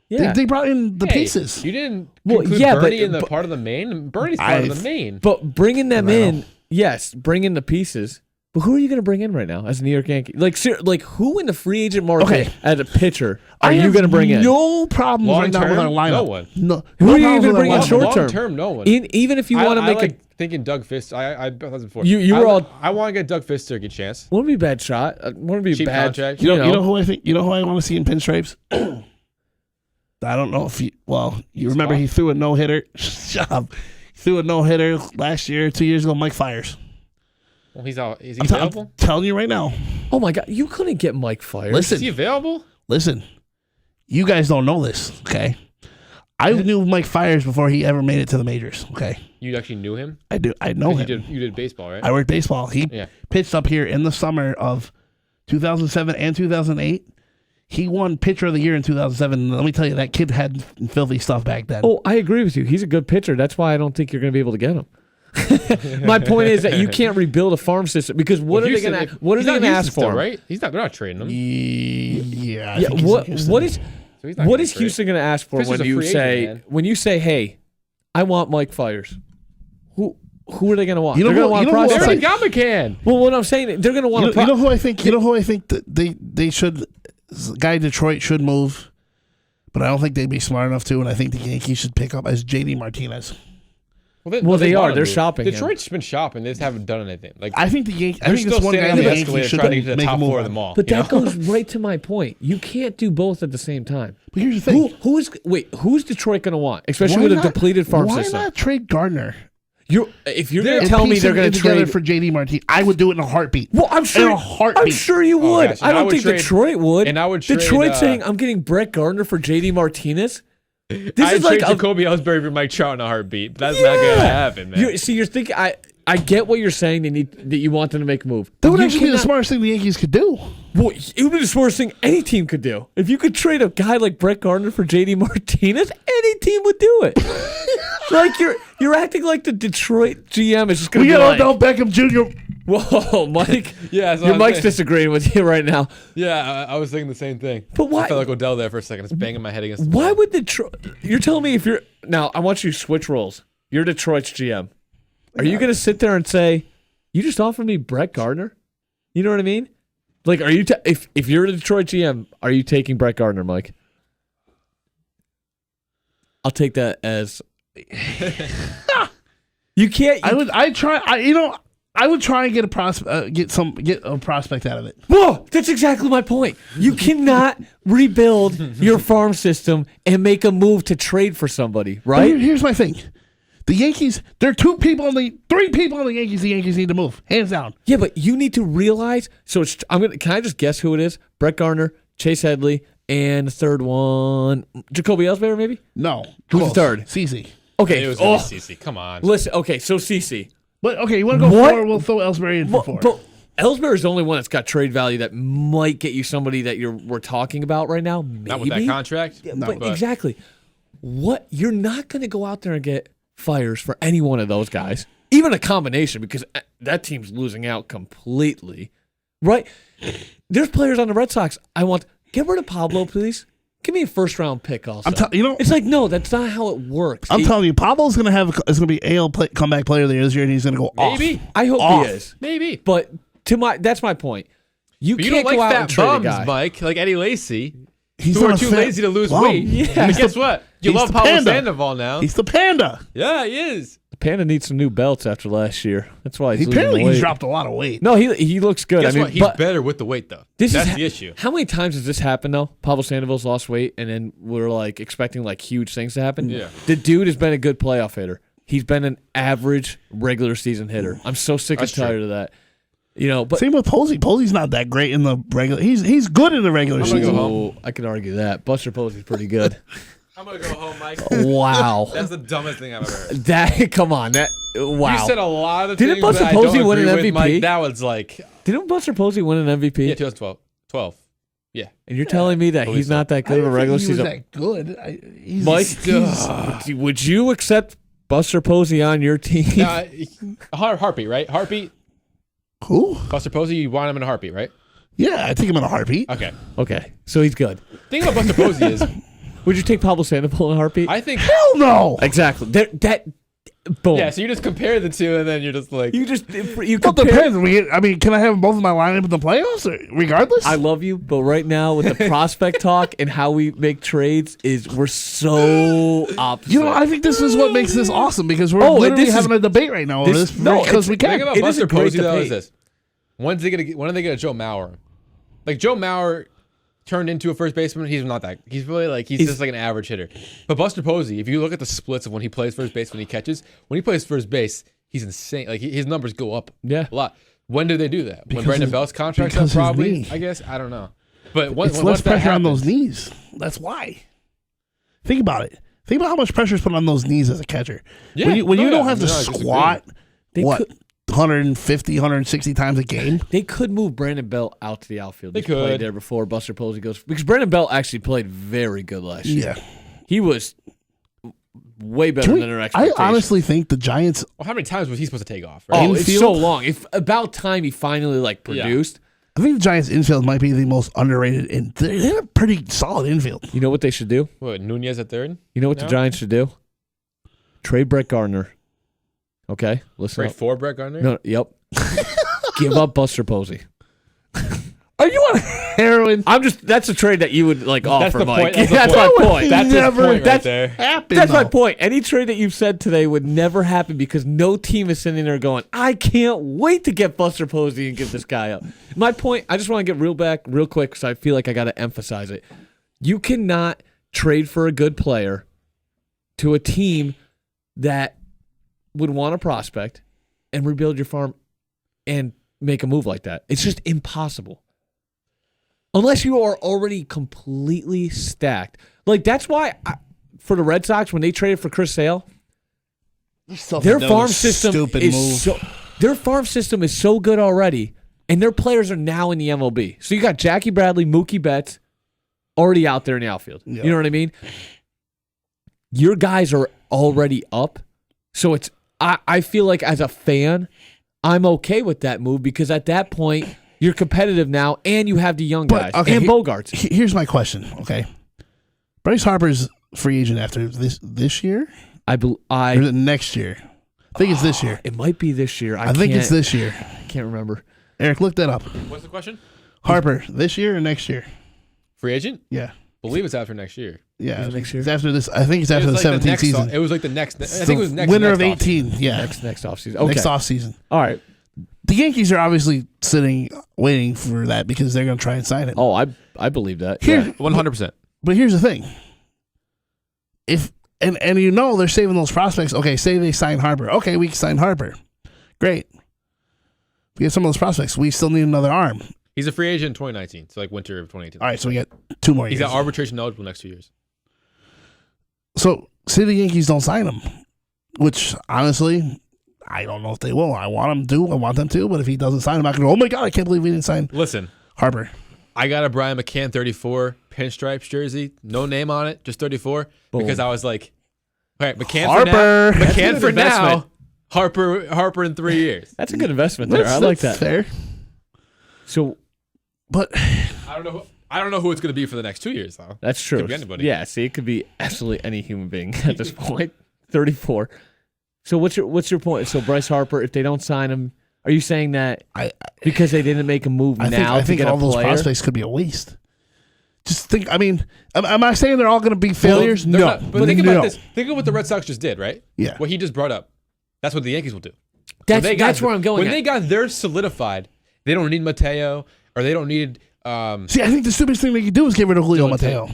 Yeah. They brought in the Hey, pieces. You didn't Well, include yeah, Bernie but- in the but- part of the main. Bernie's part of the main. But bringing them I know. in, yes, bring in the pieces. But who are you going to bring in right now as a New York Yankee? Like who in the free agent market Okay. as a pitcher are I you have going to bring in? No problems Long right now with our term, lineup. no one. No, Who no are you problems even with our bringing lineup. short Long term? term, no one. Even if you want to I make like a, thinking Doug Fister. I bet that's before. You were all- I want to get Doug Fister a good chance. wouldn't be a bad shot. Wouldn't be a Cheap bad contract. You know who I think. You know who I want to see in pinstripes. I don't know if you remember he threw a no hitter. Shut up. He threw a no hitter last year, 2 years ago. Mike Fiers. Well, he's out. Is he I'm available? telling you right now. Oh my God, you couldn't get Mike fired. Listen. Is he available? Listen, you guys don't know this, okay? I knew Mike Fiers before he ever made it to the majors, okay? You actually knew him? I do. I know him. You did baseball, right? I worked baseball. He Yeah. pitched up here in the summer of 2007 and 2008. He won pitcher of the year in 2007. Let me tell you, that kid had filthy stuff back then. Oh, I agree with you. He's a good pitcher. That's why I don't think you're going to be able to get him. My point is that you can't rebuild a farm system because what are they going to ask for? Right? They're not trading him. Yeah. I Yeah. think he's in Houston. What is So he's not what gonna is trade. Houston going to ask for Fisher's when a you free say agent, man. hey, I want Mike Fiers? Who are they going to want? You know They're who- going to you know want who a I They prospect. already got McCann. Well, what I'm saying, they're going to want You know who I think? You know who I think that they should. Guy Detroit should move, but I don't think they'd be smart enough to. And I think the Yankees should pick up as JD Martinez. Well, they are. wanna They're move. shopping him. Detroit's been shopping. They just haven't done anything. Like I think the Yankees. I they're think still it's one guy standing on on the the Yankees escalator should trying to get to the make a top move four of on. them all. But you that know? goes right to my point. You can't do both at the same time. But here's the thing. Who's Detroit going to want? Especially Why with a not- depleted farm why system. not trade Gardner? If you're going And to tell me piece they're him going to together trade for JD Martinez, I would do it in a heartbeat. Well, I'm sure. In a heartbeat. I'm sure you would. gosh, I and I don't would think trade- Detroit would. and I would trade, Detroit saying I'm getting Brett Gardner for JD Martinez. This I'd is like trade a, Jacoby Ellsbury for Mike Trout in a heartbeat. But that's not gonna happen, man. You're thinking. I get what you're saying. That you want them to make a move. That would You actually be the cannot- smartest thing the Yankees could do. Well, it would be the smartest thing any team could do. If you could trade a guy like Brett Gardner for JD Martinez, any team would do it. Like you're acting like the Detroit GM is just going We to be got like, Odell Beckham Jr. whoa, Mike. Yeah, that's what your I'm Mike's saying. disagreeing with you right now. Yeah, I was thinking the same thing. But why- I felt like Odell there for a second. It's banging my head against. The Why wall. would Detroit? You're telling me if you're now? I want you to switch roles. You're Detroit's GM. Are you going to sit there and say, "You just offered me Brett Gardner"? You know what I mean? Like, are you? If you're the Detroit GM, are you taking Brett Gardner, Mike? I'll take that as. You can't. I would. I try. I would try and get a prospect out of it. Whoa, that's exactly my point. You cannot rebuild your farm system and make a move to trade for somebody, But right? here's my thing. The Yankees. There are three people on the Yankees. The Yankees need to move, hands down. Yeah, but you need to realize. So it's. Can I just guess who it is? Brett Gardner, Chase Headley, and the third one, Jacoby Ellsbury, maybe. No, Who's the third? CC. Okay. It was gonna be CC. Come on. Listen. Okay, so CC. But okay, you want to go What? 4? We'll throw Ellsbury in for 4. But Ellsbury is the only one that's got trade value that might get you somebody that we're talking about right now. Maybe. Not with that contract. Yeah, No, but exactly. What you're not going to go out there and get fires for any one of those guys, even a combination, because that team's losing out completely, right? There's players on the Red Sox. Get rid of Pablo, please. Give me a first round pick. Also, it's like no, that's not how it works. I'm telling you, Pablo's going to be AL comeback player of the year this year, and he's going to go off. Maybe. I hope off. he is. Maybe. But that's my point. You But you can't don't go like out and fat trade a bums, guy. Mike. Like Eddie Lacy. He's who not are a too fat lazy to lose bum. weight. Yeah. And guess what? You he's love the Pablo panda. Sandoval now. He's the panda. Yeah, he is. The Panda needs some new belts after last year. That's why he's Apparently, losing weight. he's dropped a lot of weight. No, he looks good. Guess I mean, what? He's but better with the weight, though. this That's is the issue. How many times has this happened though? Pablo Sandoval's lost weight, and then we're like expecting like huge things to happen. Yeah. The dude has been a good playoff hitter. He's been an average regular season hitter. I'm so sick That's and tired of that. You know, but Same with Posey. Posey's not that great in the regular. He's good in the regular gonna go season. home. I can argue that Buster Posey's pretty good. I'm going to go home, Mike. Wow, That's the dumbest thing I've ever heard. that come on, that wow. You said a lot of Didn't things Buster that Posey I don't win an agree with, MVP? Mike. That was like, Didn't Buster Posey win an MVP? yeah, 2012. 12. Yeah. And you're telling me that he's not that I good in a didn't regular think he was season? that good. Mike, would you accept Buster Posey on your team? Heartbeat, right? Heartbeat. Who? Buster Posey, you want him in a heartbeat, right? Yeah, I take him in a heartbeat. Okay. Okay, so he's good. The thing about Buster Posey is, Would you take Pablo Sandoval in a heartbeat? I think, Hell no. Exactly. Boom. yeah, so you just compare the two and then you're just like, You It compare. depends. I mean, can I have them both in my lineup in the playoffs, regardless? I love you, but right now with the prospect talk and how we make trades, we're so opposite. You know, I think this is what makes this awesome because we're Oh, and literally this is- having a debate right now. this- no, because we the thing can. about It Buster isn't great Posey, though, debate. is this. When are they going to Joe Mauer? Like, Joe Mauer turned into a first baseman. He's not that. He's really like, he's just like an average hitter. But Buster Posey, if you look at the splits of when he plays first base, when he catches, when he plays first base, he's insane. Like, his numbers go up a lot. When do they do that? When Brandon Belt's contract's up, because his probably, knee. I guess. I don't know. But It's less pressure on those knees. That's why. Think about it. Think about how much pressure is put on those knees as a catcher. Yeah. When you Oh, don't yeah. have to No, I disagree. squat, They what, could- 150, 160 times a game? They could move Brandon Belt out to the outfield. They He's played could. there before Buster Posey goes, because Brandon Belt actually played very good last year. Yeah. He was way better than our I expectations. honestly think the Giants. Well, how many times was he supposed to take off? Right? Oh, it's Infield? so long. If about time he finally like produced. I think the Giants infield might be the most underrated. And they have a pretty solid infield. You know what they should do? What, Nunez at third? You know what No? the Giants should do? Trade Brett Gardner. Okay, listen Right up. for Brett Gardner? No, yep. Give up Buster Posey. Are you on heroin? That's a trade that you would like offer, the Mike. point. That's the That's point. my point. That's his Never- point right that's- there. Happen, That's my though. point. Any trade that you've said today would never happen because no team is sitting there going, I can't wait to get Buster Posey and give this guy up. My point, I just want to get real quick because I feel like I got to emphasize it. You cannot trade for a good player to a team that would want a prospect and rebuild your farm and make a move like that. It's just impossible. Unless you are already completely stacked. Like, that's why, for the Red Sox, when they traded for Chris Sale, their farm system is so good already, and their players are now in the MLB. So you got Jackie Bradley, Mookie Betts already out there in the outfield. Yeah. You know what I mean? Your guys are already up. So it's I feel like as a fan, I'm okay with that move because at that point, you're competitive now, and you have the young guys and Bogarts. Here's my question. Okay, Bryce Harper's free agent after this year, or is it next year? I think it's this year. It might be this year. I think it's this year. I can't remember. Eric, look that up. What's the question? Harper, this year or next year? Free agent? Yeah. Believe it's after next year. Yeah. Is it next year? It's after this. I think it's after It the was like 17th season. It was like the next. I It's think it was the next. winner next of off. 18. Yeah. Next offseason. Okay. Next off season. All right. The Yankees are obviously sitting, waiting for that because they're going to try and sign it. Oh, I believe that. Here, 100%. But here's the thing. If and you know they're saving those prospects. Okay, say they sign Harper. Okay, we can sign Harper. Great. If we get some of those prospects, we still need another arm. He's a free agent in 2019, so like winter of 2018. All right, so we got 2 more years. He's got arbitration eligible next 2 years. So say the Yankees don't sign him, which honestly, I don't know if they will. I want them to, but if he doesn't sign him, I can go, oh my God, I can't believe we didn't sign Listen, Harper. I got a Brian McCann 34 pinstripes jersey, no name on it, just 34, because I was like, all right, McCann Harper. for now. McCann for investment. now. Harper in 3 years. That's a good investment there. I like That's that. fair. So But I don't know who it's going to be for the next 2 years, though. that's true. Could be anybody. Yeah, see, it could be absolutely any human being at this point. 34. So what's your point? So Bryce Harper, if they don't sign him, are you saying that because they didn't make a move I now think to get all a those player? prospects could be a waste. Just think. I mean, am I saying they're all going to be failures? They're No. not, but think about this. Think of what the Red Sox just did, right? Yeah. What he just brought up. That's what the Yankees will do. That's where I'm going. When they got theirs solidified, they don't need Mateo or they don't need. See, I think the stupidest thing they could do is get rid of Julio Mateo.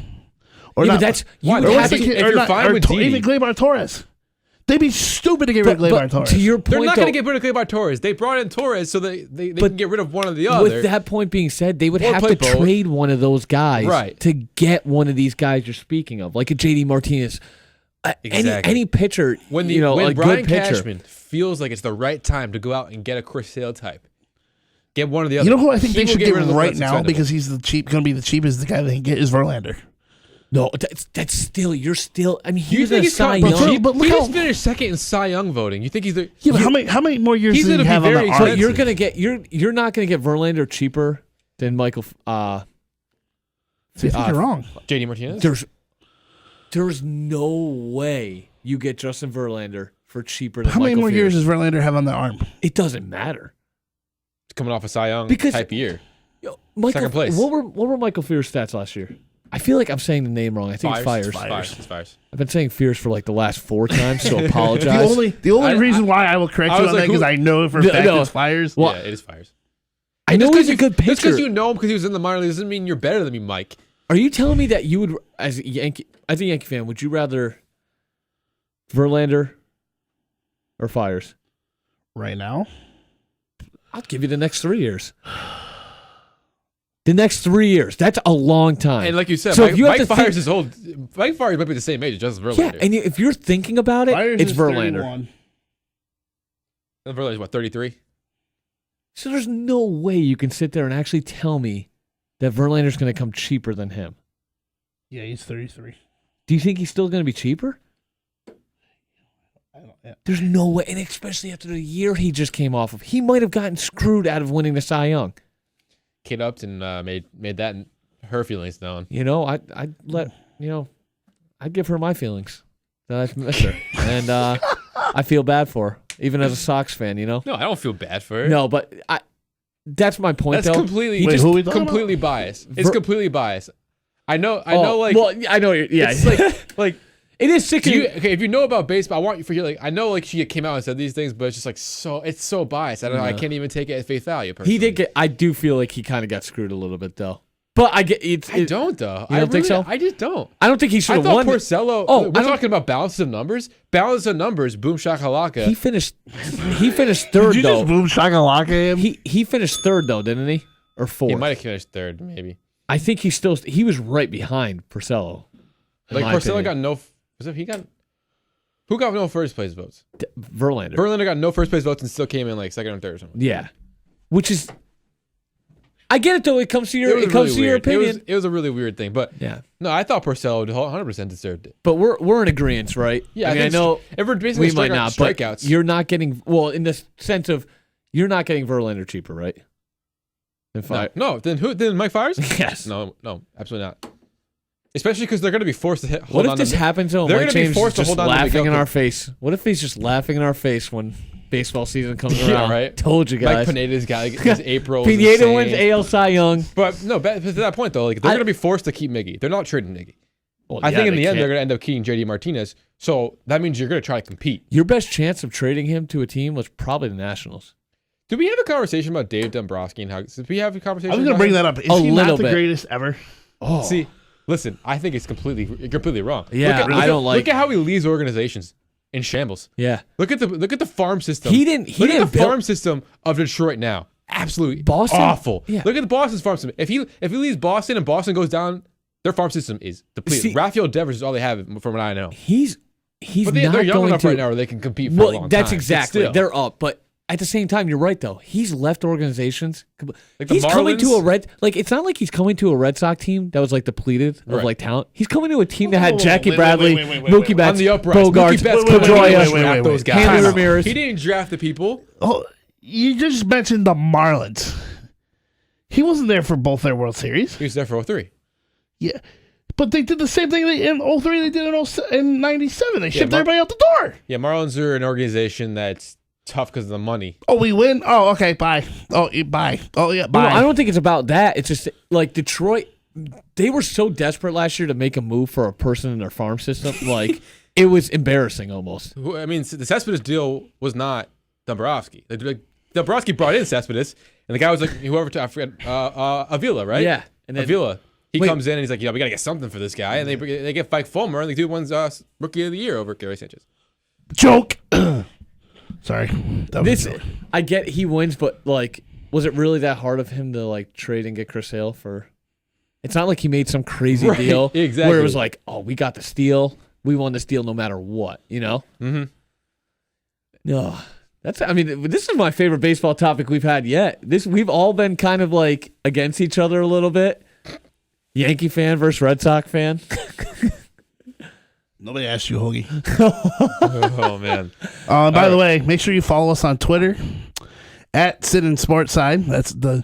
Or Yeah, not, but that's you Why? would Or have if to, you're fine with Didi. even Gleyber Torres. They'd be stupid to get rid of Gleyber Torres. to your They're point, not though, going to get rid of Gleyber Torres. They brought in Torres so they can get rid of one or the other. with that point being said, they would Or have play to both. trade one of those guys Right. to get one of these guys you're speaking of, like a JD Martinez. Exactly. Any pitcher, when when when a Brian good pitcher. Cashman feels like it's the right time to go out and get a Chris Sale type, get one or the other. You know who I think He they will should get get rid of the right less now expendable. because he's going to be the cheapest. The guy they can get is Verlander. No, that's still you're still. I mean, he You was think a he's Cy coming? Young. But look He how- just finished second in Cy Young voting. You think he's the? Yeah, but how many more years he's does he gonna be have on very the expensive. arm? But you're gonna get you're not gonna get Verlander cheaper than Michael. See, I think you're wrong. JD Martinez. There's no way you get Justin Verlander for cheaper than How many Michael more years Fears. does Verlander have on the arm? It doesn't matter. Coming off a Cy Young Because- type year. Michael, Second place. What were Michael Fears' stats last year? I feel like I'm saying the name wrong. I think it's Fires. It's Fires. I've been saying Fears for like the last 4 times, so apologize. The only reason why I will correct I you was on like, that because who- I know for a No, fact no. it's Fires. Well, Yeah, it is Fires. I know he's a good Just pitcher. because you know him because he was in the minor leagues doesn't mean you're better than me, Mike. Are you telling me that you would, as a Yankee fan, would you rather Verlander or Fires? Right now, I'll give you the next 3 years. The next 3 years. That's a long time. And like you said, So if you have Mike to Fires think- is old. Mike Fires might be the same age as Justin Verlander. yeah, and if you're thinking about it, Fires it's is Verlander. 31. Verlander's what, 33? So there's no way you can sit there and actually tell me that Verlander's going to come cheaper than him. Yeah, he's 33. Do you think he's still going to be cheaper? I don't, yeah. There's no way, and especially after the year he just came off of. He might have gotten screwed out of winning the Cy Young. Kate Upton made that her feelings known. You know, I'd give her my feelings that I've missed her, and I feel bad for her, even as a Sox fan. You know, No, I don't feel bad for her. no, but that's my point. That's though. completely, He Wait, just- who are we talking about? completely biased. It's Ver- completely biased. I know. Oh, Like, well, I know. Yeah, it's like it is sick. do you, okay, if you know about baseball, I want you for you. Like, I know, like she came out and said these things, but it's just like it's so biased. I don't know. I can't even take it at face value. Personally. He did get. I do feel like he kind of got screwed a little bit though. But I get. I don't though. You don't think so? I just don't. I don't think he should I have thought won. Porcello. Oh, we're I don't- talking about balance of numbers. Balance of numbers. Boom shakalaka. He finished. He finished third Did you though. just boom shakalaka him? He finished third though, didn't he? Or fourth? He might have finished third, maybe. I think he was right behind Porcello. in Like my Porcello opinion. got no. Who got no first place votes? Verlander. Verlander got no first place votes and still came in like second or third or something. Yeah, which is. I get it though. It comes to your. was It comes really to your weird. opinion. It was a really weird thing, but Yeah, no, I thought Porcello 100% deserved it. but we're in agreement, right? Yeah, I mean, I think know everyone basically we might not, but strikeouts. you're not getting in the sense of you're not getting Verlander cheaper, right? Than no, then who? Then Mike Fires? Yes. No, absolutely not. Especially because they're going to be forced to hold What if on this to, happens though? they're Mike gonna be James forced to is just hold on to laughing in Miguel our face. What if he's just laughing in our face when baseball season comes Yeah, around? right. Told you Mike guys. Pineda's got his April. is Pineda insane. wins AL Cy Young. But no, but to that point though, like they're going to be forced to keep Miggy. They're not trading Miggy. Well, I yeah, think in they the end can't. they're going to end up keeping JD Martinez. So that means you're going to try to compete. Your best chance of trading him to a team was probably the Nationals. Did we have a conversation about Dave Dombrowski and how? Did we have a conversation? I was going to about bring him? that up. Is A he little not the bit. greatest ever? Oh, See, listen, I think it's completely wrong. Yeah, I don't like- Look at how he leads organizations in shambles. yeah. Look at the farm system. He didn't look at the build- farm system of Detroit now. Absolutely Boston? awful. Yeah. Look at the Boston's farm system. If he leaves Boston and Boston goes down, their farm system is depleted. See- Rafael Devers is all they have, from what I know. He's But not they're young going enough to. right now where they can compete for a long Well, time. that's But exactly. still. They're up, but at the same time, you're right though. He's left organizations. Like the He's coming to Marlins? a Red. Like it's not like he's coming to a Red Sox team that was like depleted of Right. like talent. He's coming to a team that had Whoa, Jackie wait, Bradley, wait, Mookie wait. Betts, on the uprise. Bogarts, Mookie Betts, Pedroia, draft those guys. Hanley Time out. Ramirez. He didn't draft the people. Oh, you just mentioned the Marlins. He wasn't there for both their World Series. He was there for 03. Yeah. But they did the same thing in 03 they did in 97. They shipped Mar- everybody out the door. Yeah, Marlins are an organization that's tough because of the money. Oh, we win? Oh, okay, bye. Oh, bye. Oh, yeah, No, bye. I don't think it's about that. It's just like Detroit. they were so desperate last year to make a move for a person in their farm system. Like, it was embarrassing almost. I mean, the Cespedes deal was not Dombrowski. Dombrowski brought in Cespedes, and the guy was like, whoever, I forget, Avila, right? Yeah. And then, Avila. He comes in and he's like, we got to get something for this guy. And they get Mike Fulmer, and the dude wins Rookie of the Year over Gary Sanchez. Joke. Sorry. That was a joke. I get he wins, but, like, was it really that hard of him to, like, trade and get Chris Hale for? It's not like he made some crazy deal exactly. where it was like, oh, we got the steal. We won this deal no matter what, you know? Mm-hmm. No. This is my favorite baseball topic we've had yet. We've all been kind of like against each other a little bit. Yankee fan versus Red Sox fan. Nobody asked you, Hoagie. Oh, man. By the way, make sure you follow us on Twitter at Sittin Sportside. That's the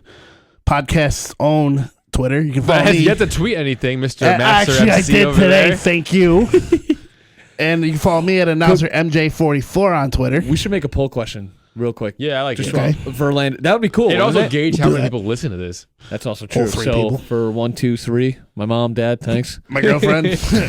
podcast's own Twitter. You can follow me. You have to tweet anything, Mr. Master Actually, MC I did over today. there. Thank you. And you can follow me at announcer MJ44 on Twitter. We should make a poll question real quick. Yeah, I like it. Okay. Verlander. That would be cool. It also wouldn't gauge We'll how do many that. people listen to this. That's also true. three So people. for 1, 2, 3, my mom, dad, thanks. My girlfriend,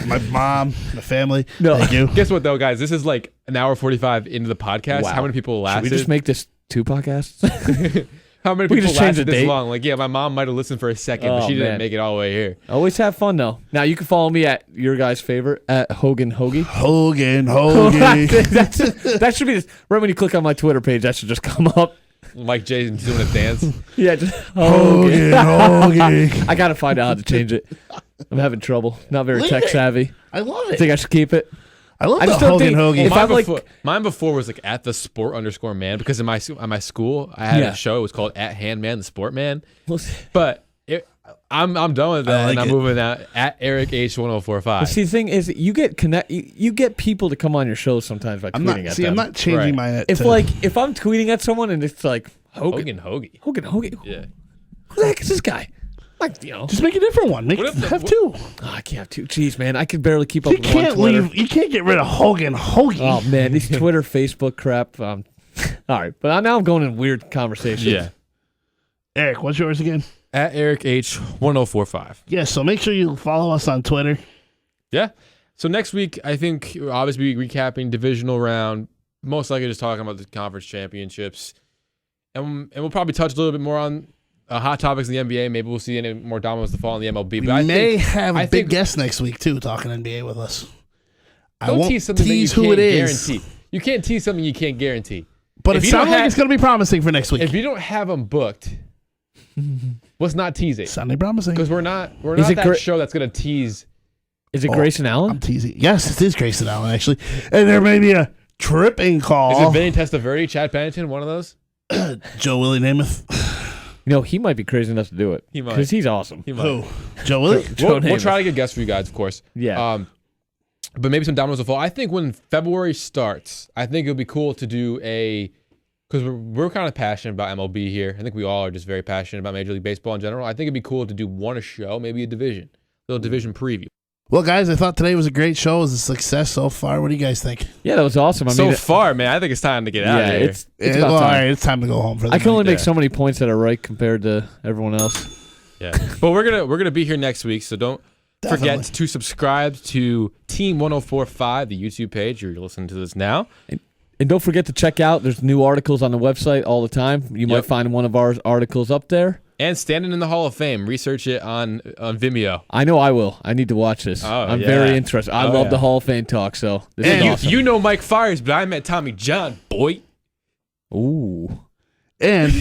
my mom, my family. No. Thank you. Guess what, though, guys? This is like an hour 45 into the podcast. Wow. How many people Should lasted? we just make this 2 podcasts? How many We can people just change lasted the this date. long? Like, yeah, my mom might have listened for a second, but Oh, she didn't man. make it all the way here. Always have fun though. Now you can follow me at your guy's favorite at Hogan Hoagie. Hogan. That should be right when you click on my Twitter page. That should just come up. Mike Jason's doing a dance. Yeah, just Hogan. I gotta find out how to change it. I'm having trouble. Not very Leave tech it. savvy. I love I it. think I should keep it. I love I the just don't Hogan think- Hoagie. if I'm like- Mine before was like at the sport_man because at my school I had Yeah. a show. It was called At Handman the Sport Man. Well, But I'm done with that, I like and I'm it. moving out at Eric H1045. see, the thing is, you get people to come on your show sometimes by I'm tweeting not. at See, them. I'm not changing Right. mine. If I'm tweeting at someone and it's like Hogan Hoagie. Hogan, Yeah. who the heck is this guy? Like, just make a different one. What if Have two. Oh, I can't have 2. Jeez, man, I could barely keep up You with one can't Twitter. leave. You can't get rid of Hogan Hoagie. Oh man, these Twitter, Facebook crap. All right, but now I'm going in weird conversations. Yeah. Eric, what's yours again? At Eric H1045. Yeah. So make sure you follow us on Twitter. Yeah. So next week, I think we'll obviously be recapping divisional round, most likely just talking about the conference championships. And we'll probably touch a little bit more on hot topics in the NBA. Maybe we'll see any more dominoes to fall in the MLB. We But I may think, have a I big think- guest next week too, talking NBA with us. I Don't won't tease something tease that you who can't it is, guarantee. You can't tease something you can't guarantee. but If it you don't sounds like have- it's going to be promising for next week. If you don't have them booked, let's not tease it. Sounding promising. Because we're not Is it that show that's going to tease. Is it Oh, Grayson I'm Allen? teasing. Yes, it is Grayson Allen actually, and there may be a tripping Is call. it Vinny Testaverde, Chad Pennington, one of those? Joe Willie Namath. He might be crazy enough to do it. He might. Because he's awesome. He might. Who? Joe Willie. Joe We'll Namath. try to get guests for you guys, of course. Yeah. But maybe some dominoes will fall. I think when February starts, I think it'll be cool to do because we're kind of passionate about MLB here. I think we all are just very passionate about Major League Baseball in general. I think it'd be cool to do a show, maybe a little division preview. Well, guys, I thought today was a great show. It was a success so far. What do you guys think? Yeah, that was awesome. I So mean, far, man, I think it's time to get out of here. it's about Well, all time. right, it's time to go home for the I can only night. make so many points that are right compared to everyone else. Yeah, but we're gonna be here next week, so don't forget Definitely. to subscribe to Team 1045, the YouTube page. You're listening to this now. And don't forget to check out, there's new articles on the website all the time. You might Yep. find one of our articles up there. And standing in the Hall of Fame, research it on Vimeo. I know I will. I need to watch this. Oh, I'm yeah. very interested. I Oh, love yeah. the Hall of Fame talk, so this And is You, awesome. you know Mike Fires, but I met Tommy John, boy. Ooh. And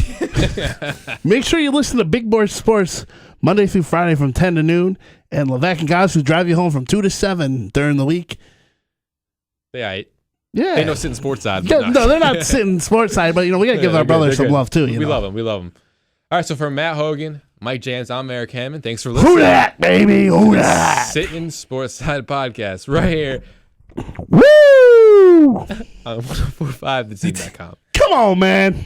make sure you listen to Big Board Sports Monday through Friday from 10 to noon, and Levac and Guys who drive you home from 2 to 7 during the week. Yeah, Yeah. they know sitting sportside. Yeah, no, they're not sitting sports side, but we got to give our brothers some love too. We love them. We love them. All right, so for Matt Hogan, Mike James, I'm Eric Hammond. Thanks for listening. Who that, baby? Who that? Sitting Sportside Podcast right here Woo! on 1045theteam.com. Come on, man.